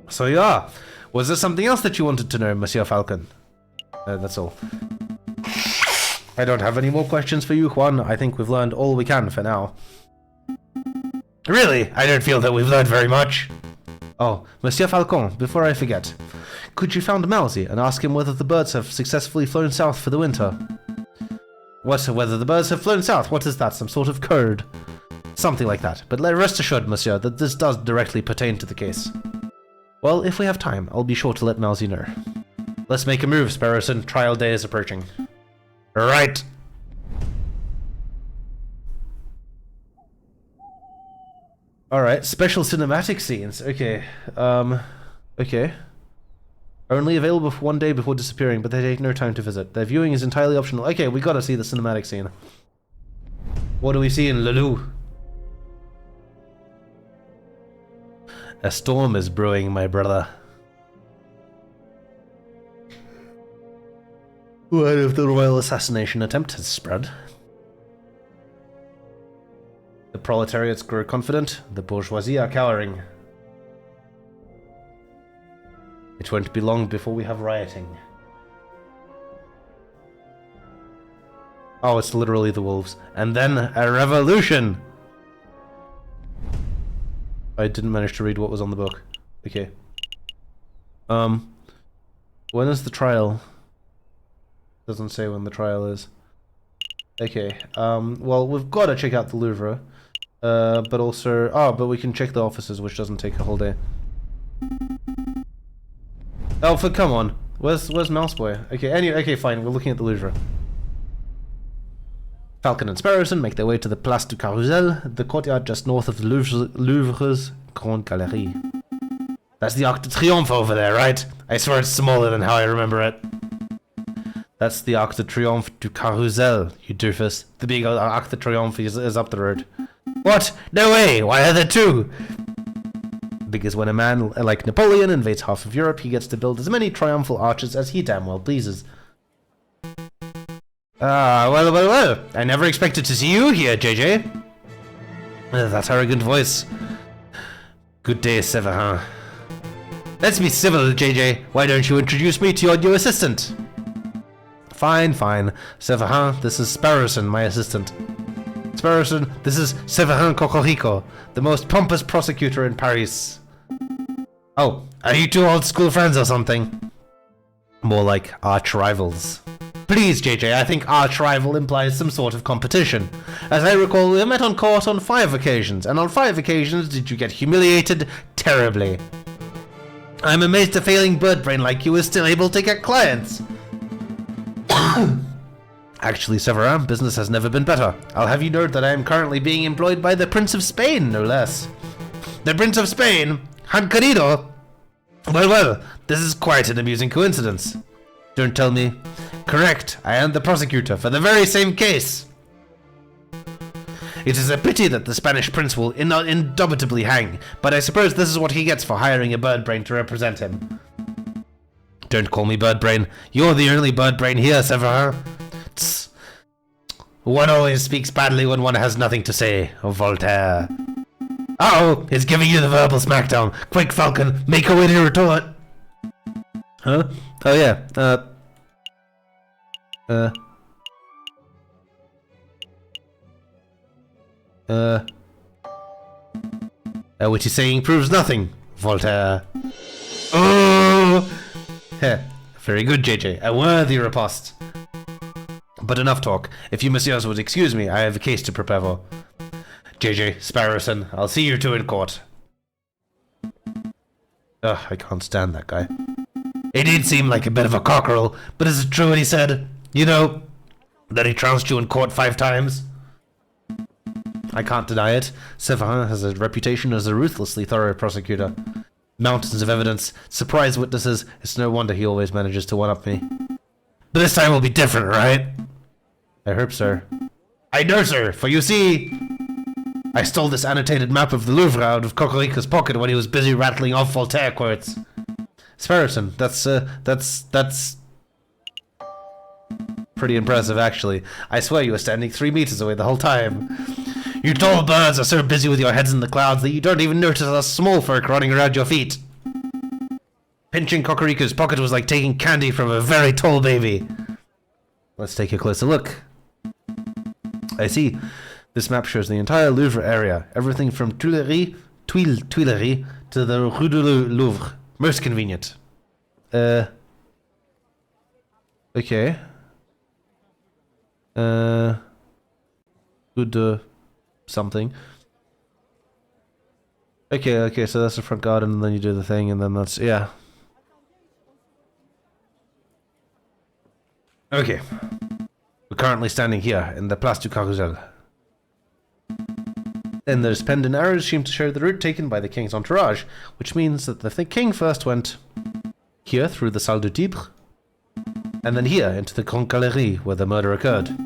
So you are. Was there something else that you wanted to know, Monsieur Falcon? That's all. I don't have any more questions for you, Juan. I think we've learned all we can for now. Really? I don't feel that we've learned very much. Oh, Monsieur Falcon, before I forget, could you find Mousy and ask him whether the birds have successfully flown south for the winter? What? Whether the birds have flown south? What is that? Some sort of code? Something like that. But rest assured, monsieur, that this does directly pertain to the case. Well, if we have time, I'll be sure to let Mousy know. Let's make a move, Sparrowson. Trial day is approaching. Right. Alright, special cinematic scenes. Okay. Okay. Only available for 1 day before disappearing, but they take no time to visit. Their viewing is entirely optional. Okay, we gotta see the cinematic scene. What do we see in Lelou? A storm is brewing, my brother. Word of the royal assassination attempt has spread. The proletariats grow confident, the bourgeoisie are cowering. It won't be long before we have rioting. Oh, it's literally the wolves. And then a revolution! I didn't manage to read what was on the book. Okay. When is the trial? Doesn't say when the trial is. Okay, well, we've got to check out the Louvre. But also... Oh, but we can check the offices, which doesn't take a whole day. Oh, come on. Where's Mouseboy? Okay, anyway, okay, fine, we're looking at the Louvre. Falcon and Sparrowson make their way to the Place du Carrousel, the courtyard just north of the Louvre's Grande Galerie. That's the Arc de Triomphe over there, right? I swear it's smaller than how I remember it. That's the Arc de Triomphe du Carrousel, you doofus. The big Arc de Triomphe is up the road. What? No way! Why are there two? Because when a man like Napoleon invades half of Europe, he gets to build as many triumphal arches as he damn well pleases. Well. I never expected to see you here, JJ. That arrogant voice. Good day, Severin. Let's be civil, JJ. Why don't you introduce me to your new assistant? Fine. Severin, this is Sparrowson, my assistant. Sparrowson, this is Severin Cocorico, the most pompous prosecutor in Paris. Oh, are you two old school friends or something? More like arch rivals. Please, JJ, I think arch rival implies some sort of competition. As I recall, we met on court on 5 occasions, and on 5 occasions did you get humiliated terribly. I'm amazed a failing birdbrain like you is still able to get clients. Actually, Severin, business has never been better. I'll have you know that I am currently being employed by the Prince of Spain, no less. The Prince of Spain? Han querido? Well, this is quite an amusing coincidence. Don't tell me. Correct, I am the prosecutor for the very same case. It is a pity that the Spanish prince will indubitably hang, but I suppose this is what he gets for hiring a birdbrain to represent him. Don't call me birdbrain. You're the only birdbrain here, Severin. Tss. One always speaks badly when one has nothing to say, Voltaire. Uh-oh, it's giving you the verbal smackdown. Quick, Falcon, make a way to retort. Huh? Oh yeah, what you're saying proves nothing, Voltaire. Oh! Heh, very good, JJ. A worthy riposte. But enough talk. If you messieurs would excuse me, I have a case to prepare for. JJ, Sparrowson, I'll see you two in court. Ugh, I can't stand that guy. It did seem like a bit of a cockerel, but is it true what he said? You know, that he trounced you in court 5 times? I can't deny it. Severin has a reputation as a ruthlessly thorough prosecutor. Mountains of evidence, surprise witnesses, it's no wonder he always manages to one-up me. But this time will be different, right? I hope, sir. I know, sir, for you see... I stole this annotated map of the Louvre out of Cocorico's pocket when he was busy rattling off Voltaire quotes. Sparrowson, that's pretty impressive, actually. I swear you were standing 3 meters away the whole time. You tall birds are so busy with your heads in the clouds that you don't even notice us small folk running around your feet. Pinching Cocorico's pocket was like taking candy from a very tall baby. Let's take a closer look. I see. This map shows the entire Louvre area. Everything from Tuileries to the Rue du Louvre. Most convenient. Okay. Good, something. Okay, so that's the front garden, and then you do the thing, and then that's, yeah. Okay. We're currently standing here, in the Place du Carrousel. Then there's penned in arrows seem to show the route taken by the king's entourage, which means that the king first went here through the Salle du Tibre, and then here into the Grande Galerie where the murder occurred.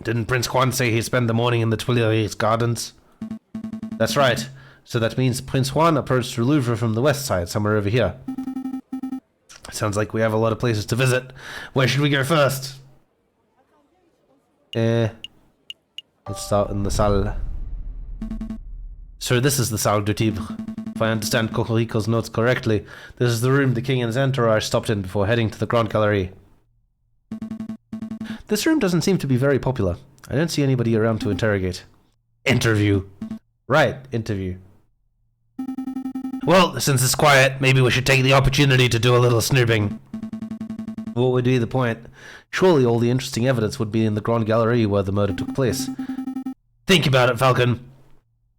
Didn't Prince Juan say he'd spend the morning in the Tuileries Gardens? That's right. So that means Prince Juan approached the Louvre from the west side, somewhere over here. Sounds like we have a lot of places to visit. Where should we go first? Let's start in the Salle. Sir, this is the Salle du Tibre. If I understand Cocorico's notes correctly, this is the room the king and his entourage stopped in before heading to the Grand Galerie. This room doesn't seem to be very popular. I don't see anybody around to interrogate. Interview. Right, interview. Well, since it's quiet, maybe we should take the opportunity to do a little snooping. What would be the point? Surely all the interesting evidence would be in the Grand Galerie where the murder took place. Think about it, Falcon.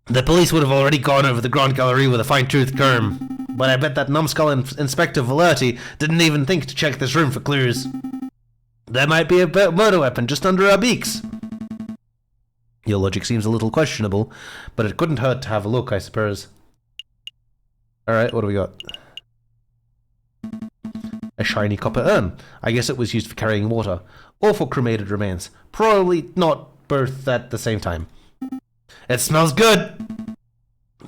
The police would have already gone over the Grand Galerie with a fine-toothed comb. But I bet that numbskull Inspector Valerti didn't even think to check this room for clues. There might be a murder weapon just under our beaks. Your logic seems a little questionable, but it couldn't hurt to have a look, I suppose. Alright, what do we got? A shiny copper urn. I guess it was used for carrying water. Or for cremated remains. Probably not both at the same time. It smells good!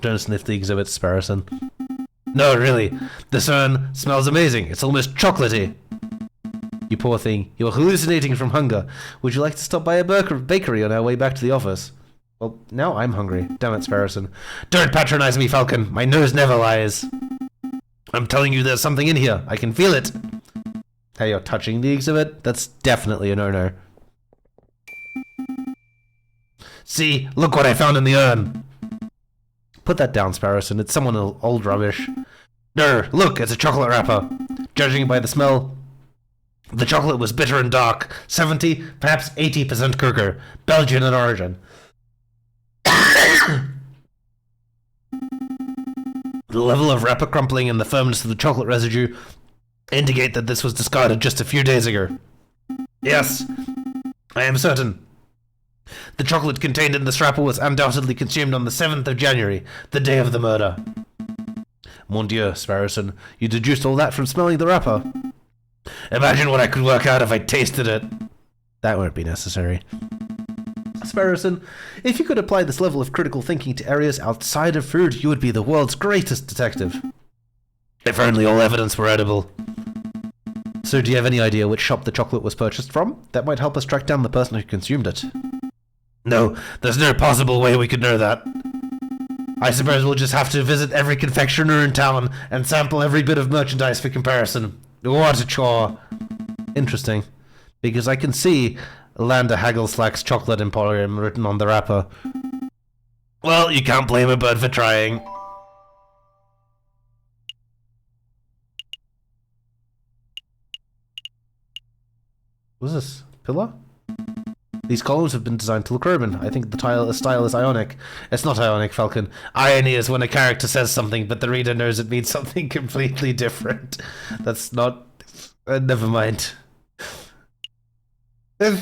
Don't sniff the exhibit, Sparrowson. No, really. This urn smells amazing. It's almost chocolatey. You poor thing. You're hallucinating from hunger. Would you like to stop by a bakery on our way back to the office? Well, now I'm hungry. Damn it, Sparrowson. Don't patronize me, Falcon. My nose never lies. I'm telling you there's something in here. I can feel it. Hey, you're touching the exhibit? That's definitely a no-no. See? Look what I found in the urn. Put that down, Sparrowson. It's someone old rubbish. No, look, it's a chocolate wrapper. Judging by the smell, the chocolate was bitter and dark. 70, perhaps 80% cocoa. Belgian in origin. The level of wrapper crumpling and the firmness of the chocolate residue indicate that this was discarded just a few days ago. Yes, I am certain. The chocolate contained in this wrapper was undoubtedly consumed on the 7th of January, the day of the murder. Mon Dieu, Sparrowson, you deduced all that from smelling the wrapper. Imagine what I could work out if I tasted it. That won't be necessary. Sparrowson, if you could apply this level of critical thinking to areas outside of food, you would be the world's greatest detective. If only all evidence were edible. So do you have any idea which shop the chocolate was purchased from? That might help us track down the person who consumed it. No, there's no possible way we could know that. I suppose we'll just have to visit every confectioner in town and sample every bit of merchandise for comparison. What a chore. Interesting. Because I can see Landa Hagelslack's Chocolate Emporium written on the wrapper. Well, you can't blame a bird for trying. What's this? Pillar? These columns have been designed to look Roman. I think the style is Ionic. It's not Ionic, Falcon. Irony is when a character says something, but the reader knows it means something completely different. That's not... never mind. I'm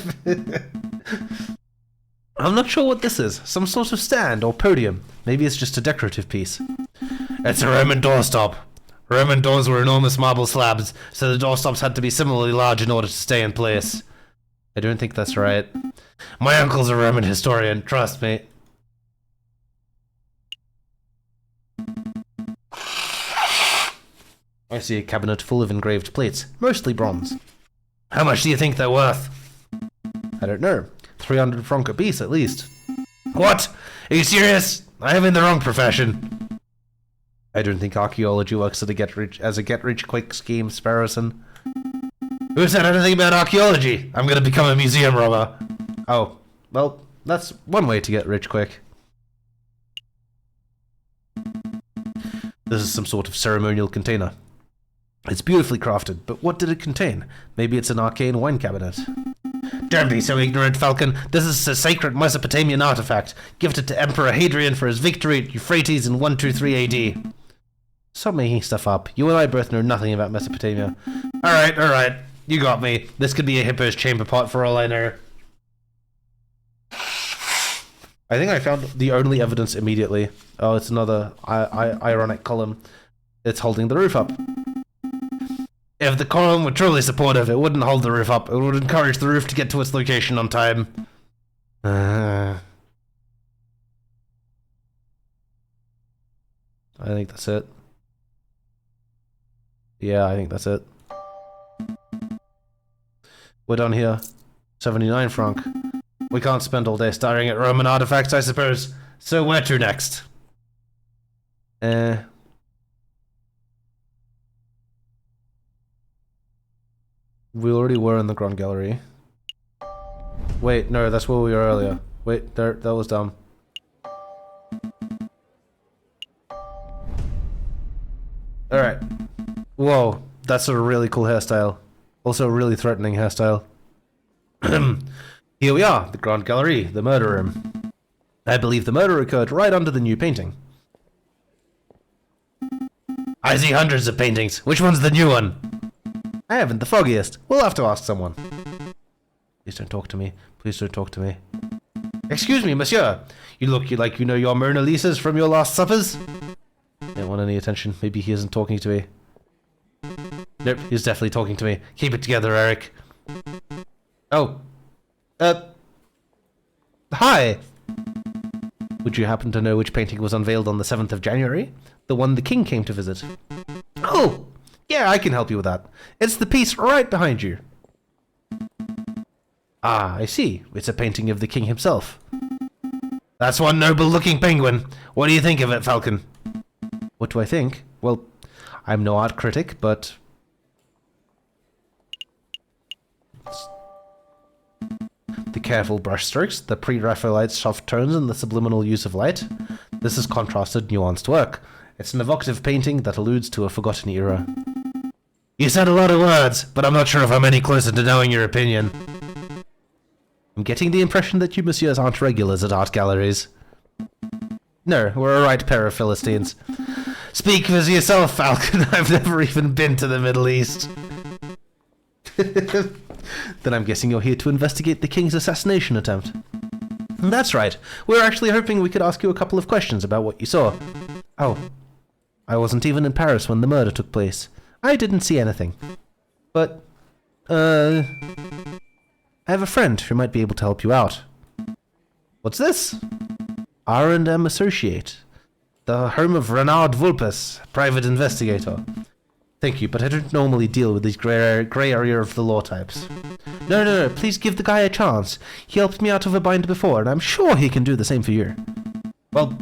not sure what this is. Some sort of stand or podium. Maybe it's just a decorative piece. It's a Roman doorstop. Roman doors were enormous marble slabs, so the doorstops had to be similarly large in order to stay in place. I don't think that's right. My uncle's a Roman historian, trust me. I see a cabinet full of engraved plates, mostly bronze. How much do you think they're worth? I don't know. 300 francs a piece, at least. What? Are you serious? I am in the wrong profession. I don't think archaeology works as a get-rich-quick scheme, Sparrowson. Who said anything about archaeology? I'm gonna become a museum robber. Oh, well, that's one way to get rich quick. This is some sort of ceremonial container. It's beautifully crafted, but what did it contain? Maybe it's an arcane wine cabinet. Don't be so ignorant, Falcon. This is a sacred Mesopotamian artifact, gifted to Emperor Hadrian for his victory at Euphrates in 123 AD. Stop making stuff up. You and I both know nothing about Mesopotamia. Alright. You got me. This could be a hippo's chamber pot for all I know. I think I found the only evidence immediately. Oh, it's another ironic column. It's holding the roof up. If the column were truly supportive, it wouldn't hold the roof up. It would encourage the roof to get to its location on time. I think that's it. Yeah, I think that's it. We're done here. 79 franc. We can't spend all day staring at Roman artifacts, I suppose. So where to next? We already were in the Grand Gallery. Wait, no, that's where we were earlier. Wait, there, that was dumb. Alright. Whoa, that's a really cool hairstyle. Also a really threatening hairstyle. Here we are, the Grand Gallery, the murder room. I believe the murder occurred right under the new painting. I see hundreds of paintings. Which one's the new one? I haven't the foggiest. We'll have to ask someone. Please don't talk to me. Please don't talk to me. Excuse me, monsieur. You look like you know your Mona Lisas from your last suppers. Don't want any attention. Maybe he isn't talking to me. Nope, he's definitely talking to me. Keep it together, Eric. Oh. Hi. Would you happen to know which painting was unveiled on the 7th of January? The one the king came to visit. Oh! Yeah, I can help you with that. It's the piece right behind you. Ah, I see. It's a painting of the king himself. That's one noble-looking penguin. What do you think of it, Falcon? What do I think? Well, I'm no art critic, but... the careful brushstrokes, the pre-Raphaelite soft tones, and the subliminal use of light. This is contrasted, nuanced work. It's an evocative painting that alludes to a forgotten era. You said a lot of words, but I'm not sure if I'm any closer to knowing your opinion. I'm getting the impression that you messieurs aren't regulars at art galleries. No, we're a right pair of Philistines. Speak for yourself, Falcon. I've never even been to the Middle East. Then I'm guessing you're here to investigate the king's assassination attempt. That's right. We're actually hoping we could ask you a couple of questions about what you saw. Oh. I wasn't even in Paris when the murder took place. I didn't see anything. But, I have a friend who might be able to help you out. What's this? R&M Associate. The home of Renard Vulpes, private investigator. Thank you, but I don't normally deal with these grey area of the law types. No, please give the guy a chance. He helped me out of a bind before, and I'm sure he can do the same for you. Well,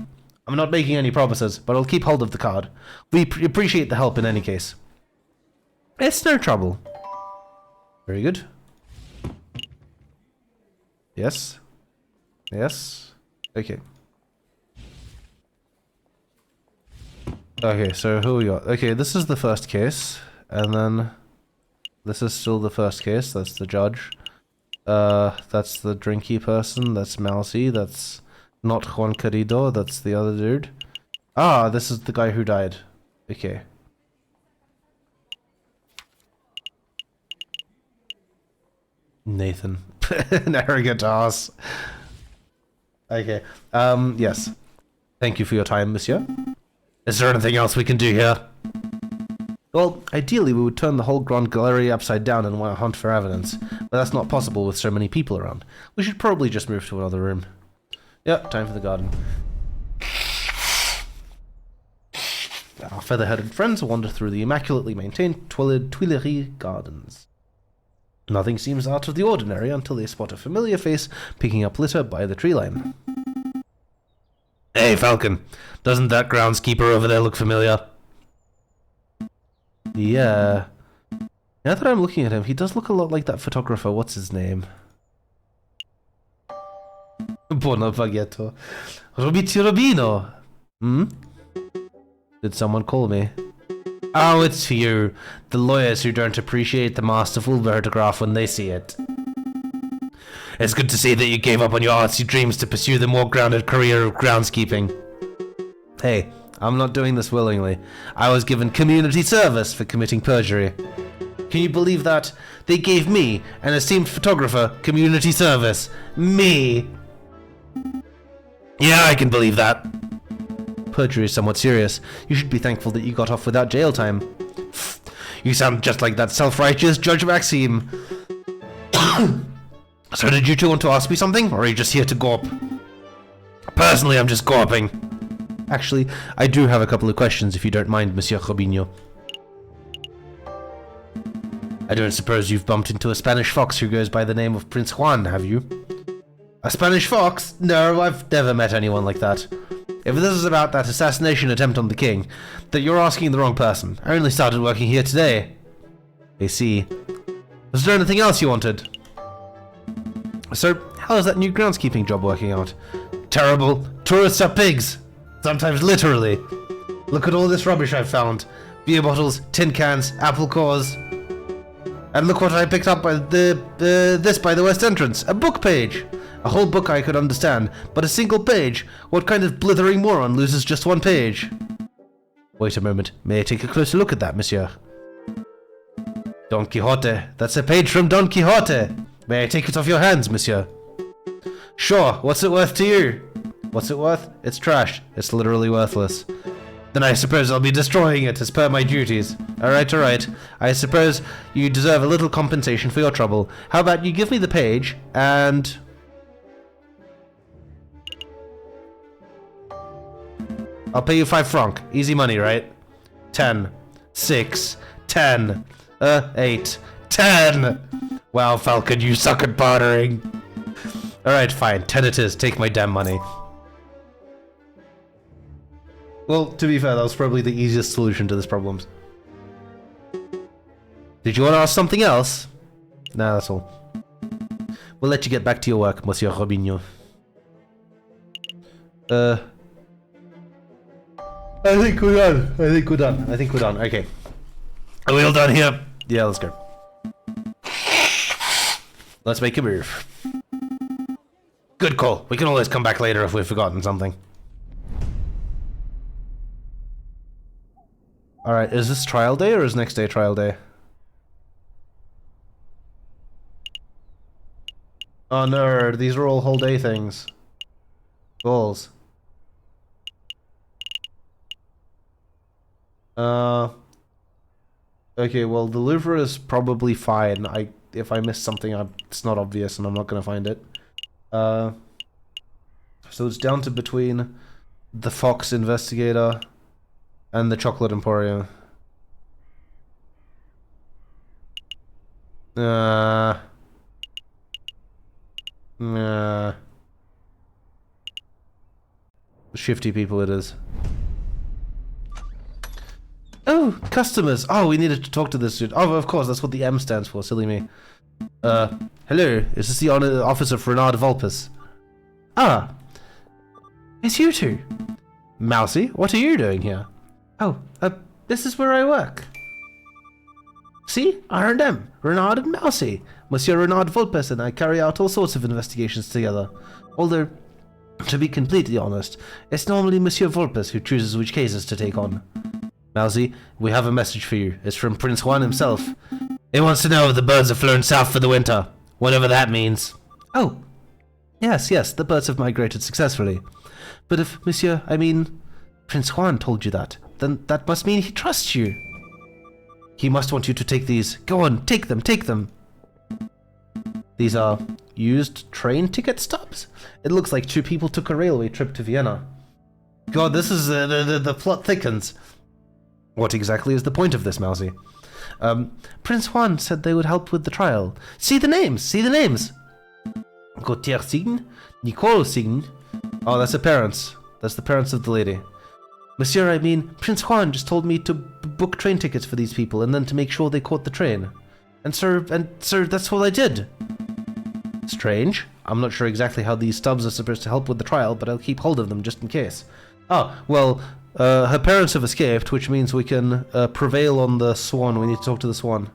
I'm not making any promises, but I'll keep hold of the card. We appreciate the help in any case. It's no trouble. Very good. Yes. Yes. Okay. Okay, so who we got? Okay, this is the first case, and then this is still the first case. That's the judge. That's the drinky person. That's Mousy. That's not Juan Querido. That's the other dude. Ah, this is the guy who died. Okay. Nathan. An arrogant ass. Okay. Yes. Thank you for your time, monsieur. Is there anything else we can do here? Well, ideally we would turn the whole Grand Gallery upside down and want to hunt for evidence, but that's not possible with so many people around. We should probably just move to another room. Yep, time for the garden. Our feather-headed friends wander through the immaculately maintained Tuileries Gardens. Nothing seems out of the ordinary until they spot a familiar face picking up litter by the tree line. Hey, Falcon. Doesn't that groundskeeper over there look familiar? Yeah. Now that I'm looking at him, he does look a lot like that photographer. What's his name? Buono Baghetto. Robino. Hmm? Did someone call me? Oh, it's you. The lawyers who don't appreciate the masterful photograph when they see it. It's good to see that you gave up on your artsy dreams to pursue the more grounded career of groundskeeping. Hey, I'm not doing this willingly. I was given community service for committing perjury. Can you believe that? They gave me, an esteemed photographer, community service. Me! Yeah, I can believe that. Perjury is somewhat serious. You should be thankful that you got off without jail time. You sound just like that self-righteous Judge Maxime. So did you two want to ask me something, or are you just here to gawp? Personally, I'm just gawping. Actually, I do have a couple of questions, if you don't mind, Monsieur Robinho. I don't suppose you've bumped into a Spanish fox who goes by the name of Prince Juan, have you? A Spanish fox? No, I've never met anyone like that. If this is about that assassination attempt on the king, then you're asking the wrong person. I only started working here today. I see. Was there anything else you wanted? So, how is that new groundskeeping job working out? Terrible. Tourists are pigs. Sometimes literally. Look at all this rubbish I've found. Beer bottles, tin cans, apple cores. And look what I picked up by this by the west entrance. A book page. A whole book I could understand, but a single page? What kind of blithering moron loses just one page? Wait a moment. May I take a closer look at that, monsieur? Don Quixote. That's a page from Don Quixote. May I take it off your hands, monsieur? Sure. What's it worth to you? What's it worth? It's trash. It's literally worthless. Then I suppose I'll be destroying it as per my duties. Alright, alright. I suppose you deserve a little compensation for your trouble. How about you give me the page, and... I'll pay you 5 francs. Easy money, right? 10. 6. 10. 8. 10! Wow, Falcon, you suck at bartering. Alright, fine. 10 it is. Take my damn money. Well, to be fair, that was probably the easiest solution to this problem. Did you want to ask something else? Nah, that's all. We'll let you get back to your work, Monsieur Robinho. I think we're done. I think we're done. Okay. Are we all done here? Yeah, let's go. Let's make a move. Good call. We can always come back later if we've forgotten something. Alright, is this trial day or is next day trial day? Oh no, these are all whole day things. Balls. Okay, well, the Louvre is probably fine. If I missed something, it's not obvious and I'm not gonna find it. So it's down to between the Fox Investigator and the Chocolate Emporium. Shifty people it is. Oh, customers! Oh, we needed to talk to this dude. Oh, of course, that's what the M stands for, silly me. Hello, is this the office of Renard Vulpes? Ah, it's you two. Mousy, what are you doing here? Oh, this is where I work. See? R&M, Renard and Mousy. Monsieur Renard Vulpes and I carry out all sorts of investigations together. Although, to be completely honest, it's normally Monsieur Vulpes who chooses which cases to take on. Mousy, we have a message for you. It's from Prince Juan himself. He wants to know if the birds have flown south for the winter. Whatever that means. Oh. Yes, the birds have migrated successfully. But if Prince Juan told you that, then that must mean he trusts you. He must want you to take these. Go on, take them. These are used train ticket stubs. It looks like 2 people took a railway trip to Vienna. God, this is the plot thickens. What exactly is the point of this, Mousy? Prince Juan said they would help with the trial. See the names! Gautier Sign, Nicole Sign. Oh, that's the parents. That's the parents of the lady. Monsieur, Prince Juan just told me to book train tickets for these people and then to make sure they caught the train. And sir, that's what I did. Strange. I'm not sure exactly how these stubs are supposed to help with the trial, but I'll keep hold of them just in case. Oh, well, her parents have escaped, which means we can prevail on the swan. We need to talk to the swan.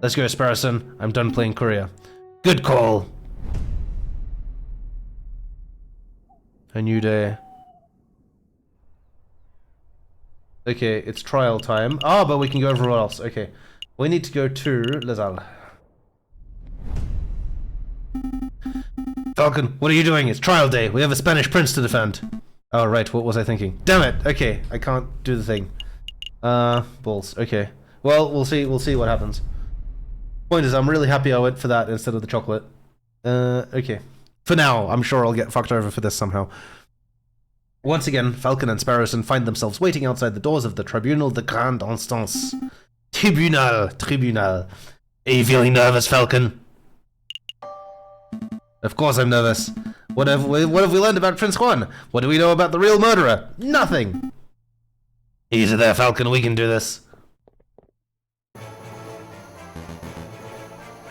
Let's go, Sparrowson. I'm done playing courier. Good call. A new day. Okay, it's trial time. Ah, but we can go everywhere else. Okay. We need to go to Les Halles. Falcon, what are you doing? It's trial day. We have a Spanish prince to defend. Oh, right. What was I thinking? Damn it. Okay, I can't do the thing. Balls. Okay. Well, we'll see what happens. Point is, I'm really happy I went for that instead of the chocolate. Okay. For now, I'm sure I'll get fucked over for this somehow. Once again, Falcon and Sparrowson find themselves waiting outside the doors of the Tribunal de Grande Instance. Tribunal. Are you feeling nervous, Falcon? Of course I'm nervous. What have we learned about Prince Juan? What do we know about the real murderer? Nothing! Easy there, Falcon, we can do this.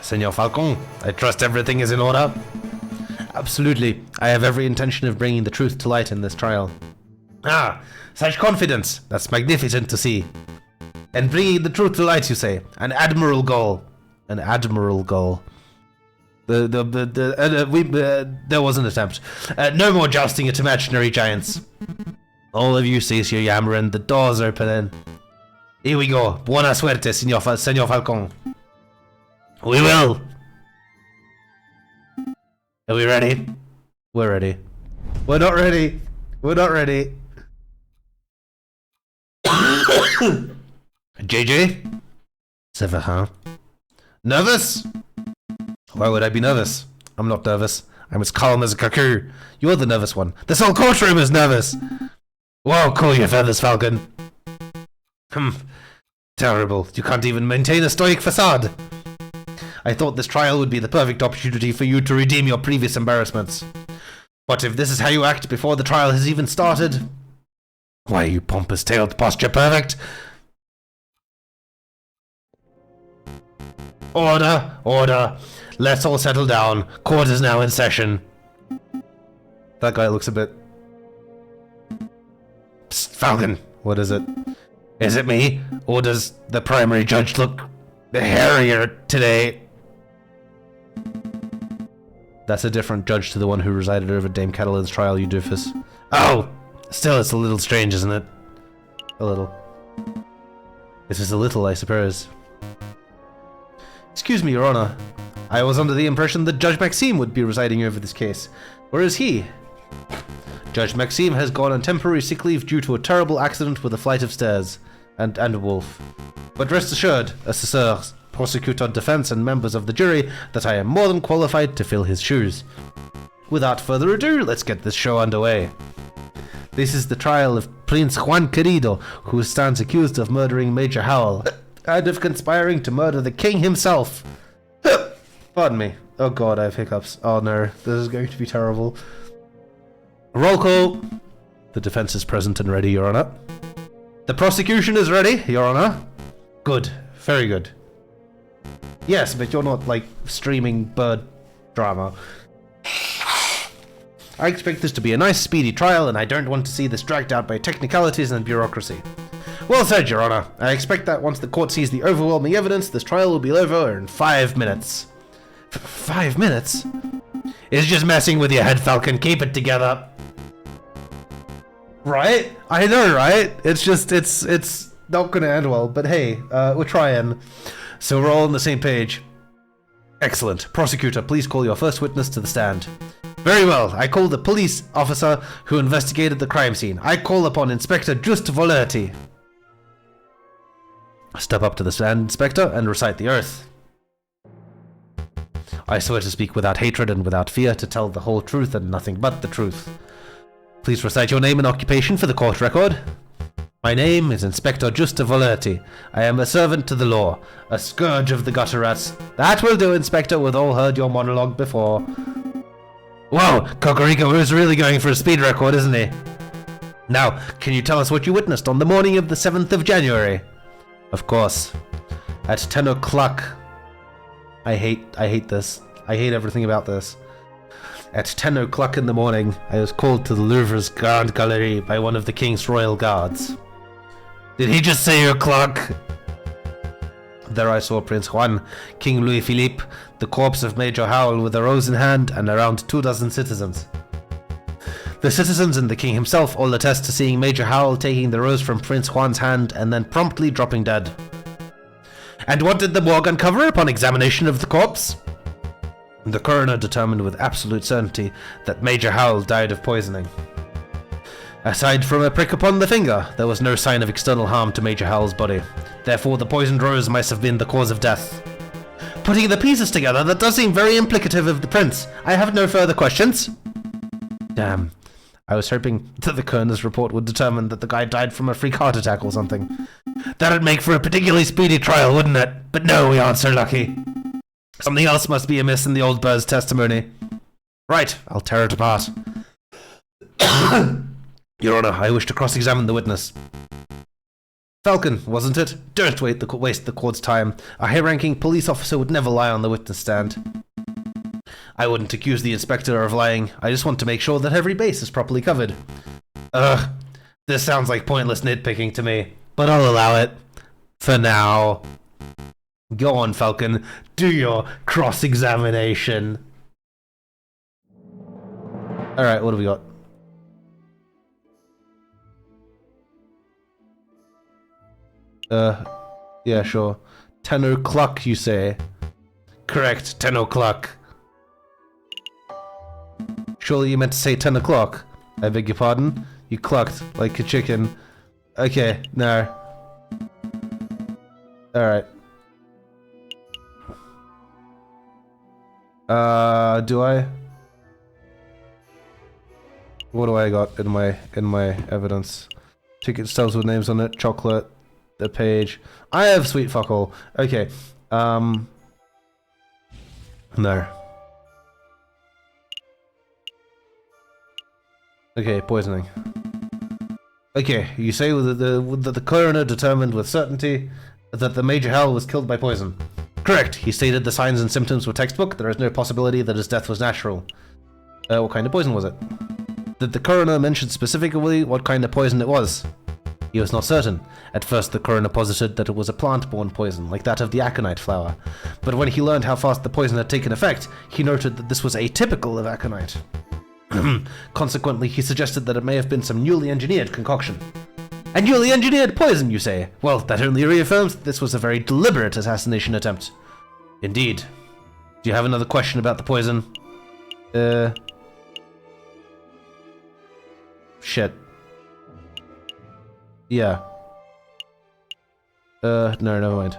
Senor Falcon, I trust everything is in order. Absolutely. I have every intention of bringing the truth to light in this trial. Ah, such confidence. That's magnificent to see. And bringing the truth to light, you say? An admirable goal. An admirable goal. There was an attempt. No more jousting at imaginary giants. All of you cease your yammering. The door's opening. Here we go. Buena suerte, Senor Falcon. We will. Are we ready? We're ready. We're not ready. We're not ready. JJ? Severin? Nervous? Why would I be nervous? I'm not nervous. I'm as calm as a cuckoo. You're the nervous one. This whole courtroom is nervous. Whoa, cool your feathers, Falcon. Terrible. You can't even maintain a stoic facade. I thought this trial would be the perfect opportunity for you to redeem your previous embarrassments. But if this is how you act before the trial has even started... Why, you pompous-tailed posture perfect! Order! Order! Let's all settle down. Court is now in session. That guy looks a bit... Psst, Falcon! What is it? Is it me? Or does the primary judge look... hairier today? That's a different judge to the one who resided over Dame Catalin's trial, you doofus. Oh! Still, it's a little strange, isn't it? A little. This is a little, I suppose. Excuse me, Your Honor. I was under the impression that Judge Maxime would be residing over this case. Where is he? Judge Maxime has gone on temporary sick leave due to a terrible accident with a flight of stairs. And a wolf. But rest assured, assessors, prosecutor, defense, and members of the jury, that I am more than qualified to fill his shoes. Without further ado, let's get this show underway. This is the trial of Prince Juan Querido, who stands accused of murdering Major Howell, and of conspiring to murder the king himself. Pardon me. Oh god, I have hiccups. Oh no, this is going to be terrible. Roll call. The defense is present and ready, Your Honor. The prosecution is ready, Your Honor. Good. Very good. Yes, but you're not, like, streaming bird drama. I expect this to be a nice, speedy trial, and I don't want to see this dragged out by technicalities and bureaucracy. Well said, Your Honor. I expect that once the court sees the overwhelming evidence, this trial will be over in 5 minutes. 5 minutes? It's just messing with your head, Falcon. Keep it together. Right? I know, right? It's just, it's not gonna end well, but hey, we're trying. So we're all on the same page. Excellent. Prosecutor, please call your first witness to the stand. Very well. I call the police officer who investigated the crime scene. I call upon Inspector Just Volerti. Step up to the stand, Inspector, and recite the oath. I swear to speak without hatred and without fear, to tell the whole truth and nothing but the truth. Please recite your name and occupation for the court record. My name is Inspector Giusto Volerti. I am a servant to the law, a scourge of the gutter rats. That will do, Inspector, we've all heard your monologue before. Whoa, Cocorico is really going for a speed record, isn't he? Now, can you tell us what you witnessed on the morning of the 7th of January? Of course. At 10 o'clock. I hate this. I hate everything about this. At 10 o'clock in the morning, I was called to the Louvre's Grand Galerie by one of the King's Royal Guards. Did he just say o'clock? There I saw Prince Juan, King Louis Philippe, the corpse of Major Howell with a rose in hand, and around 24 citizens. The citizens and the king himself all attest to seeing Major Howell taking the rose from Prince Juan's hand and then promptly dropping dead. And what did the morgue uncover upon examination of the corpse? The coroner determined with absolute certainty that Major Howell died of poisoning. Aside from a prick upon the finger, there was no sign of external harm to Major Howell's body. Therefore, the poisoned rose must have been the cause of death. putting the pieces together, that does seem very implicative of the prince. I have no further questions. Damn. I was hoping that the coroner's report would determine that the guy died from a freak heart attack or something. That'd make for a particularly speedy trial, wouldn't it? But no, we aren't so lucky. Something else must be amiss in the old bird's testimony. Right, I'll tear it apart. Your Honor, I wish to cross-examine the witness. Falcon, wasn't it? Don't waste the court's time. A high-ranking police officer would never lie on the witness stand. I wouldn't accuse the inspector of lying. I just want to make sure that every base is properly covered. Ugh, this sounds like pointless nitpicking to me, but I'll allow it. For now. Go on, Falcon. Do your cross-examination. Alright, what do we got? Yeah, sure. 10 o'clock, you say? Correct, 10 o'clock. Surely you meant to say 10 o'clock. I beg your pardon? You clucked like a chicken. Okay, no. Alright. Do I? What do I got in my evidence? Ticket stubs with names on it, chocolate, the page. I have sweet fuck all. Okay. No. Okay, poisoning. Okay, you say that the coroner determined with certainty that the Major Hal was killed by poison. Correct. He stated the signs and symptoms were textbook. There is no possibility that his death was natural. What kind of poison was it? Did the coroner mention specifically what kind of poison it was? He was not certain. At first, the coroner posited that it was a plant-borne poison, like that of the aconite flower. But when he learned how fast the poison had taken effect, he noted that this was atypical of aconite. Consequently, he suggested that it may have been some newly engineered concoction. A newly engineered poison, you say? Well, that only reaffirms that this was a very deliberate assassination attempt. Indeed. Do you have another question about the poison? Shit. Yeah. No, never mind.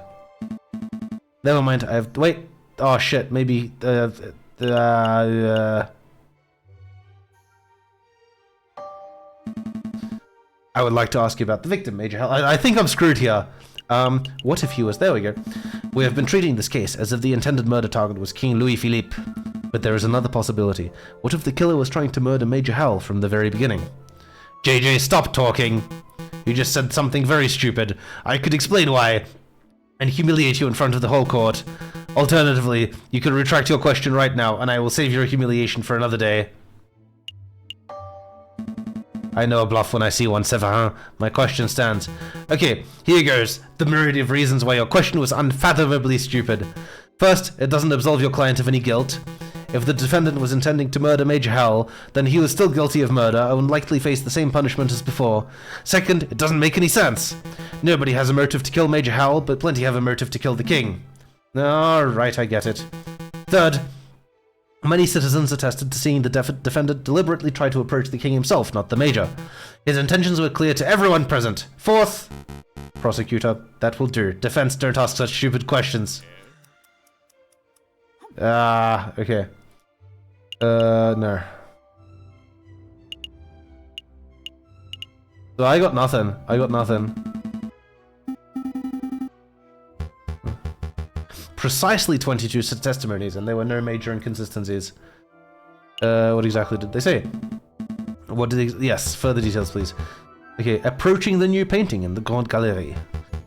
Never mind, I have... Wait! Oh shit, maybe... I would like to ask you about the victim, Major Hal. I think I'm screwed here. What if he was... There we go. We have been treating this case as if the intended murder target was King Louis Philippe. But there is another possibility. What if the killer was trying to murder Major Hal from the very beginning? JJ, stop talking! You just said something very stupid. I could explain why, and humiliate you in front of the whole court. Alternatively, you could retract your question right now, and I will save your humiliation for another day. I know a bluff when I see one, Severin. My question stands. Okay, here goes. The myriad of reasons why your question was unfathomably stupid. First, it doesn't absolve your client of any guilt. If the defendant was intending to murder Major Hal, then he was still guilty of murder and would likely face the same punishment as before. Second, it doesn't make any sense. Nobody has a motive to kill Major Hal, but plenty have a motive to kill the king. Alright, I get it. Third, many citizens attested to seeing the defendant deliberately try to approach the king himself, not the major. His intentions were clear to everyone present. Fourth, prosecutor, that will do. Defense, don't ask such stupid questions. Okay. No. So I got nothing. Precisely 22 testimonies, and there were no major inconsistencies. What exactly did they say? What did they... Yes, further details, please. Okay, approaching the new painting in the Grande Galerie.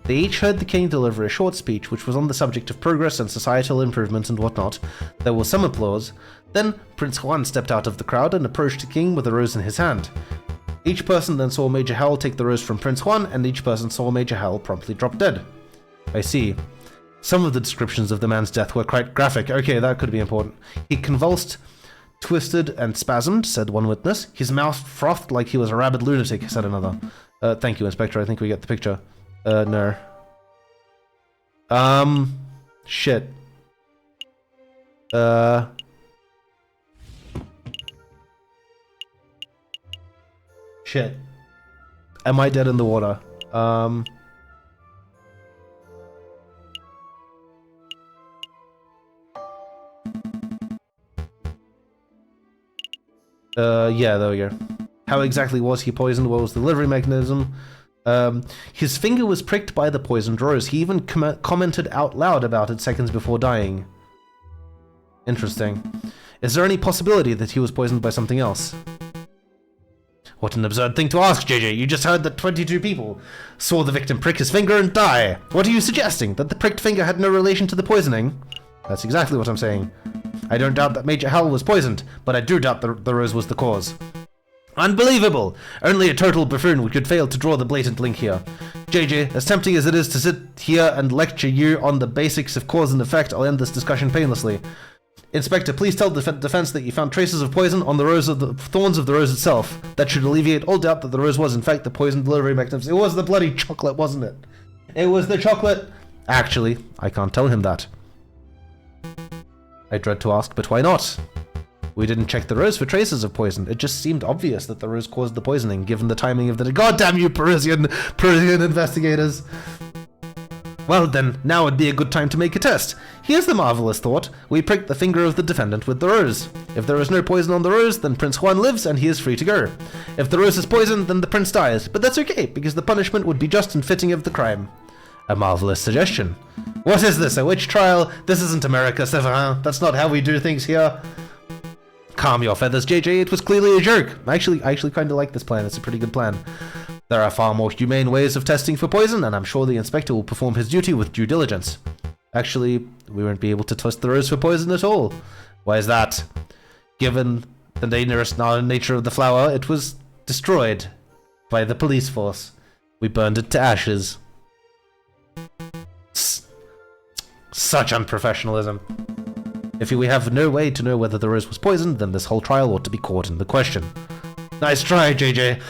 They each heard the king deliver a short speech which was on the subject of progress and societal improvement and whatnot. There was some applause. Then Prince Juan stepped out of the crowd and approached the king with a rose in his hand. Each person then saw Major Hal take the rose from Prince Juan, and each person saw Major Hal promptly drop dead. I see. Some of the descriptions of the man's death were quite graphic. Okay, that could be important. He convulsed, twisted, and spasmed, said one witness. His mouth frothed like he was a rabid lunatic, said another. Thank you, Inspector. I think we get the picture. No. Shit. Shit. Am I dead in the water? Yeah, there we go. How exactly was he poisoned? What was the delivery mechanism? His finger was pricked by the poisoned rose. He even commented out loud about it seconds before dying. Interesting. Is there any possibility that he was poisoned by something else? What an absurd thing to ask, JJ. You just heard that 22 people saw the victim prick his finger and die. What are you suggesting? That the pricked finger had no relation to the poisoning? That's exactly what I'm saying. I don't doubt that Major Howell was poisoned, but I do doubt the rose was the cause. Unbelievable! Only a total buffoon could fail to draw the blatant link here. JJ, as tempting as it is to sit here and lecture you on the basics of cause and effect, I'll end this discussion painlessly. Inspector, please tell the defense that you found traces of poison on the rose of the thorns of the rose itself. That should alleviate all doubt that the rose was in fact the poison delivery mechanism. It was the bloody chocolate, wasn't it? It was the chocolate. Actually, I can't tell him that. I dread to ask, but why not? We didn't check the rose for traces of poison. It just seemed obvious that the rose caused the poisoning, given the timing of the... God damn you, Parisian investigators! Well then, now would be a good time to make a test. Here's the marvelous thought. We pricked the finger of the defendant with the rose. If there is no poison on the rose, then Prince Juan lives and he is free to go. If the rose is poisoned, then the prince dies. But that's okay, because the punishment would be just and fitting of the crime. A marvelous suggestion. What is this, a witch trial? This isn't America, Severin. That's not how we do things here. Calm your feathers, JJ. It was clearly a joke. I actually kind of like this plan. It's a pretty good plan. There are far more humane ways of testing for poison, and I'm sure the inspector will perform his duty with due diligence. Actually, we won't be able to test the rose for poison at all. Why is that? Given the dangerous nature of the flower, it was destroyed by the police force. We burned it to ashes. Such unprofessionalism. If we have no way to know whether the rose was poisoned, then this whole trial ought to be caught in the question. Nice try, JJ.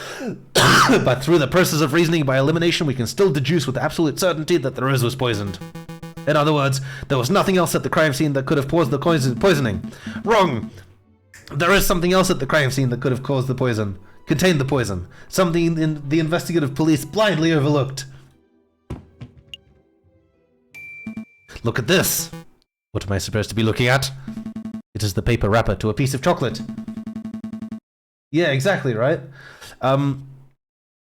But through the process of reasoning by elimination, we can still deduce with absolute certainty that the rose was poisoned. In other words, there was nothing else at the crime scene that could have caused the poisoning. Wrong! There is something else at the crime scene that could have caused the poison. Contained the poison. Something the investigative police blindly overlooked. Look at this! What am I supposed to be looking at? It is the paper wrapper to a piece of chocolate. Yeah, exactly, right?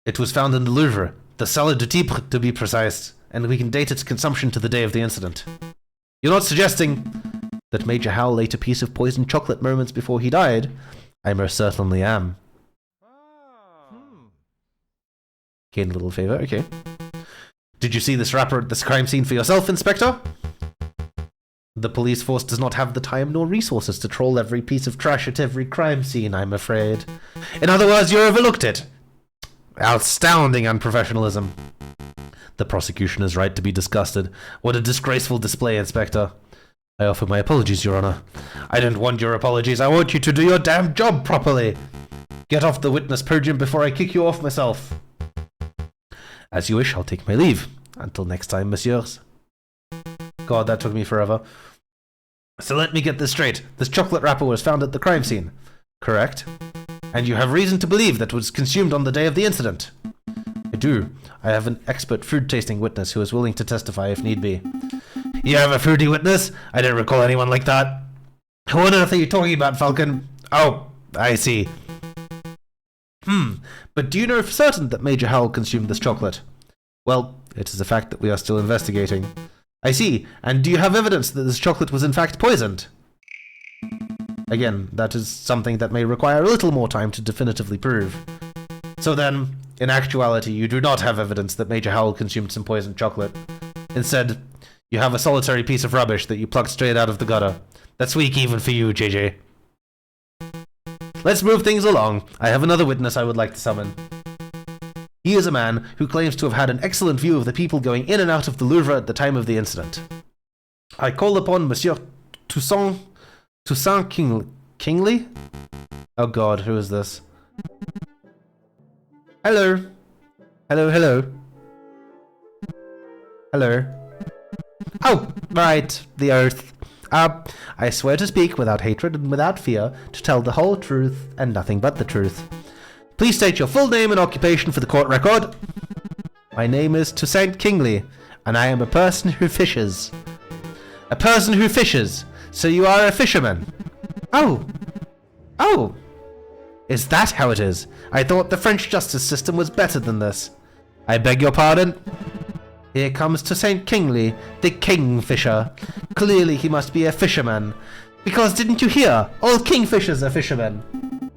It was found in the Louvre, the Salle du Tibre to be precise, and we can date its consumption to the day of the incident. You're not suggesting that Major Howell ate a piece of poisoned chocolate moments before he died? I most certainly am. Gain a little favor, okay. Did you see this wrapper at this crime scene for yourself, Inspector? The police force does not have the time nor resources to troll every piece of trash at every crime scene, I'm afraid. In other words, you overlooked it. Astounding unprofessionalism. The prosecution is right to be disgusted. What a disgraceful display, Inspector. I offer my apologies, Your Honor. I don't want your apologies. I want you to do your damn job properly. Get off the witness podium before I kick you off myself. As you wish, I'll take my leave. Until next time, messieurs. God, that took me forever. So let me get this straight. This chocolate wrapper was found at the crime scene. Correct. And you have reason to believe that it was consumed on the day of the incident. I do. I have an expert food tasting witness who is willing to testify if need be. You have a foodie witness? I don't recall anyone like that. Who on earth are you talking about, Falcon? Oh, I see. But do you know for certain that Major Howell consumed this chocolate? Well, it is a fact that we are still investigating. I see. And do you have evidence that this chocolate was in fact poisoned? Again, that is something that may require a little more time to definitively prove. So then, in actuality, you do not have evidence that Major Howell consumed some poisoned chocolate. Instead, you have a solitary piece of rubbish that you plucked straight out of the gutter. That's weak even for you, JJ. Let's move things along. I have another witness I would like to summon. He is a man who claims to have had an excellent view of the people going in and out of the Louvre at the time of the incident. I call upon Monsieur Toussaint Kingsley? Oh God, who is this? Hello. Hello. Oh, right, the oath. I swear to speak without hatred and without fear, to tell the whole truth and nothing but the truth. Please state your full name and occupation for the court record. My name is Toussaint Kingsley, and I am a person who fishes. A person who fishes. So you are a fisherman. Oh. Is that how it is? I thought the French justice system was better than this. I beg your pardon? Here comes to St. Kingsley, the kingfisher. Clearly he must be a fisherman. Because didn't you hear? All kingfishers are fishermen.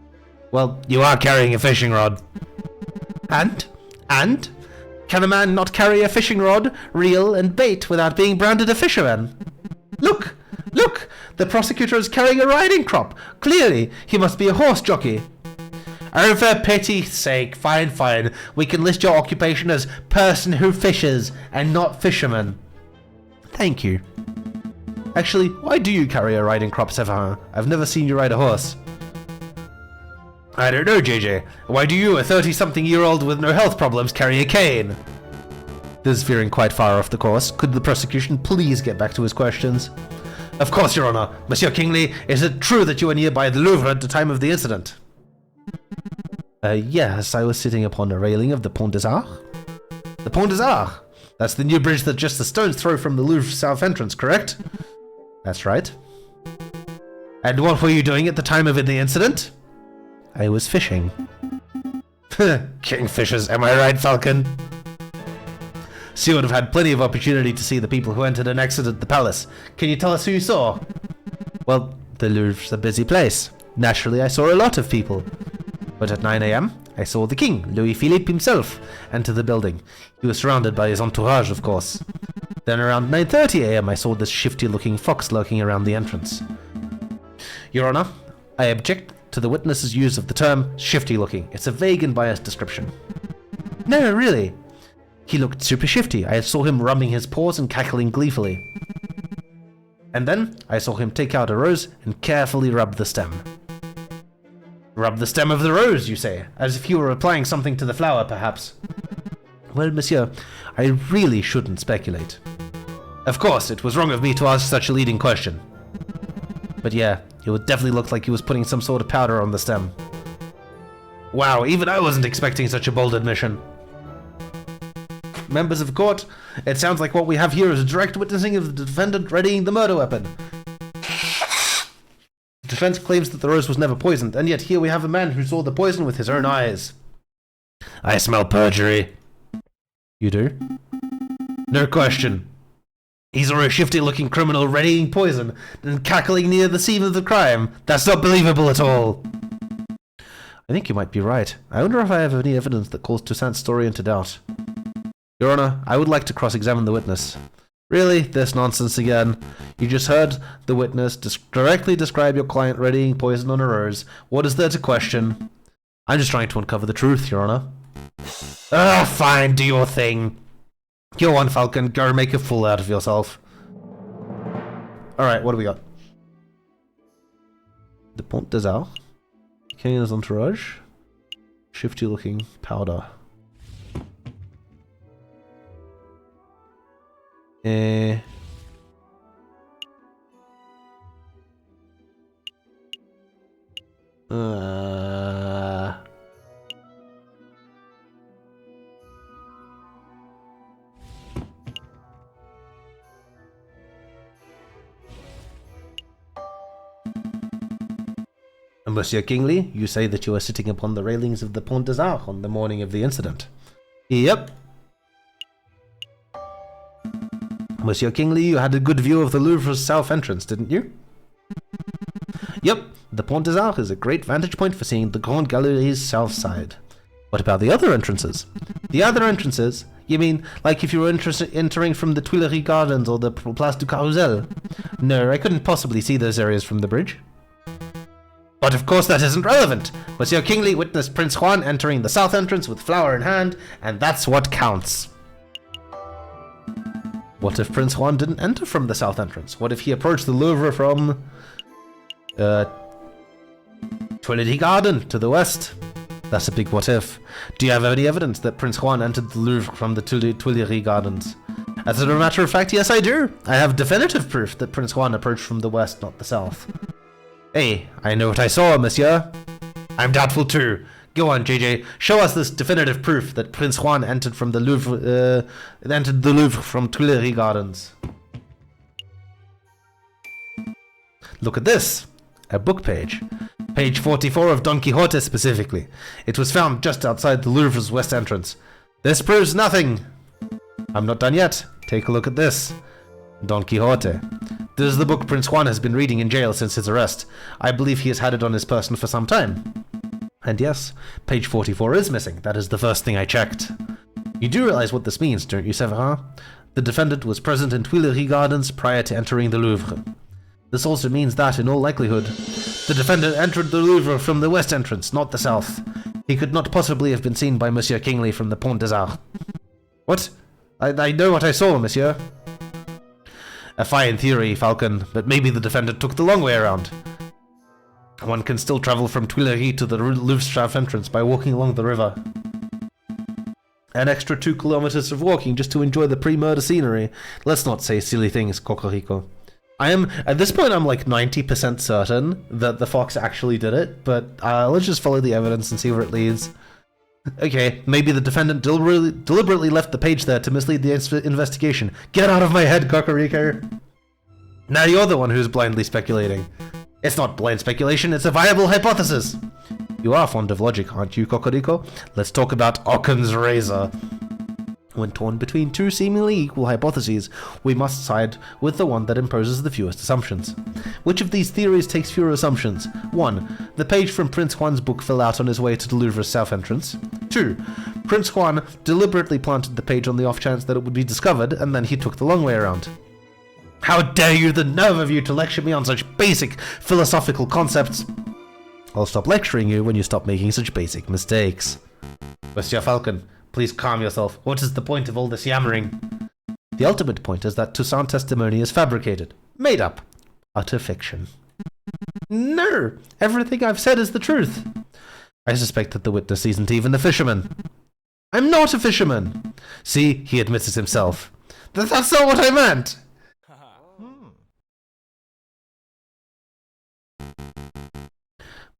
Well, you are carrying a fishing rod. And? Can a man not carry a fishing rod, reel, and bait without being branded a fisherman? Look! The prosecutor is carrying a riding crop. Clearly, he must be a horse jockey. Oh, for pity's sake, fine. We can list your occupation as person who fishes and not fisherman. Thank you. Actually, why do you carry a riding crop, Severin? I've never seen you ride a horse. I don't know, JJ. Why do you, a 30-something-year-old with no health problems, carry a cane? This is veering quite far off the course. Could the prosecution please get back to his questions? Of course, Your Honor. Monsieur Kingsley, is it true that you were nearby the Louvre at the time of the incident? Yes, I was sitting upon a railing of the Pont des Arts. The Pont des Arts? That's the new bridge that's just a stone's throw from the Louvre south entrance, correct? That's right. And what were you doing at the time of the incident? I was fishing. Kingfishers, am I right, Falcon? So you would have had plenty of opportunity to see the people who entered and exited the palace. Can you tell us who you saw? Well, the Louvre's a busy place. Naturally, I saw a lot of people. But at 9 AM, I saw the king, Louis Philippe himself, enter the building. He was surrounded by his entourage, of course. Then around 9:30 AM, I saw this shifty-looking fox lurking around the entrance. Your Honor, I object to the witness's use of the term shifty-looking. It's a vague and biased description. No, really. He looked super shifty. I saw him rubbing his paws and cackling gleefully. And then, I saw him take out a rose and carefully rub the stem. Rub the stem of the rose, you say, as if you were applying something to the flower, perhaps. Well, monsieur, I really shouldn't speculate. Of course, it was wrong of me to ask such a leading question. But yeah, it would definitely look like he was putting some sort of powder on the stem. Wow, even I wasn't expecting such a bold admission. Members of court, it sounds like what we have here is a direct witnessing of the defendant readying the murder weapon. The defense claims that the rose was never poisoned, and yet here we have a man who saw the poison with his own eyes. I smell perjury. You do? No question. He saw a shifty-looking criminal readying poison and cackling near the scene of the crime. That's not believable at all. I think you might be right. I wonder if I have any evidence that calls Toussaint's story into doubt. Your Honor, I would like to cross-examine the witness. Really? This nonsense again? You just heard the witness directly describe your client readying poison on a rose. What is there to question? I'm just trying to uncover the truth, Your Honor. Fine, do your thing. Go on, Falcon, go make a fool out of yourself. Alright, what do we got? The Pont des Arts. King and his entourage. Shifty looking powder. Monsieur Kingsley, you say that you were sitting upon the railings of the Pont des Arts on the morning of the incident. Yep. Monsieur Kingsley, you had a good view of the Louvre's south entrance, didn't you? Yep, the Pont des Arts is a great vantage point for seeing the Grande Galerie's south side. What about the other entrances? The other entrances? You mean, like if you were entering from the Tuileries Gardens or the Place du Carrousel? No, I couldn't possibly see those areas from the bridge. But of course that isn't relevant. Monsieur Kingsley witnessed Prince Juan entering the south entrance with flower in hand, and that's what counts. What if Prince Juan didn't enter from the south entrance? What if he approached the Louvre from Tuileries Garden to the west? That's a big what if. Do you have any evidence that Prince Juan entered the Louvre from the Tuileries Gardens? As a matter of fact, yes I do. I have definitive proof that Prince Juan approached from the west, not the south. Hey, I know what I saw, monsieur. I'm doubtful too. Go on, JJ. Show us this definitive proof that Prince Juan entered from the Louvre, from Tuileries Gardens. Look at this. A book page. Page 44 of Don Quixote specifically. It was found just outside the Louvre's west entrance. This proves nothing. I'm not done yet. Take a look at this. Don Quixote. This is the book Prince Juan has been reading in jail since his arrest. I believe he has had it on his person for some time. And yes, page 44 is missing. That is the first thing I checked. You do realize what this means, don't you, Severin? The defendant was present in Tuileries Gardens prior to entering the Louvre. This also means that, in all likelihood, the defendant entered the Louvre from the west entrance, not the south. He could not possibly have been seen by Monsieur Kingsley from the Pont des Arts. What? I know what I saw, monsieur. A fine theory, Falcon, but maybe the defendant took the long way around. One can still travel from Tuileries to the Louvre's south entrance by walking along the river. An extra 2 kilometers of walking just to enjoy the pre-murder scenery. Let's not say silly things, Cocorico. At this point, I'm like 90% certain that the fox actually did it, but let's just follow the evidence and see where it leads. Okay, maybe the defendant deliberately left the page there to mislead the investigation. Get out of my head, Cocorico! Now you're the one who's blindly speculating. It's not blind speculation, it's a viable hypothesis! You are fond of logic, aren't you, Cocorico? Let's talk about Occam's razor. When torn between two seemingly equal hypotheses, we must side with the one that imposes the fewest assumptions. Which of these theories takes fewer assumptions? 1. The page from Prince Juan's book fell out on his way to the Louvre's south entrance. 2. Prince Juan deliberately planted the page on the off chance that it would be discovered, and then he took the long way around. How dare you, the nerve of you, to lecture me on such basic philosophical concepts! I'll stop lecturing you when you stop making such basic mistakes. Monsieur Falcon, please calm yourself. What is the point of all this yammering? The ultimate point is that Toussaint's testimony is fabricated, made up, utter fiction. No! Everything I've said is the truth. I suspect that the witness isn't even a fisherman. I'm not a fisherman! See, he admits it himself. That's not what I meant!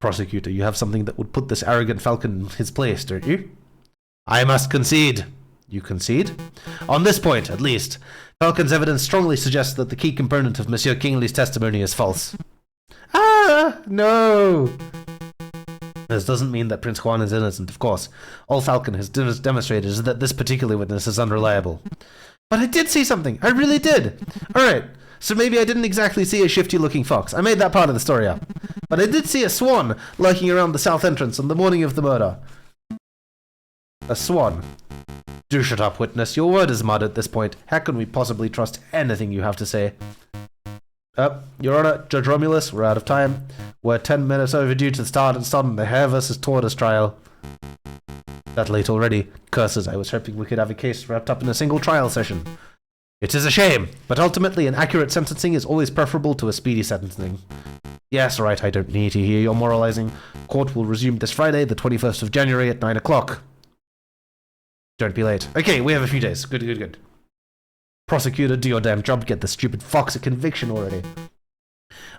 Prosecutor, you have something that would put this arrogant falcon in his place, don't you? I must concede. You concede? On this point, at least, Falcon's evidence strongly suggests that the key component of Monsieur Kingsley's testimony is false. Ah, no! This doesn't mean that Prince Juan is innocent, of course. All Falcon has demonstrated is that this particular witness is unreliable. But I did see something. I really did. Alright, so maybe I didn't exactly see a shifty-looking fox. I made that part of the story up. But I did see a swan lurking around the south entrance on the morning of the murder. A swan. Do shut up, witness. Your word is mud at this point. How can we possibly trust anything you have to say? Your Honor, Judge Romulus, we're out of time. We're 10 minutes overdue to start the Hare vs. Tortoise trial. That late already. Curses, I was hoping we could have a case wrapped up in a single trial session. It is a shame, but ultimately an accurate sentencing is always preferable to a speedy sentencing. Yes, right, I don't need to hear your moralizing. Court will resume this Friday, the 21st of January at 9 o'clock. Don't be late. Okay, we have a few days. Good. Prosecutor, do your damn job. Get the stupid fox a conviction already.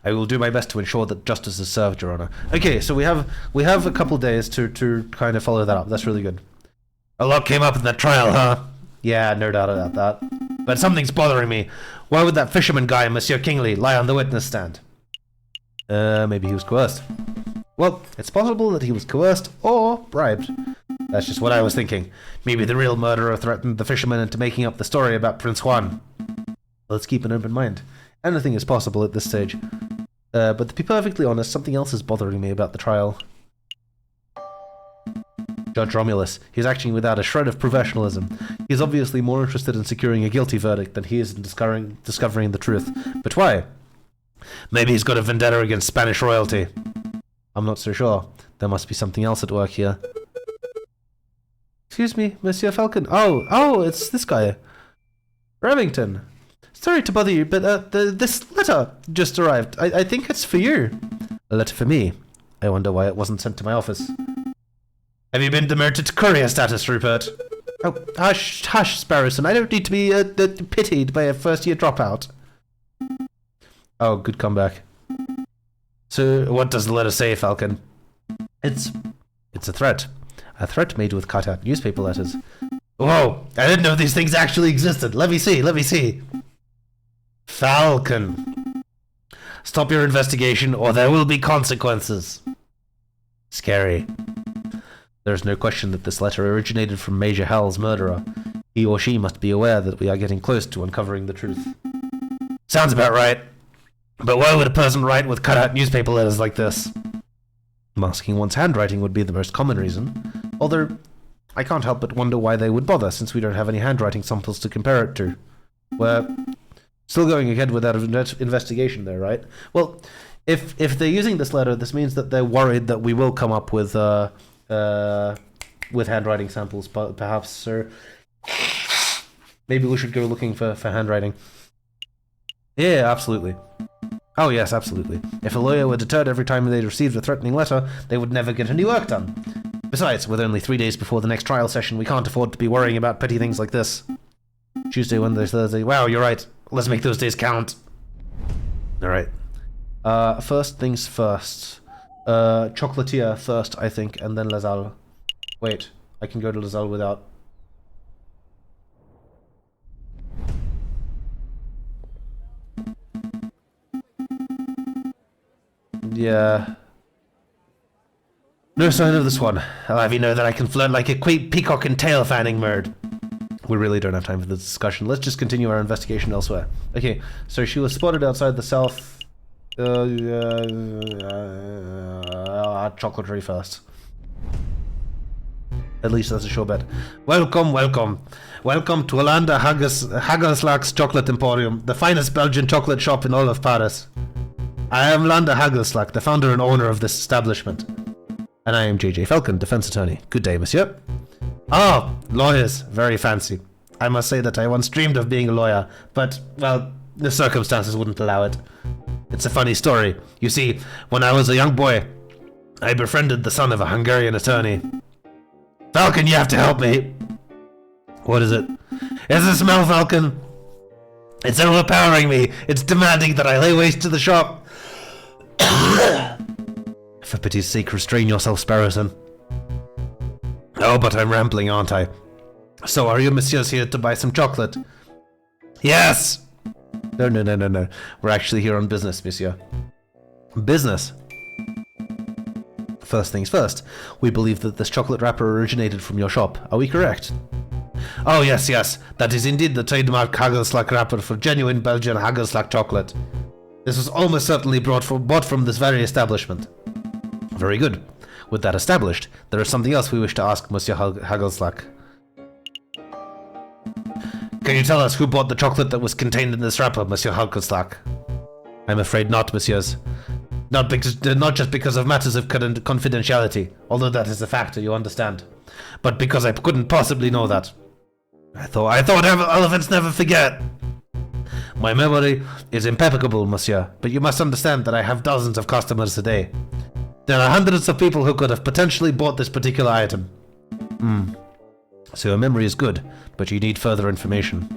I will do my best to ensure that justice is served, Your Honor. Okay, so we have a couple days to kind of follow that up. That's really good. A lot came up in that trial, huh? Yeah, no doubt about that. But something's bothering me. Why would that fisherman guy, Monsieur Kingsley, lie on the witness stand? Maybe he was coerced. Well, it's possible that he was coerced or bribed. That's just what I was thinking. Maybe the real murderer threatened the fisherman into making up the story about Prince Juan. Let's keep an open mind. Anything is possible at this stage. But to be perfectly honest, something else is bothering me about the trial. Judge Romulus. He's acting without a shred of professionalism. He's obviously more interested in securing a guilty verdict than he is in discovering the truth. But why? Maybe he's got a vendetta against Spanish royalty. I'm not so sure. There must be something else at work here. Excuse me, Monsieur Falcon. Oh, it's this guy. Remington. Sorry to bother you, but this letter just arrived. I think it's for you. A letter for me? I wonder why it wasn't sent to my office. Have you been demoted to courier status, Rupert? Oh, hush, Sparrowson. I don't need to be pitied by a first-year dropout. Oh, good comeback. So, what does the letter say, Falcon? It's a threat. A threat made with cut-out newspaper letters. Whoa! I didn't know these things actually existed. Let me see. Falcon. Stop your investigation or there will be consequences. Scary. There's no question that this letter originated from Major Howell's murderer. He or she must be aware that we are getting close to uncovering the truth. Sounds about right. But why would a person write with cut-out newspaper letters like this? Masking one's handwriting would be the most common reason, although I can't help but wonder why they would bother, since we don't have any handwriting samples to compare it to. We're still going ahead with that investigation there, right? Well, if they're using this letter, this means that they're worried that we will come up with handwriting samples, perhaps, sir. Maybe we should go looking for handwriting. Yeah, absolutely. Oh yes, absolutely. If a lawyer were deterred every time they received a threatening letter, they would never get any work done. Besides, with only 3 days before the next trial session, we can't afford to be worrying about petty things like this. Tuesday, Wednesday, Thursday. Wow, you're right. Let's make those days count. Alright. First things first. Chocolatier first, I think, and then Lazal. Wait, I can go to Lazal without... Yeah. No sign of the swan. I'll have you know that I can flirt like a peacock and tail fanning bird. We really don't have time for this discussion. Let's just continue our investigation elsewhere. Okay, so she was spotted outside the south... chocolate tree first. At least that's a sure bet. Welcome, welcome. Welcome to Olanda Hagelslak's Chocolate Emporium, the finest Belgian chocolate shop in all of Paris. I am Landa Hagelslak, the founder and owner of this establishment. And I am JJ Falcon, defense attorney. Good day, monsieur. Ah, lawyers. Very fancy. I must say that I once dreamed of being a lawyer, but, well, the circumstances wouldn't allow it. It's a funny story. You see, when I was a young boy, I befriended the son of a Hungarian attorney. Falcon, you have to help me. What is it? Is the smell, Falcon? It's overpowering me. It's demanding that I lay waste to the shop. For pity's sake, restrain yourself, Sparrowson. Oh, but I'm rambling, aren't I? So are you messieurs here to buy some chocolate? Yes! No. We're actually here on business, monsieur. Business? First things first, we believe that this chocolate wrapper originated from your shop. Are we correct? Oh, yes. That is indeed the trademark Hagelslag wrapper for genuine Belgian Hagelslag chocolate. This was almost certainly bought from this very establishment. Very good. With that established, there is something else we wish to ask Monsieur Hagelslag. Can you tell us who bought the chocolate that was contained in this wrapper, Monsieur Hagelslag? I'm afraid not, messieurs. Not just because of matters of confidentiality, although that is a factor, you understand. But because I couldn't possibly know that. I thought elephants never forget. My memory is impeccable, monsieur, but you must understand that I have dozens of customers a day. There are hundreds of people who could have potentially bought this particular item. So your memory is good, but you need further information.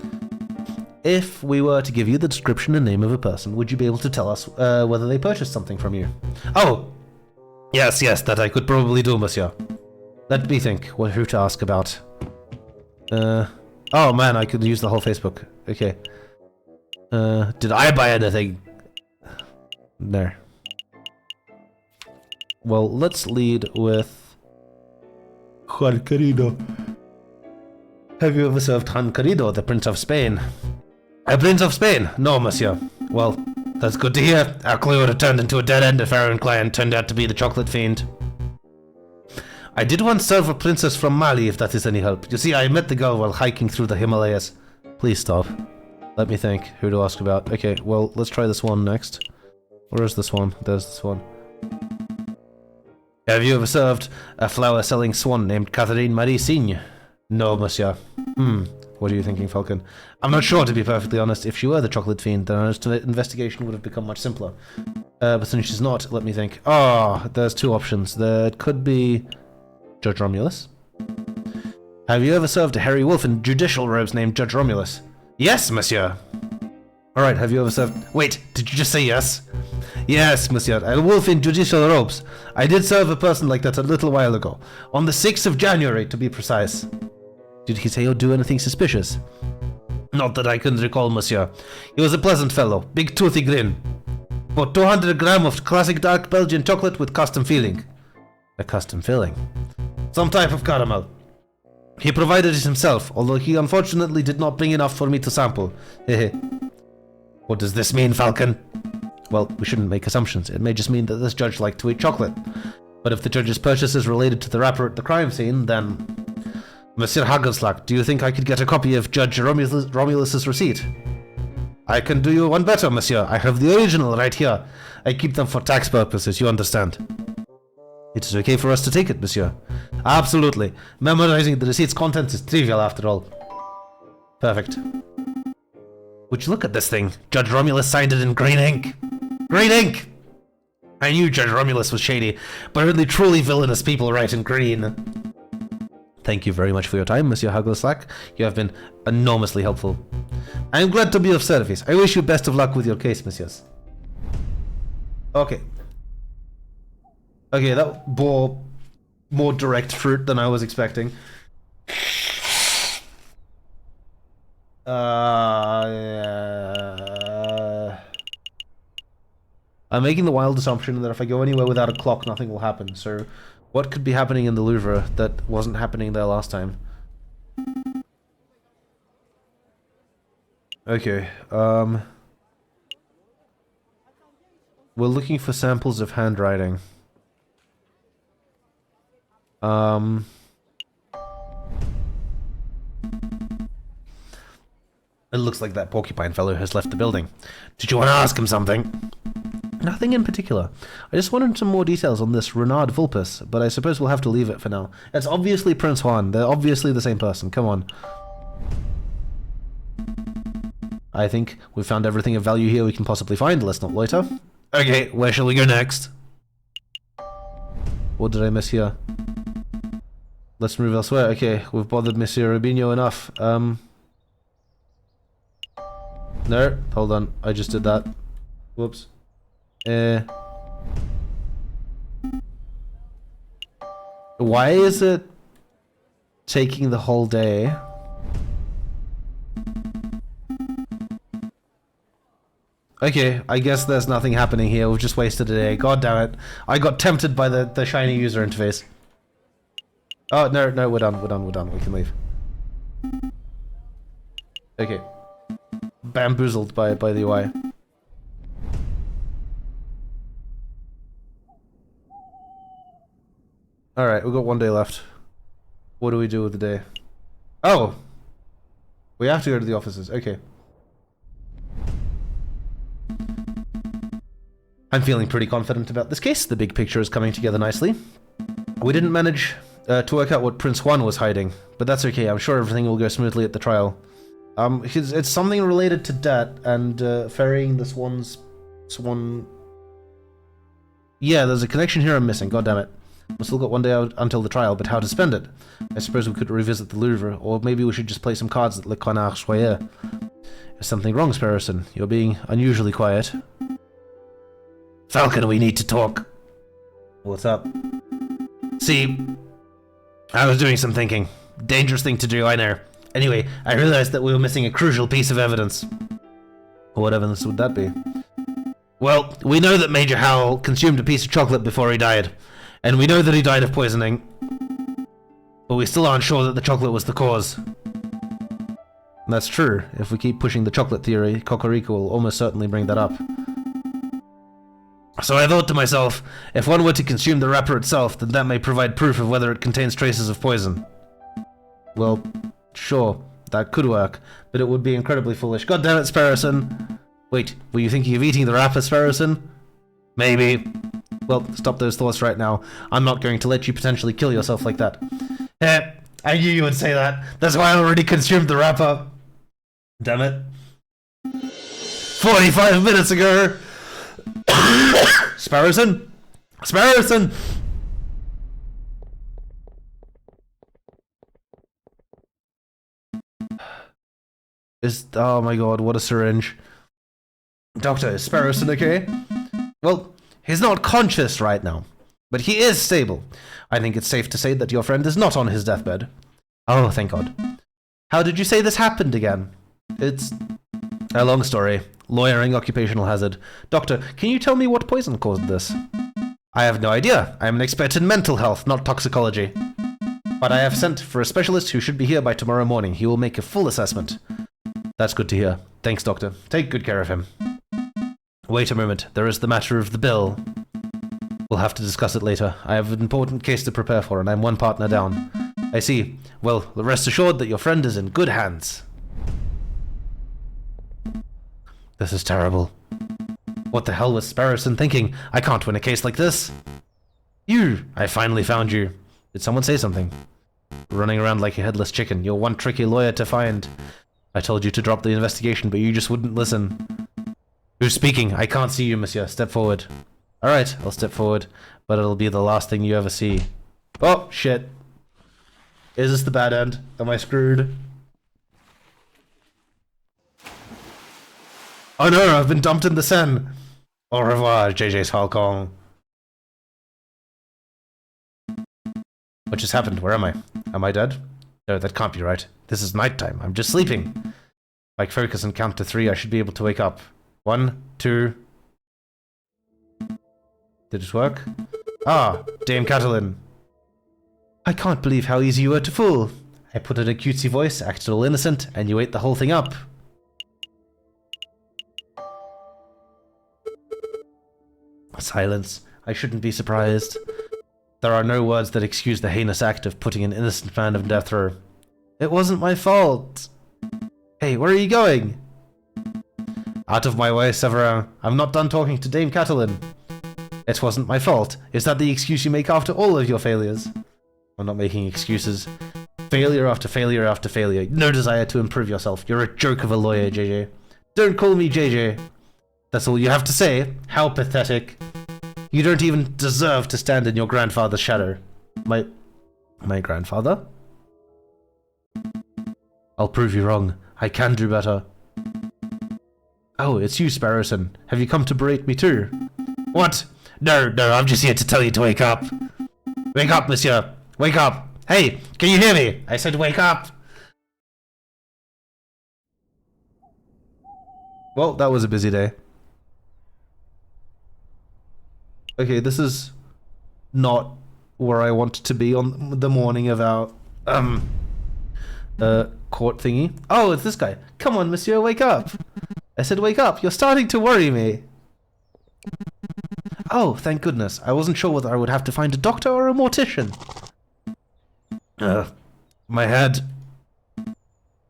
If we were to give you the description and name of a person, would you be able to tell us whether they purchased something from you? Oh! Yes, that I could probably do, monsieur. Let me think who to ask about. Oh man, I could use the whole Facebook. Okay. Did I buy anything? There. Well, let's lead with Juan Querido. Have you ever served Juan Querido, the Prince of Spain? A Prince of Spain? No, monsieur. Well, that's good to hear. Our clue would have turned into a dead end if our client turned out to be the chocolate fiend. I did once serve a princess from Mali, if that is any help. You see, I met the girl while hiking through the Himalayas. Please stop. Let me think who to ask about. Okay, well, let's try this one next. Where is this one? There's this one. Have you ever served a flower-selling swan named Catherine Marie Signe? No, monsieur. What are you thinking, Falcon? I'm not sure, to be perfectly honest. If she were the chocolate fiend, then our investigation would have become much simpler. But since she's not, let me think. Oh, there's two options. There could be Judge Romulus. Have you ever served a hairy wolf in judicial robes named Judge Romulus? Yes, monsieur. Alright, have you ever served... Wait, did you just say yes? Yes, monsieur. A wolf in judicial robes. I did serve a person like that a little while ago. On the 6th of January, to be precise. Did he say or do anything suspicious? Not that I can recall, monsieur. He was a pleasant fellow. Big toothy grin. About 200 grams of classic dark Belgian chocolate with custom filling. A custom filling. Some type of caramel. He provided it himself, although he unfortunately did not bring enough for me to sample. Hehe. What does this mean, Falcon? Well, we shouldn't make assumptions. It may just mean that this judge liked to eat chocolate. But if the judge's purchase is related to the wrapper at the crime scene, then... Monsieur Hagelslag, do you think I could get a copy of Judge Romulus's receipt? I can do you one better, monsieur. I have the original right here. I keep them for tax purposes, you understand. It is okay for us to take it, monsieur. Absolutely. Memorizing the receipt's contents is trivial after all. Perfect. Would you look at this thing? Judge Romulus signed it in green ink. Green ink! I knew Judge Romulus was shady, but only truly villainous people write in green. Thank you very much for your time, Monsieur Hagelslag. You have been enormously helpful. I am glad to be of service. I wish you best of luck with your case, messieurs. Okay. Okay, that bore more direct fruit than I was expecting. I'm making the wild assumption that if I go anywhere without a clock, nothing will happen. So, what could be happening in the Louvre that wasn't happening there last time? Okay, we're looking for samples of handwriting. It looks like that porcupine fellow has left the building. Did you want to ask him something? Nothing in particular. I just wanted some more details on this Renard Vulpes, but I suppose we'll have to leave it for now. It's obviously Prince Juan. They're obviously the same person. Come on. I think we've found everything of value here we can possibly find. Let's not loiter. Okay, where shall we go next? What did I miss here? Let's move elsewhere. Okay, we've bothered Monsieur Rubinho enough. No, hold on. I just did that. Whoops. Why is it taking the whole day? Okay, I guess there's nothing happening here. We've just wasted a day. God damn it. I got tempted by the shiny user interface. Oh, no, we're done. We can leave. Okay. Bamboozled by the UI. Alright, we've got one day left. What do we do with the day? Oh! We have to go to the offices. Okay. I'm feeling pretty confident about this case. The big picture is coming together nicely. We didn't manage to work out what Prince Juan was hiding, but that's okay. I'm sure everything will go smoothly at the trial. It's something related to debt and ferrying the swan... Yeah, there's a connection here I'm missing. God damn it. We've still got one day out until the trial, but how to spend it? I suppose we could revisit the Louvre, or maybe we should just play some cards at Le Canard Soyer. Is something wrong, Sparrowson? You're being unusually quiet. Falcon, we need to talk. What's up? See, I was doing some thinking. Dangerous thing to do, I know. Anyway, I realized that we were missing a crucial piece of evidence. What evidence would that be? Well, we know that Major Howell consumed a piece of chocolate before he died. And we know that he died of poisoning. But we still aren't sure that the chocolate was the cause. That's true. If we keep pushing the chocolate theory, Cocorico will almost certainly bring that up. So I thought to myself, if one were to consume the wrapper itself, then that may provide proof of whether it contains traces of poison. Well, sure, that could work, but it would be incredibly foolish. God damn it, Sparrowson! Wait, were you thinking of eating the wrapper, Sparrowson? Maybe. Well, stop those thoughts right now. I'm not going to let you potentially kill yourself like that. I knew you would say that. That's why I already consumed the wrapper. Damn it. 45 minutes ago! Sparrowson! Sparrowson! Oh my god, what a syringe. Doctor, is Sparrowson okay? Well, he's not conscious right now, but he is stable. I think it's safe to say that your friend is not on his deathbed. Oh, thank god. How did you say this happened again? It's a long story. Lawyering, occupational hazard. Doctor, can you tell me what poison caused this? I have no idea. I am an expert in mental health, not toxicology. But I have sent for a specialist who should be here by tomorrow morning. He will make a full assessment. That's good to hear. Thanks, Doctor. Take good care of him. Wait a moment. There is the matter of the bill. We'll have to discuss it later. I have an important case to prepare for, and I'm one partner down. I see. Well, rest assured that your friend is in good hands. This is terrible. What the hell was Sparrowson thinking? I can't win a case like this. You! I finally found you. Did someone say something? Running around like a headless chicken. You're one tricky lawyer to find. I told you to drop the investigation, but you just wouldn't listen. Who's speaking? I can't see you, monsieur. Step forward. Alright, I'll step forward, but it'll be the last thing you ever see. Oh, shit. Is this the bad end? Am I screwed? Oh no, I've been dumped in the Seine. Au revoir, JJ's Hong Kong. What just happened? Where am I? Am I dead? No, that can't be right. This is nighttime. I'm just sleeping. If I focus and count to 3, I should be able to wake up. 1, 2... Did it work? Ah, Dame Catalin. I can't believe how easy you were to fool. I put in a cutesy voice, acted all innocent, and you ate the whole thing up. Silence. I shouldn't be surprised. There are no words that excuse the heinous act of putting an innocent man in death row. It wasn't my fault. Hey, where are you going? Out of my way, Severin. I'm not done talking to Dame Catalin. It wasn't my fault. Is that the excuse you make after all of your failures? I'm not making excuses. Failure after failure after failure. No desire to improve yourself. You're a joke of a lawyer, JJ. Don't call me JJ. That's all you have to say? How pathetic. You don't even deserve to stand in your grandfather's shadow. My grandfather? I'll prove you wrong. I can do better. Oh, it's you, Sparrowson. Have you come to berate me too? What? No, I'm just here to tell you to wake up. Wake up, monsieur. Wake up. Hey, can you hear me? I said wake up. Well, that was a busy day. Okay, this is not where I want to be on the morning of our court thingy. Oh, it's this guy. Come on, monsieur, wake up. I said wake up. You're starting to worry me. Oh, thank goodness. I wasn't sure whether I would have to find a doctor or a mortician. My head.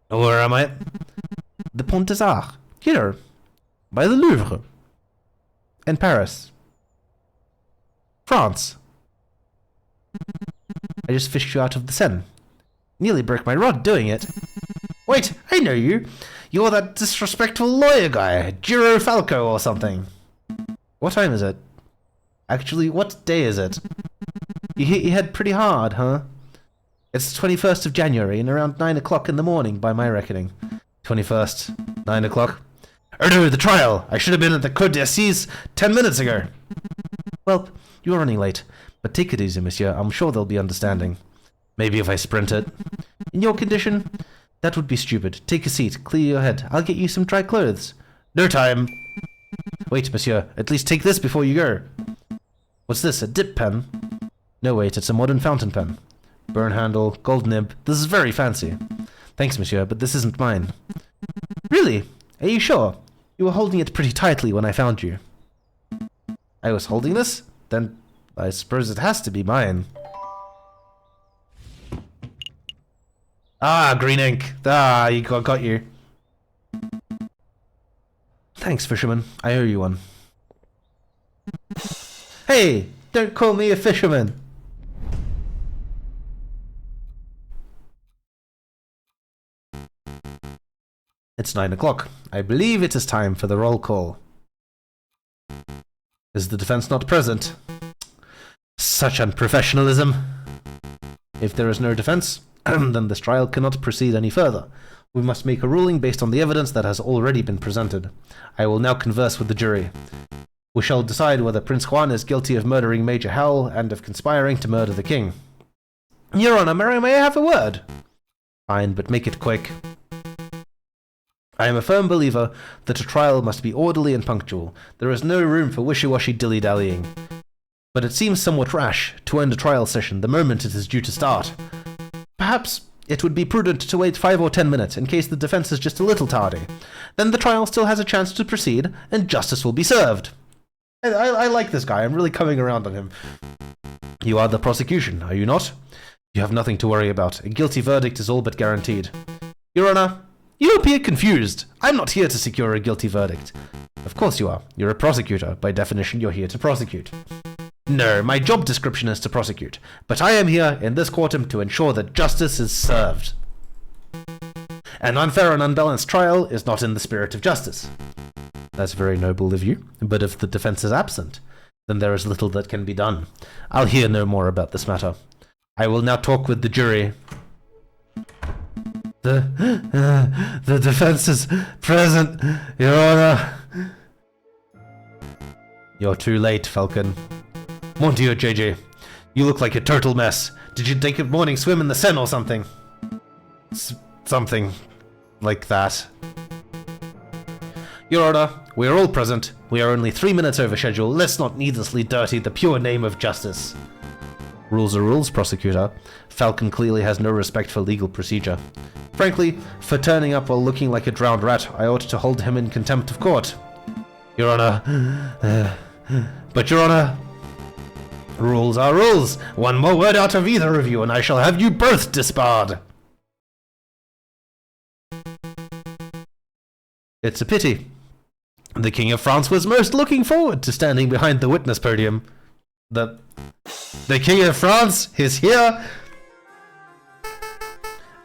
Where am I? The Pont des Arts. Here. By the Louvre. In Paris. France. I just fished you out of the Seine. Nearly broke my rod doing it. Wait, I know you. You're that disrespectful lawyer guy, Giro Falco or something. What time is it? Actually, what day is it? You hit your head pretty hard, huh? It's the 21st of January and around 9 o'clock in the morning by my reckoning. 21st, 9 o'clock. Oh no, the trial! I should have been at the Côte d'Assises 10 minutes ago. Well, you're running late, but take it easy, monsieur. I'm sure they'll be understanding. Maybe if I sprint it. In your condition, that would be stupid. Take a seat, clear your head. I'll get you some dry clothes. No time. Wait, monsieur. At least take this before you go. What's this, a dip pen? No, wait, it's a modern fountain pen. Burn handle, gold nib. This is very fancy. Thanks, monsieur, but this isn't mine. Really? Are you sure? You were holding it pretty tightly when I found you. I was holding this? Then I suppose it has to be mine. Ah, green ink. Ah, got you. Thanks, fisherman. I owe you one. Hey, don't call me a fisherman. It's 9 o'clock. I believe it is time for the roll call. Is the defense not present? Such unprofessionalism. If there is no defense, then this trial cannot proceed any further. We must make a ruling based on the evidence that has already been presented. I will now converse with the jury. We shall decide whether Prince Juan is guilty of murdering Major Howell and of conspiring to murder the king. Your Honor, may I have a word? Fine, but make it quick. I am a firm believer that a trial must be orderly and punctual. There is no room for wishy-washy dilly-dallying. but it seems somewhat rash to end a trial session the moment it is due to start. Perhaps it would be prudent to wait 5 or 10 minutes in case the defense is just a little tardy. Then the trial still has a chance to proceed, and justice will be served. I like this guy. I'm really coming around on him. You are the prosecution, are you not? You have nothing to worry about. A guilty verdict is all but guaranteed. Your Honor, you appear confused. I'm not here to secure a guilty verdict. Of course you are. You're a prosecutor. By definition, you're here to prosecute. No, my job description is to prosecute, but I am here in this courtroom to ensure that justice is served. An unfair and unbalanced trial is not in the spirit of justice. That's very noble of you, but if the defense is absent, then there is little that can be done. I'll hear no more about this matter. I will now talk with the jury. The defense is present, Your Honor. You're too late, Falcon. Mon Dieu, JJ. You look like a total mess. Did you take a morning swim in the Seine or something? Something like that. Your Honor, we are all present. We are only 3 minutes over schedule. Let's not needlessly dirty the pure name of justice. Rules are rules, prosecutor. Falcon clearly has no respect for legal procedure. Frankly, for turning up while looking like a drowned rat, I ought to hold him in contempt of court. Your Honor. But Your Honor, rules are rules. One more word out of either of you, and I shall have you both disbarred. It's a pity. The King of France was most looking forward to standing behind the witness podium. The King of France is here.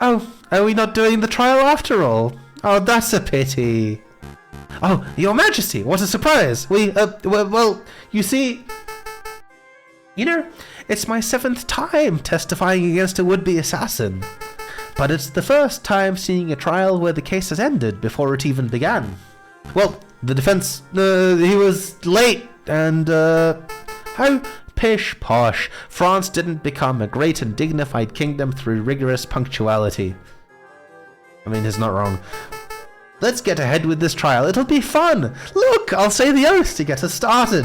Oh, are we not doing the trial after all? Oh, that's a pity. Oh, Your Majesty, what a surprise. Well, you see, you know, it's my 7th time testifying against a would-be assassin. But it's the first time seeing a trial where the case has ended before it even began. Well, the defense, he was late, and, how pish posh. France didn't become a great and dignified kingdom through rigorous punctuality. I mean, he's not wrong. Let's get ahead with this trial. It'll be fun. Look, I'll say the oath to get us started.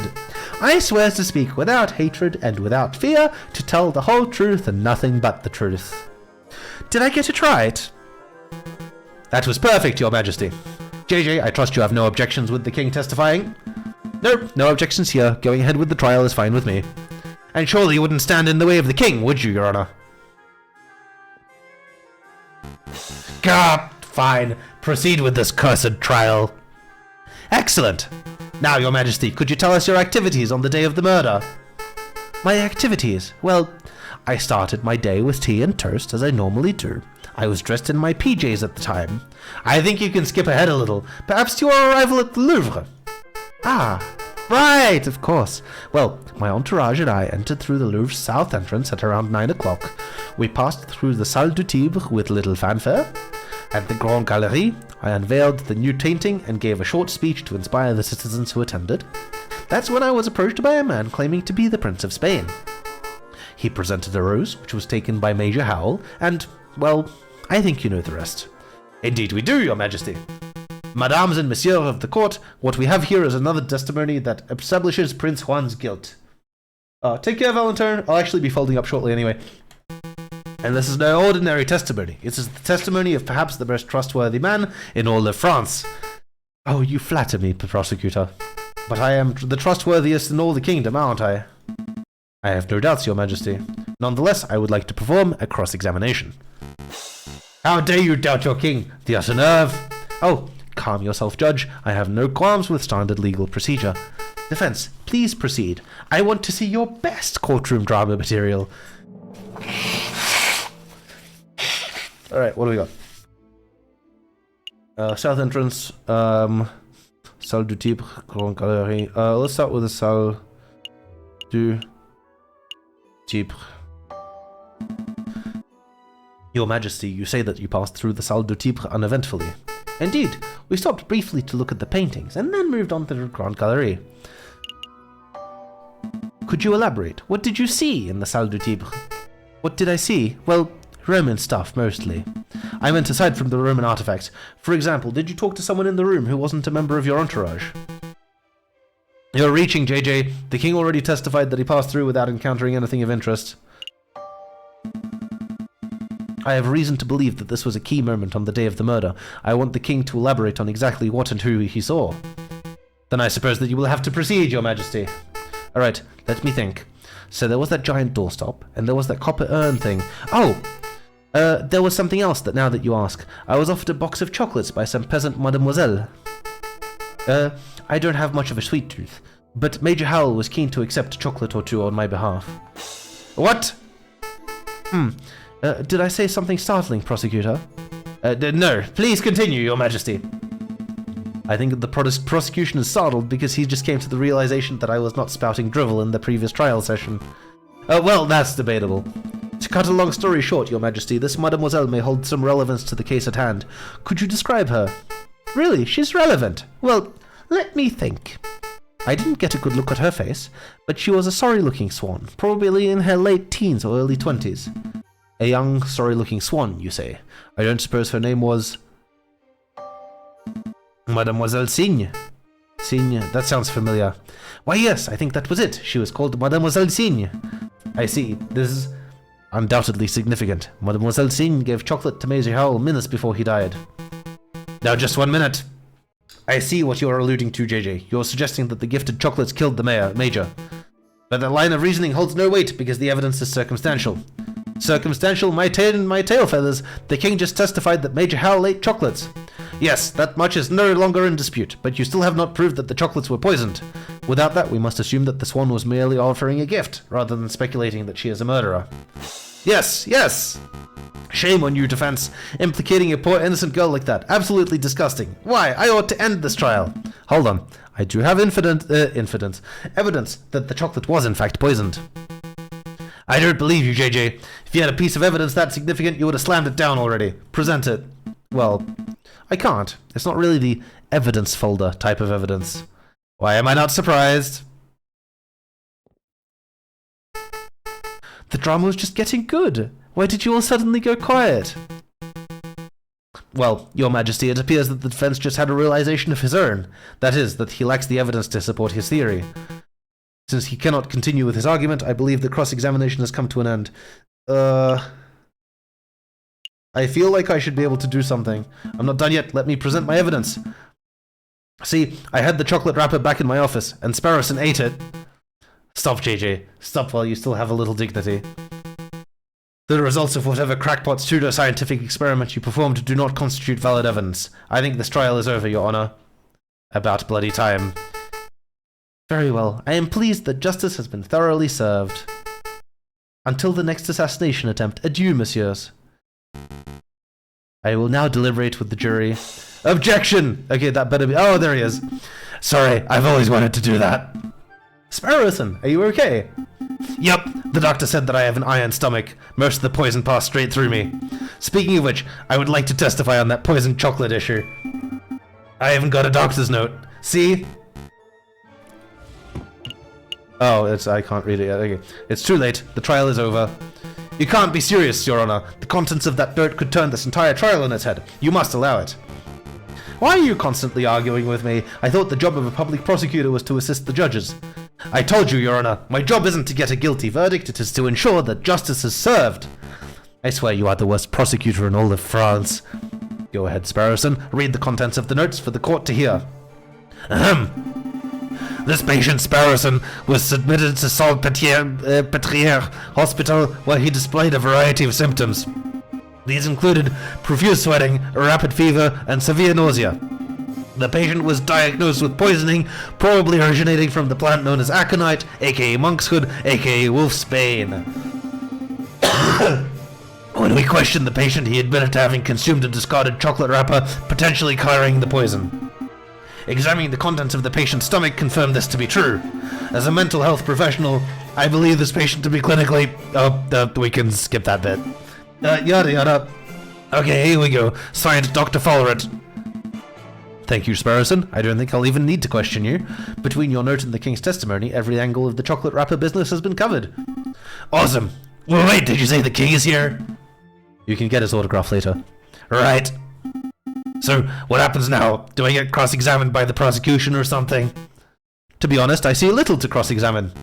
I swear to speak without hatred and without fear, to tell the whole truth and nothing but the truth. Did I get it right? That was perfect, Your Majesty. JJ, I trust you have no objections with the king testifying? Nope, no objections here. Going ahead with the trial is fine with me. And surely you wouldn't stand in the way of the king, would you, Your Honor? God, fine. Proceed with this cursed trial. Excellent. Now, Your Majesty, could you tell us your activities on the day of the murder? My activities? Well, I started my day with tea and toast, as I normally do. I was dressed in my PJs at the time. I think you can skip ahead a little. Perhaps to your arrival at the Louvre. Ah, right, of course. Well, my entourage and I entered through the Louvre's south entrance at around 9 o'clock. We passed through the Salle du Tibre with little fanfare. At the Grand Galerie, I unveiled the new painting and gave a short speech to inspire the citizens who attended. That's when I was approached by a man claiming to be the Prince of Spain. He presented a rose, which was taken by Major Howell, and, well, I think you know the rest. Indeed we do, Your Majesty. Mesdames and Messieurs of the court, what we have here is another testimony that establishes Prince Juan's guilt. Take care, Valentin. I'll actually be folding up shortly anyway. And this is no ordinary testimony. It is the testimony of perhaps the most trustworthy man in all of France. Oh, you flatter me, prosecutor. But I am the trustworthiest in all the kingdom, aren't I? I have no doubts, Your Majesty. Nonetheless, I would like to perform a cross-examination. How dare you doubt your king? The utter nerve! Oh, calm yourself, Judge. I have no qualms with standard legal procedure. Defense, please proceed. I want to see your best courtroom drama material. Alright, what do we got? South entrance, Salle du Tibre, Grand Galerie. Let's start with the Salle du Tibre. Your Majesty, you say that you passed through the Salle du Tibre uneventfully. Indeed, we stopped briefly to look at the paintings, and then moved on to the Grand Galerie. Could you elaborate? What did you see in the Salle du Tibre? What did I see? Well, Roman stuff, mostly. I meant aside from the Roman artifacts. For example, did you talk to someone in the room who wasn't a member of your entourage? You're reaching, JJ. The king already testified that he passed through without encountering anything of interest. I have reason to believe that this was a key moment on the day of the murder. I want the king to elaborate on exactly what and who he saw. Then I suppose that you will have to proceed, your majesty. Alright, let me think. So there was that giant doorstop, and there was that copper urn thing. Oh! There was something else that now that you ask. I was offered a box of chocolates by some peasant mademoiselle. I don't have much of a sweet tooth, but Major Howell was keen to accept a chocolate or two on my behalf. What? Did I say something startling, prosecutor? No, please continue, your majesty. I think that the prosecution is startled because he just came to the realization that I was not spouting drivel in the previous trial session. Well, that's debatable. To cut a long story short, your majesty, this mademoiselle may hold some relevance to the case at hand. Could you describe her? Really? She's relevant? Well, let me think. I didn't get a good look at her face, but she was a sorry-looking swan, probably in her late teens or early 20s. A young, sorry-looking swan, you say? I don't suppose her name was... Mademoiselle Signe. Signe, that sounds familiar. Why yes, I think that was it. She was called Mademoiselle Signe. I see, this is undoubtedly significant. Mademoiselle Signe gave chocolate to Major Howell minutes before he died. Now just 1 minute. I see what you're alluding to, JJ. You're suggesting that the gifted chocolates killed the Major. But that line of reasoning holds no weight because the evidence is circumstantial. Circumstantial, my tail feathers. The king just testified that Major Howell ate chocolates. Yes, that much is no longer in dispute, but you still have not proved that the chocolates were poisoned. Without that, we must assume that the swan was merely offering a gift, rather than speculating that she is a murderer. Yes, yes! Shame on you, defense. Implicating a poor innocent girl like that. Absolutely disgusting. Why? I ought to end this trial. Hold on. I do have evidence that the chocolate was in fact poisoned. I don't believe you, JJ. If you had a piece of evidence that significant, you would have slammed it down already. Present it. Well, I can't. It's not really the evidence folder type of evidence. Why am I not surprised? The drama was just getting good. Why did you all suddenly go quiet? Well, your majesty, it appears that the defense just had a realization of his own. That is, that he lacks the evidence to support his theory. Since he cannot continue with his argument, I believe the cross-examination has come to an end. I feel like I should be able to do something. I'm not done yet. Let me present my evidence. See, I had the chocolate wrapper back in my office, and Sparrowson ate it. Stop, JJ. Stop while you still have a little dignity. The results of whatever crackpot pseudo-scientific experiment you performed do not constitute valid evidence. I think this trial is over, Your Honor. About bloody time. Very well. I am pleased that justice has been thoroughly served. Until the next assassination attempt, adieu, messieurs. I will now deliberate with the jury. Objection! Okay, that better be... Oh, there he is. Sorry, I've always wanted to do that. Sparrowson, are you okay? Yup, the doctor said that I have an iron stomach. Most of the poison passed straight through me. Speaking of which, I would like to testify on that poisoned chocolate issue. I haven't got a doctor's note. See? Oh, I can't read it yet. Okay. It's too late. The trial is over. You can't be serious, Your Honor. The contents of that note could turn this entire trial on its head. You must allow it. Why are you constantly arguing with me? I thought the job of a public prosecutor was to assist the judges. I told you, Your Honor, my job isn't to get a guilty verdict, it is to ensure that justice is served. I swear you are the worst prosecutor in all of France. Go ahead, Sparrowson. Read the contents of the notes for the court to hear. Ahem. This patient, Sparrowson, was submitted to Salpêtrière Hospital where he displayed a variety of symptoms. These included profuse sweating, rapid fever, and severe nausea. The patient was diagnosed with poisoning, probably originating from the plant known as aconite, aka monkshood, aka wolfsbane. When we questioned the patient, he admitted to having consumed a discarded chocolate wrapper, potentially carrying the poison. Examining the contents of the patient's stomach confirmed this to be true. As a mental health professional, I believe this patient to be clinically... we can skip that bit. Yada yada. Okay, here we go. Signed, Dr. Folleret. Thank you, Sparrowson. I don't think I'll even need to question you. Between your note and the King's testimony, every angle of the chocolate wrapper business has been covered. Awesome. Well, wait, did you say the King is here? You can get his autograph later. Right. So, what happens now? Do I get cross-examined by the prosecution or something? To be honest, I see little to cross-examine.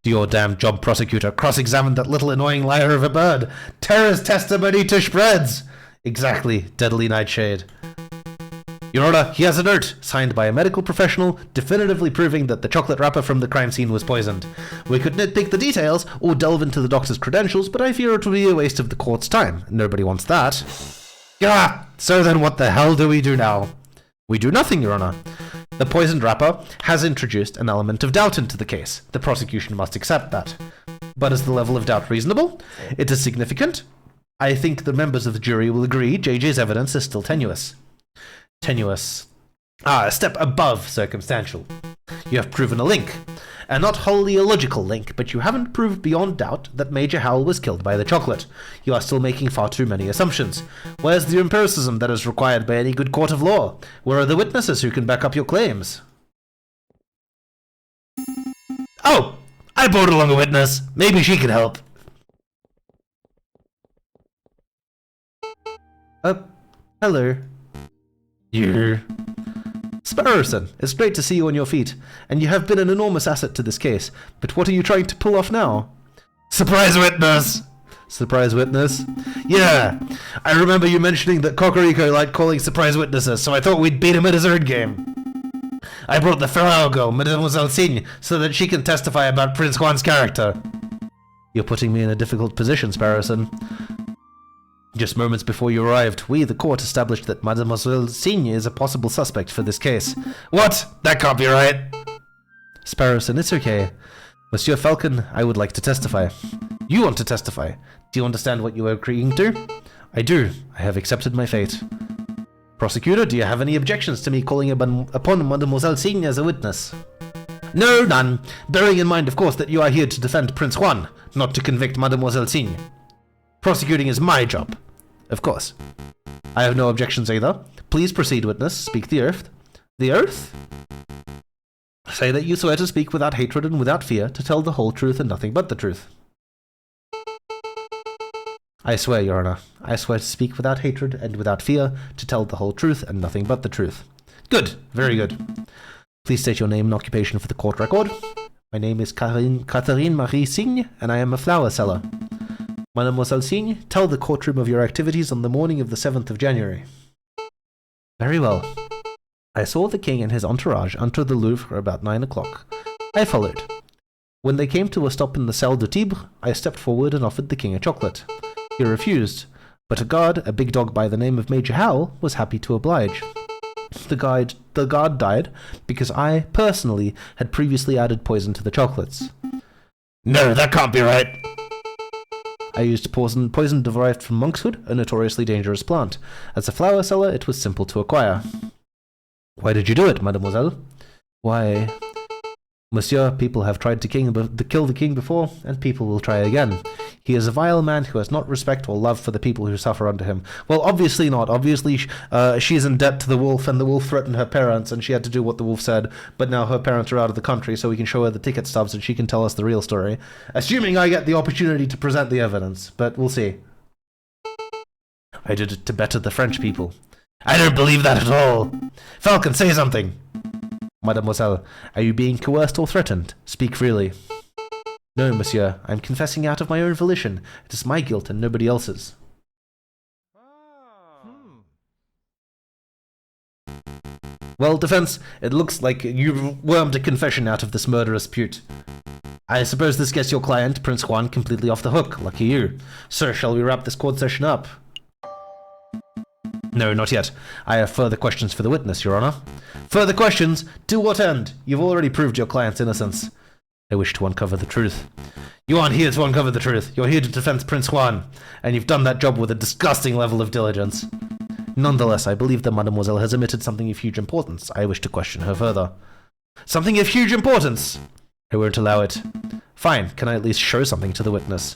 Do your damn job, prosecutor. Cross-examine that little annoying liar of a bird. Tear his testimony to shreds. Exactly, Deadly Nightshade. Your Honor, he has a note, signed by a medical professional, definitively proving that the chocolate wrapper from the crime scene was poisoned. We could nitpick the details, or delve into the doctor's credentials, but I fear it would be a waste of the court's time. Nobody wants that. Yeah, so then what the hell do we do now? We do nothing, Your Honor. The poisoned wrapper has introduced an element of doubt into the case. The prosecution must accept that. But is the level of doubt reasonable? It is significant. I think the members of the jury will agree JJ's evidence is still tenuous. Tenuous. A step above circumstantial. You have proven a link. A not wholly illogical link, but you haven't proved beyond doubt that Major Howell was killed by the chocolate. You are still making far too many assumptions. Where's the empiricism that is required by any good court of law? Where are the witnesses who can back up your claims? Oh! I brought along a witness. Maybe she can help. Hello. You. Sparrowson, it's great to see you on your feet, and you have been an enormous asset to this case, but what are you trying to pull off now? Surprise witness! Surprise witness? Yeah, I remember you mentioning that Cocorico liked calling surprise witnesses, so I thought we'd beat him at his own game. I brought the Ferrao girl, Mademoiselle Signe, so that she can testify about Prince Juan's character. You're putting me in a difficult position, Sparrowson. Just moments before you arrived, we, the court, established that Mademoiselle Signe is a possible suspect for this case. What? That can't be right! Sparrowson, it's okay. Monsieur Falcon, I would like to testify. You want to testify? Do you understand what you are agreeing to? I do. I have accepted my fate. Prosecutor, do you have any objections to me calling upon Mademoiselle Signe as a witness? No, none. Bearing in mind, of course, that you are here to defend Prince Juan, not to convict Mademoiselle Signe. Prosecuting is my job. Of course. I have no objections either. Please proceed, witness. Speak the oath. The oath? Say that you swear to speak without hatred and without fear, to tell the whole truth and nothing but the truth. I swear, Your Honor. I swear to speak without hatred and without fear, to tell the whole truth and nothing but the truth. Good. Very good. Please state your name and occupation for the court record. My name is Catherine Marie Signe, and I am a flower seller. Mademoiselle Signe, tell the courtroom of your activities on the morning of the 7th of January. Very well. I saw the king and his entourage enter the Louvre about 9 o'clock. I followed. When they came to a stop in the Salle de Tibre, I stepped forward and offered the king a chocolate. He refused, but a guard, a big dog by the name of Major Howell, was happy to oblige. The guard died because I, personally, had previously added poison to the chocolates. No, that can't be right! I used poison derived from monkshood, a notoriously dangerous plant. As a flower seller, it was simple to acquire. Why did you do it, mademoiselle? Why... Monsieur, people have tried to kill the king before, and people will try again. He is a vile man who has not respect or love for the people who suffer under him. Well, obviously not. Obviously, she is in debt to the wolf, and the wolf threatened her parents, and she had to do what the wolf said. But now her parents are out of the country, so we can show her the ticket stubs, and she can tell us the real story. Assuming I get the opportunity to present the evidence, but we'll see. I did it to better the French people. I don't believe that at all. Falcon, say something. Mademoiselle, are you being coerced or threatened? Speak freely. No, monsieur, I am confessing out of my own volition. It is my guilt and nobody else's. Well, defense, it looks like you've wormed a confession out of this murderous pute. I suppose this gets your client, Prince Juan, completely off the hook. Lucky you. Sir, shall we wrap this court session up? No, not yet. I have further questions for the witness, Your Honor. Further questions? To what end? You've already proved your client's innocence. I wish to uncover the truth. You aren't here to uncover the truth. You're here to defend Prince Juan, and you've done that job with a disgusting level of diligence. Nonetheless, I believe that Mademoiselle has omitted something of huge importance. I wish to question her further. Something of huge importance? I won't allow it. Fine, can I at least show something to the witness?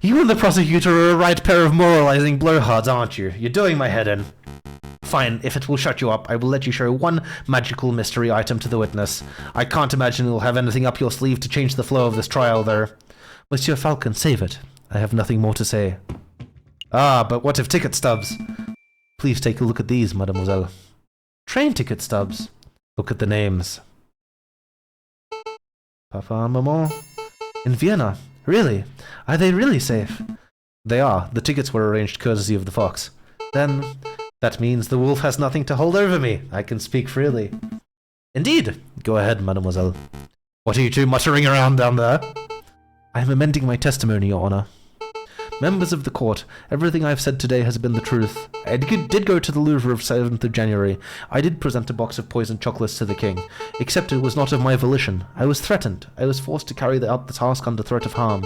You and the prosecutor are a right pair of moralizing blowhards, aren't you? You're doing my head in. Fine, if it will shut you up, I will let you show one magical mystery item to the witness. I can't imagine you'll have anything up your sleeve to change the flow of this trial, though. Monsieur Falcon, save it. I have nothing more to say. Ah, but what if ticket stubs? Please take a look at these, mademoiselle. Train ticket stubs. Look at the names. Papa, Maman? In Vienna? Really? Are they really safe? They are. The tickets were arranged courtesy of the Fox. Then, that means the wolf has nothing to hold over me. I can speak freely. Indeed. Go ahead, mademoiselle. What are you two muttering around down there? I am amending my testimony, Your Honor. Members of the court, everything I've said today has been the truth. I did go to the Louvre of 7th of January. I did present a box of poisoned chocolates to the king, except it was not of my volition. I was threatened. I was forced to carry out the task under threat of harm.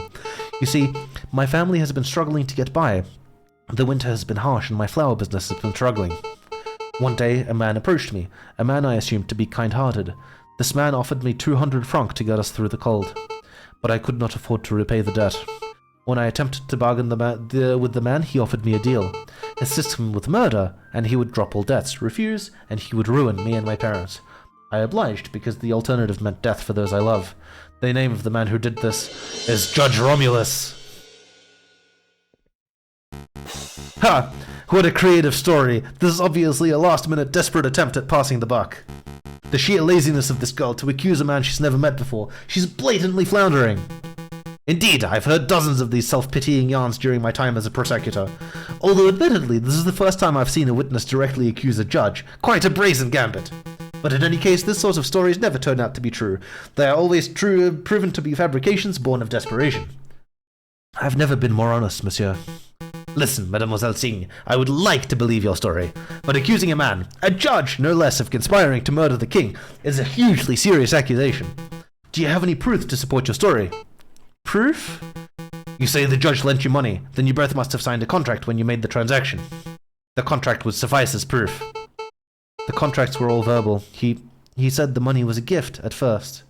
You see, my family has been struggling to get by. The winter has been harsh and my flower business has been struggling. One day, a man approached me, a man I assumed to be kind-hearted. This man offered me 200 francs to get us through the cold, but I could not afford to repay the debt. When I attempted to bargain with the man, he offered me a deal. Assist him with murder, and he would drop all debts. Refuse, and he would ruin me and my parents. I obliged, because the alternative meant death for those I love. The name of the man who did this is Judge Romulus. Ha! What a creative story. This is obviously a last-minute desperate attempt at passing the buck. The sheer laziness of this girl to accuse a man she's never met before. She's blatantly floundering. Indeed, I've heard dozens of these self-pitying yarns during my time as a prosecutor. Although admittedly, this is the first time I've seen a witness directly accuse a judge. Quite a brazen gambit. But in any case, this sort of stories never turn out to be true. They are always proven to be fabrications born of desperation. I've never been more honest, monsieur. Listen, Mademoiselle Signe, I would like to believe your story, but accusing a man, a judge no less, of conspiring to murder the king is a hugely serious accusation. Do you have any proof to support your story? Proof? You say the judge lent you money, then you both must have signed a contract when you made the transaction. The contract would suffice as proof. The contracts were all verbal. He said the money was a gift at first,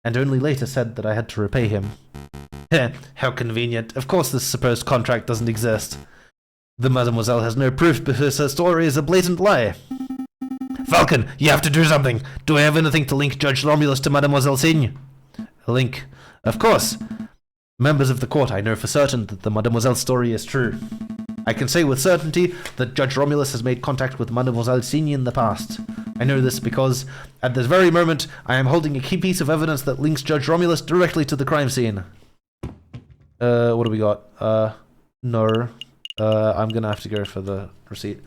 and only later said that I had to repay him. Heh, how convenient. Of course this supposed contract doesn't exist. The mademoiselle has no proof because her story is a blatant lie. Falcon, you have to do something. Do I have anything to link Judge Romulus to Mademoiselle Signe? A link? Of course. Members of the court, I know for certain that the Mademoiselle's story is true. I can say with certainty that Judge Romulus has made contact with Mademoiselle Signe in the past. I know this because, at this very moment, I am holding a key piece of evidence that links Judge Romulus directly to the crime scene. What do we got? No. I'm gonna have to go for the receipt.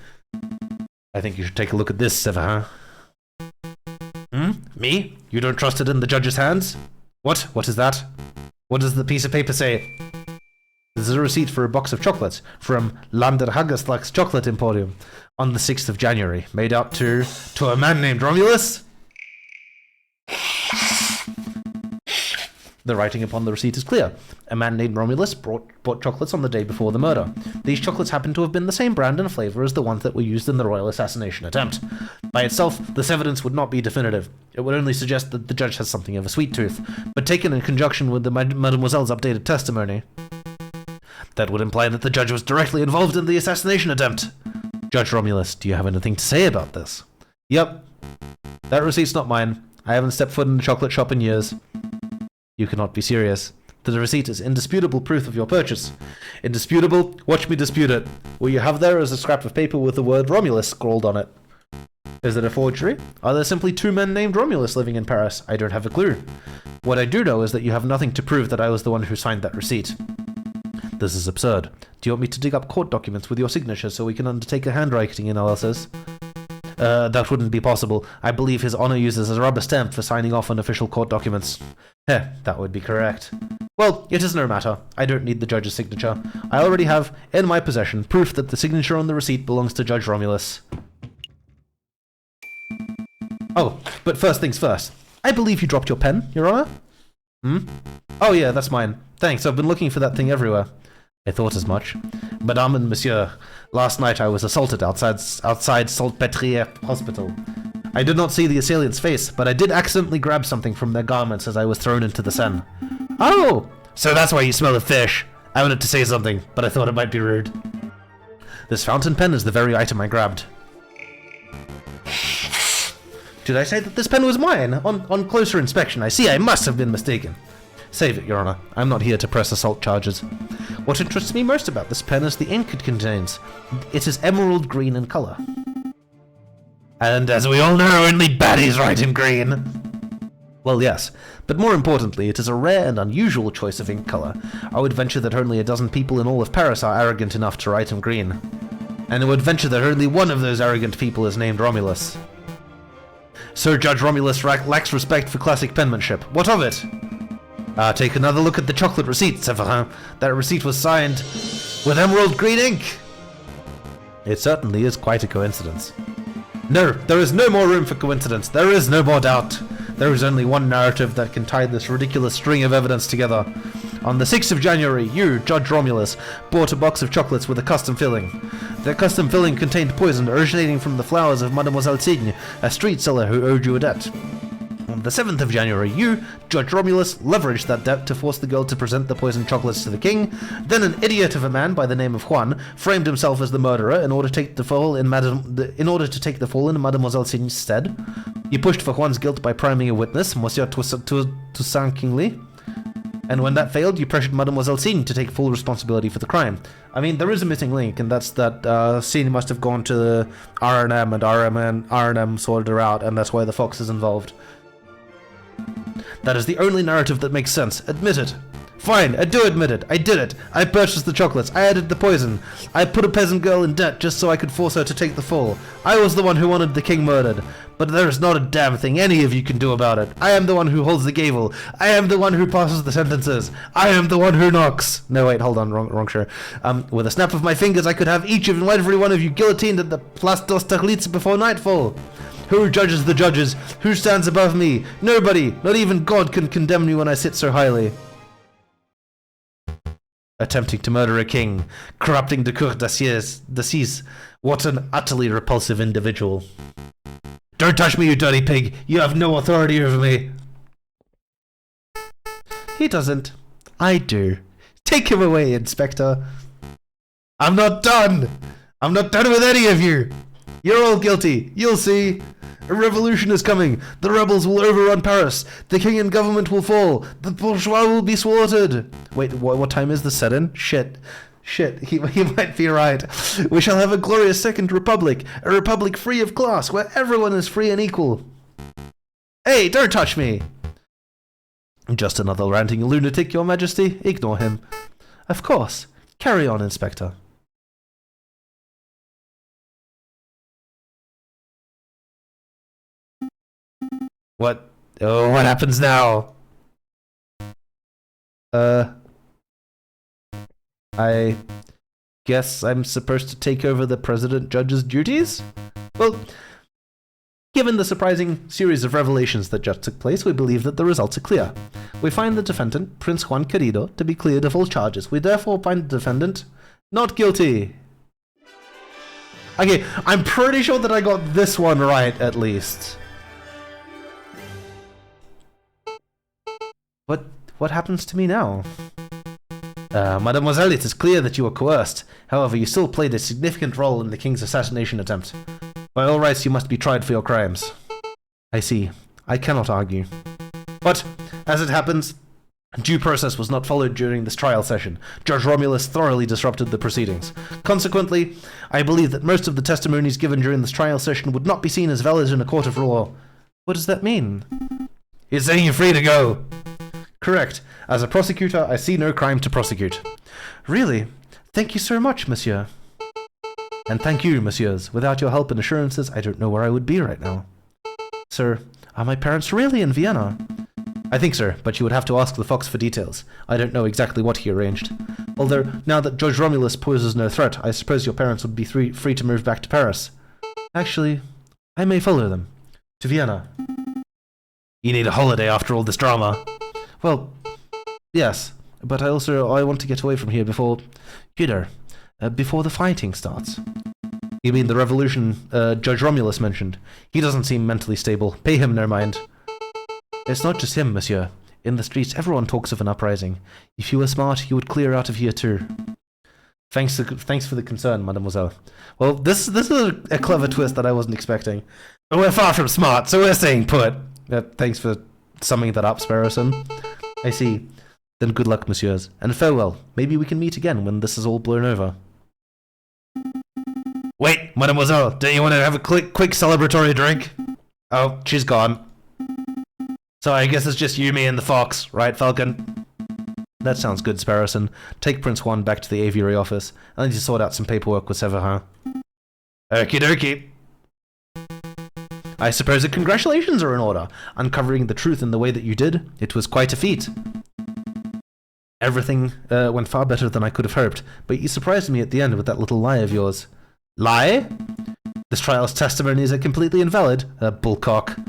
I think you should take a look at this, Severin. Me? You don't trust it in the judge's hands? What? What is that? What does the piece of paper say? This is a receipt for a box of chocolates from Landerhageslack's Chocolate Emporium on the 6th of January, made out to a man named Romulus? The writing upon the receipt is clear. A man named Romulus bought chocolates on the day before the murder. These chocolates happen to have been the same brand and flavour as the ones that were used in the royal assassination attempt. By itself, this evidence would not be definitive. It would only suggest that the judge has something of a sweet tooth, but taken in conjunction with the mademoiselle's updated testimony, that would imply that the judge was directly involved in the assassination attempt. Judge Romulus, do you have anything to say about this? Yep. That receipt's not mine. I haven't stepped foot in a chocolate shop in years. You cannot be serious. The receipt is indisputable proof of your purchase. Indisputable? Watch me dispute it. What you have there is a scrap of paper with the word Romulus scrawled on it. Is it a forgery? Are there simply two men named Romulus living in Paris? I don't have a clue. What I do know is that you have nothing to prove that I was the one who signed that receipt. This is absurd. Do you want me to dig up court documents with your signature so we can undertake a handwriting analysis? That wouldn't be possible. I believe His Honor uses a rubber stamp for signing off on official court documents. Heh, that would be correct. Well, it is no matter. I don't need the judge's signature. I already have, in my possession, proof that the signature on the receipt belongs to Judge Romulus. Oh, but first things first. I believe you dropped your pen, Your Honor? Oh yeah, that's mine. Thanks, I've been looking for that thing everywhere. I thought as much. Madame and Monsieur, last night I was assaulted outside Salpêtrière Hospital. I did not see the assailant's face, but I did accidentally grab something from their garments as I was thrown into the Seine. Oh! So that's why you smell of fish. I wanted to say something, but I thought it might be rude. This fountain pen is the very item I grabbed. Did I say that this pen was mine? On closer inspection, I see I must have been mistaken. Save it, Your Honor. I'm not here to press assault charges. What interests me most about this pen is the ink it contains. It is emerald green in color. And as we all know, only baddies write in green. Well, yes, but more importantly, it is a rare and unusual choice of ink color. I would venture that only a dozen people in all of Paris are arrogant enough to write him green. And I would venture that only one of those arrogant people is named Romulus. Sir Judge Romulus lacks respect for classic penmanship. What of it? Take another look at the chocolate receipt, Severin. That receipt was signed with emerald green ink. It certainly is quite a coincidence. No, there is no more room for coincidence. There is no more doubt. There is only one narrative that can tie this ridiculous string of evidence together. On the 6th of January, you, Judge Romulus, bought a box of chocolates with a custom filling. The custom filling contained poison originating from the flowers of Mademoiselle Signe, a street seller who owed you a debt. On the 7th of January, you, Judge Romulus, leveraged that debt to force the girl to present the poisoned chocolates to the king. Then an idiot of a man by the name of Juan framed himself as the murderer in order to take the fall in Mademoiselle Signe's stead. You pushed for Juan's guilt by priming a witness, Monsieur Toussaint Kingsley. And when that failed, you pressured Mademoiselle Signe to take full responsibility for the crime. I mean, there is a missing link, and that's that Signe must have gone to the R&M, and R&M sorted her out, and that's why the fox is involved. That is the only narrative that makes sense. Admit it. Fine, I do admit it. I did it. I purchased the chocolates. I added the poison. I put a peasant girl in debt just so I could force her to take the fall. I was the one who wanted the king murdered. But there is not a damn thing any of you can do about it. I am the one who holds the gavel. I am the one who passes the sentences. I am the one who knocks. No, wait, hold on, wrong sure. With a snap of my fingers, I could have each and every one of you guillotined at the Place d'Austerlitz before nightfall. Who judges the judges? Who stands above me? Nobody, not even God, can condemn me when I sit so highly. Attempting to murder a king, corrupting the cour d'assises. What an utterly repulsive individual. Don't touch me, you dirty pig! You have no authority over me! He doesn't. I do. Take him away, Inspector. I'm not done! I'm not done with any of you! You're all guilty. You'll see. A revolution is coming. The rebels will overrun Paris. The king and government will fall. The bourgeois will be slaughtered. Wait, what time is the set-in? Shit, he might be right. We shall have a glorious second republic. A republic free of class, where everyone is free and equal. Hey, don't touch me! Just another ranting lunatic, Your Majesty. Ignore him. Of course. Carry on, Inspector. What? Oh, what happens now? I guess I'm supposed to take over the President Judge's duties? Well, given the surprising series of revelations that just took place, we believe that the results are clear. We find the defendant, Prince Juan Querido, to be cleared of all charges. We therefore find the defendant not guilty. Okay, I'm pretty sure that I got this one right, at least. What happens to me now? Mademoiselle, it is clear that you were coerced. However, you still played a significant role in the king's assassination attempt. By all rights, you must be tried for your crimes. I see. I cannot argue. But, as it happens, due process was not followed during this trial session. Judge Romulus thoroughly disrupted the proceedings. Consequently, I believe that most of the testimonies given during this trial session would not be seen as valid in a court of law. What does that mean? He's saying you're free to go. Correct. As a prosecutor, I see no crime to prosecute. Really? Thank you so much, monsieur. And thank you, messieurs. Without your help and assurances, I don't know where I would be right now. Sir, are my parents really in Vienna? I think, sir, but you would have to ask the fox for details. I don't know exactly what he arranged. Although, now that Judge Romulus poses no threat, I suppose your parents would be free to move back to Paris. Actually, I may follow them. To Vienna. You need a holiday after all this drama. Well, yes, but I want to get away from here before, before the fighting starts. You mean the revolution Judge Romulus mentioned? He doesn't seem mentally stable. Pay him no mind. It's not just him, monsieur. In the streets, everyone talks of an uprising. If you were smart, you would clear out of here too. Thanks for the concern, mademoiselle. Well, this is a clever twist that I wasn't expecting. But we're far from smart, so we're staying put. Thanks for summing that up, Sparrowson. I see. Then good luck, messieurs, and farewell. Maybe we can meet again when this is all blown over. Wait, mademoiselle, don't you want to have a quick celebratory drink? Oh, she's gone. So I guess it's just you, me, and the fox, right, Falcon? That sounds good, Sparrowson. Take Prince Juan back to the aviary office. I need to sort out some paperwork with Severin. Okie dokie. I suppose that congratulations are in order. Uncovering the truth in the way that you did, it was quite a feat. Everything went far better than I could have hoped, but you surprised me at the end with that little lie of yours. Lie? This trial's testimonies are completely invalid. Bullcock.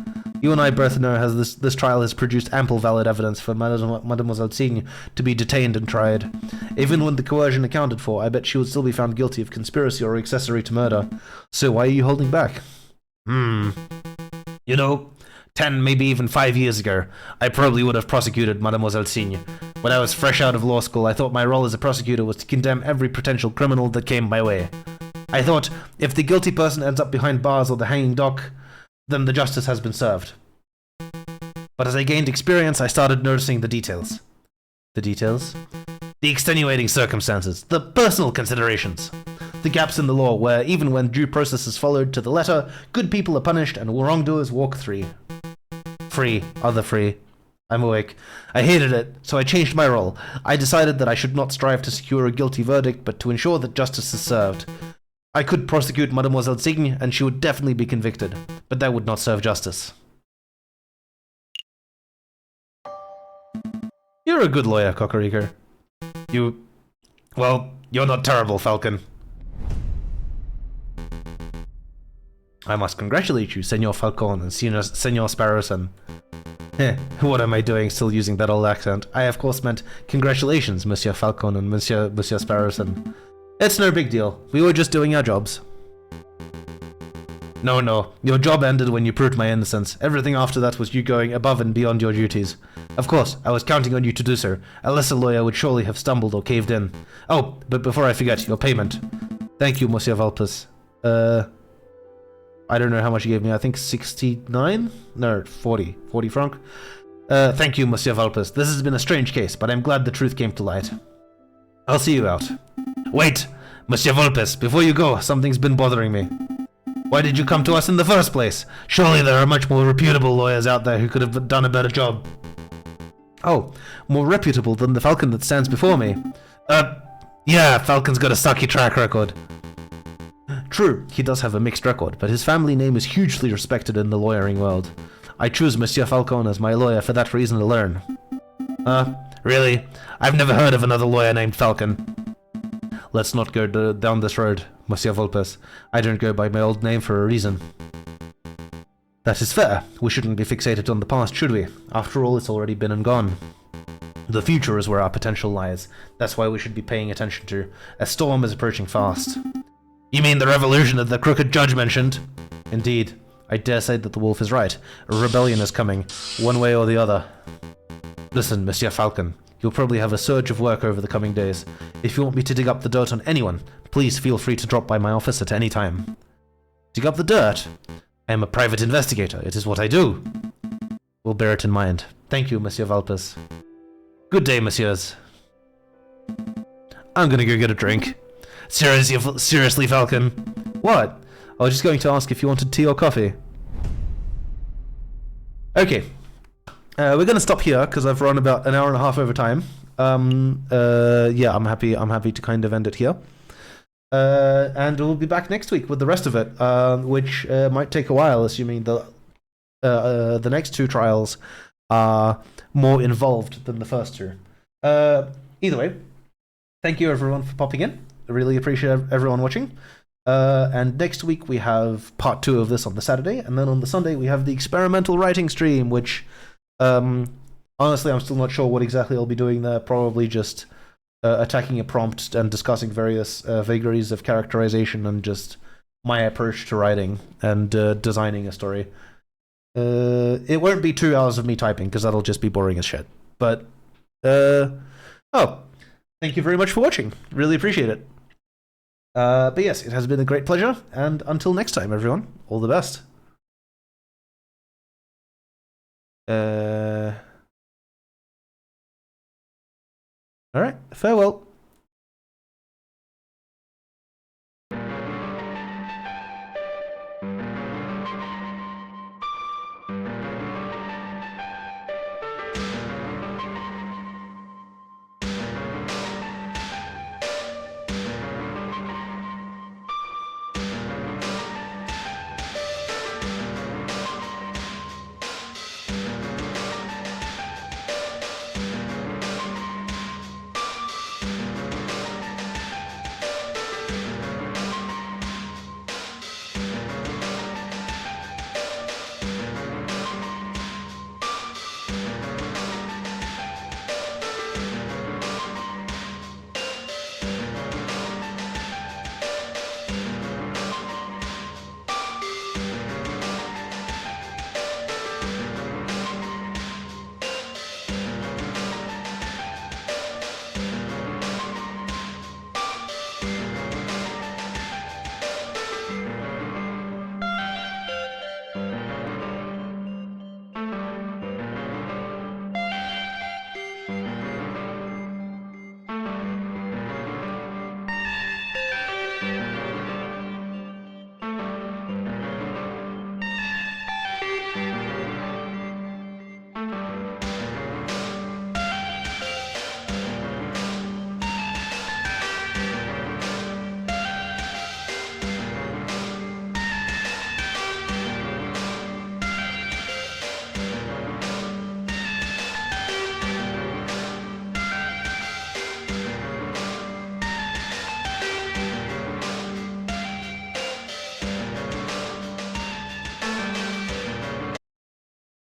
You and I both know this trial has produced ample valid evidence for Mademoiselle Signe to be detained and tried. Even when the coercion accounted for, I bet she would still be found guilty of conspiracy or accessory to murder. So why are you holding back? You know, 10, maybe even 5 years ago, I probably would have prosecuted Mademoiselle Signe. When I was fresh out of law school, I thought my role as a prosecutor was to condemn every potential criminal that came my way. I thought, if the guilty person ends up behind bars or the hanging dock, then the justice has been served. But as I gained experience, I started noticing the details. The details? The extenuating circumstances, the personal considerations. The gaps in the law where, even when due process is followed to the letter, good people are punished and wrongdoers walk free. Free. Other free. I'm awake. I hated it, so I changed my role. I decided that I should not strive to secure a guilty verdict, but to ensure that justice is served. I could prosecute Mademoiselle Signe, and she would definitely be convicted, but that would not serve justice. You're a good lawyer, Cocorico. Well, you're not terrible, Falcon. I must congratulate you, Senor Falcon and Senor Sparrowson. What am I doing still using that old accent? I of course meant congratulations, Monsieur Falcon and Monsieur Sparrowson. It's no big deal. We were just doing our jobs. No. Your job ended when you proved my innocence. Everything after that was you going above and beyond your duties. Of course, I was counting on you to do so. A lesser lawyer would surely have stumbled or caved in. Oh, but before I forget, your payment. Thank you, Monsieur Valpes. I don't know how much you gave me. I think 69? No, 40. 40 franc. Thank you, Monsieur Valpes. This has been a strange case, but I'm glad the truth came to light. I'll see you out. Wait! Monsieur Valpes, before you go, something's been bothering me. Why did you come to us in the first place? Surely there are much more reputable lawyers out there who could have done a better job. Oh, more reputable than the Falcon that stands before me. Yeah, Falcon's got a sucky track record. True, he does have a mixed record, but his family name is hugely respected in the lawyering world. I choose Monsieur Falcon as my lawyer for that reason alone. Really? I've never heard of another lawyer named Falcon. Let's not go down this road, Monsieur Volpes. I don't go by my old name for a reason. That is fair. We shouldn't be fixated on the past, should we? After all, it's already been and gone. The future is where our potential lies. That's why we should be paying attention to. A storm is approaching fast. You mean the revolution that the crooked judge mentioned? Indeed. I dare say that the wolf is right. A rebellion is coming, one way or the other. Listen, Monsieur Falcon. You'll probably have a surge of work over the coming days. If you want me to dig up the dirt on anyone, please feel free to drop by my office at any time. Dig up the dirt? I am a private investigator. It is what I do. We'll bear it in mind. Thank you, Monsieur Valpes. Good day, messieurs. I'm gonna go get a drink. Seriously, Falcon. What? I was just going to ask if you wanted tea or coffee. Okay. We're gonna stop here because I've run about an hour and a half over time. Yeah, I'm happy to kind of end it here. And we'll be back next week with the rest of it, which might take a while, assuming the next two trials are more involved than the first two. Either way, thank you everyone for popping in. I really appreciate everyone watching. And next week we have part 2 of this on the Saturday, and then on the Sunday we have the experimental writing stream, which honestly I'm still not sure what exactly I'll be doing there. Probably just attacking a prompt and discussing various vagaries of characterization and just my approach to writing and designing a story. It won't be 2 hours of me typing because that'll just be boring as shit. But thank you very much for watching. Really appreciate it. But yes, it has been a great pleasure, and until next time, everyone, all the best. Alright, farewell.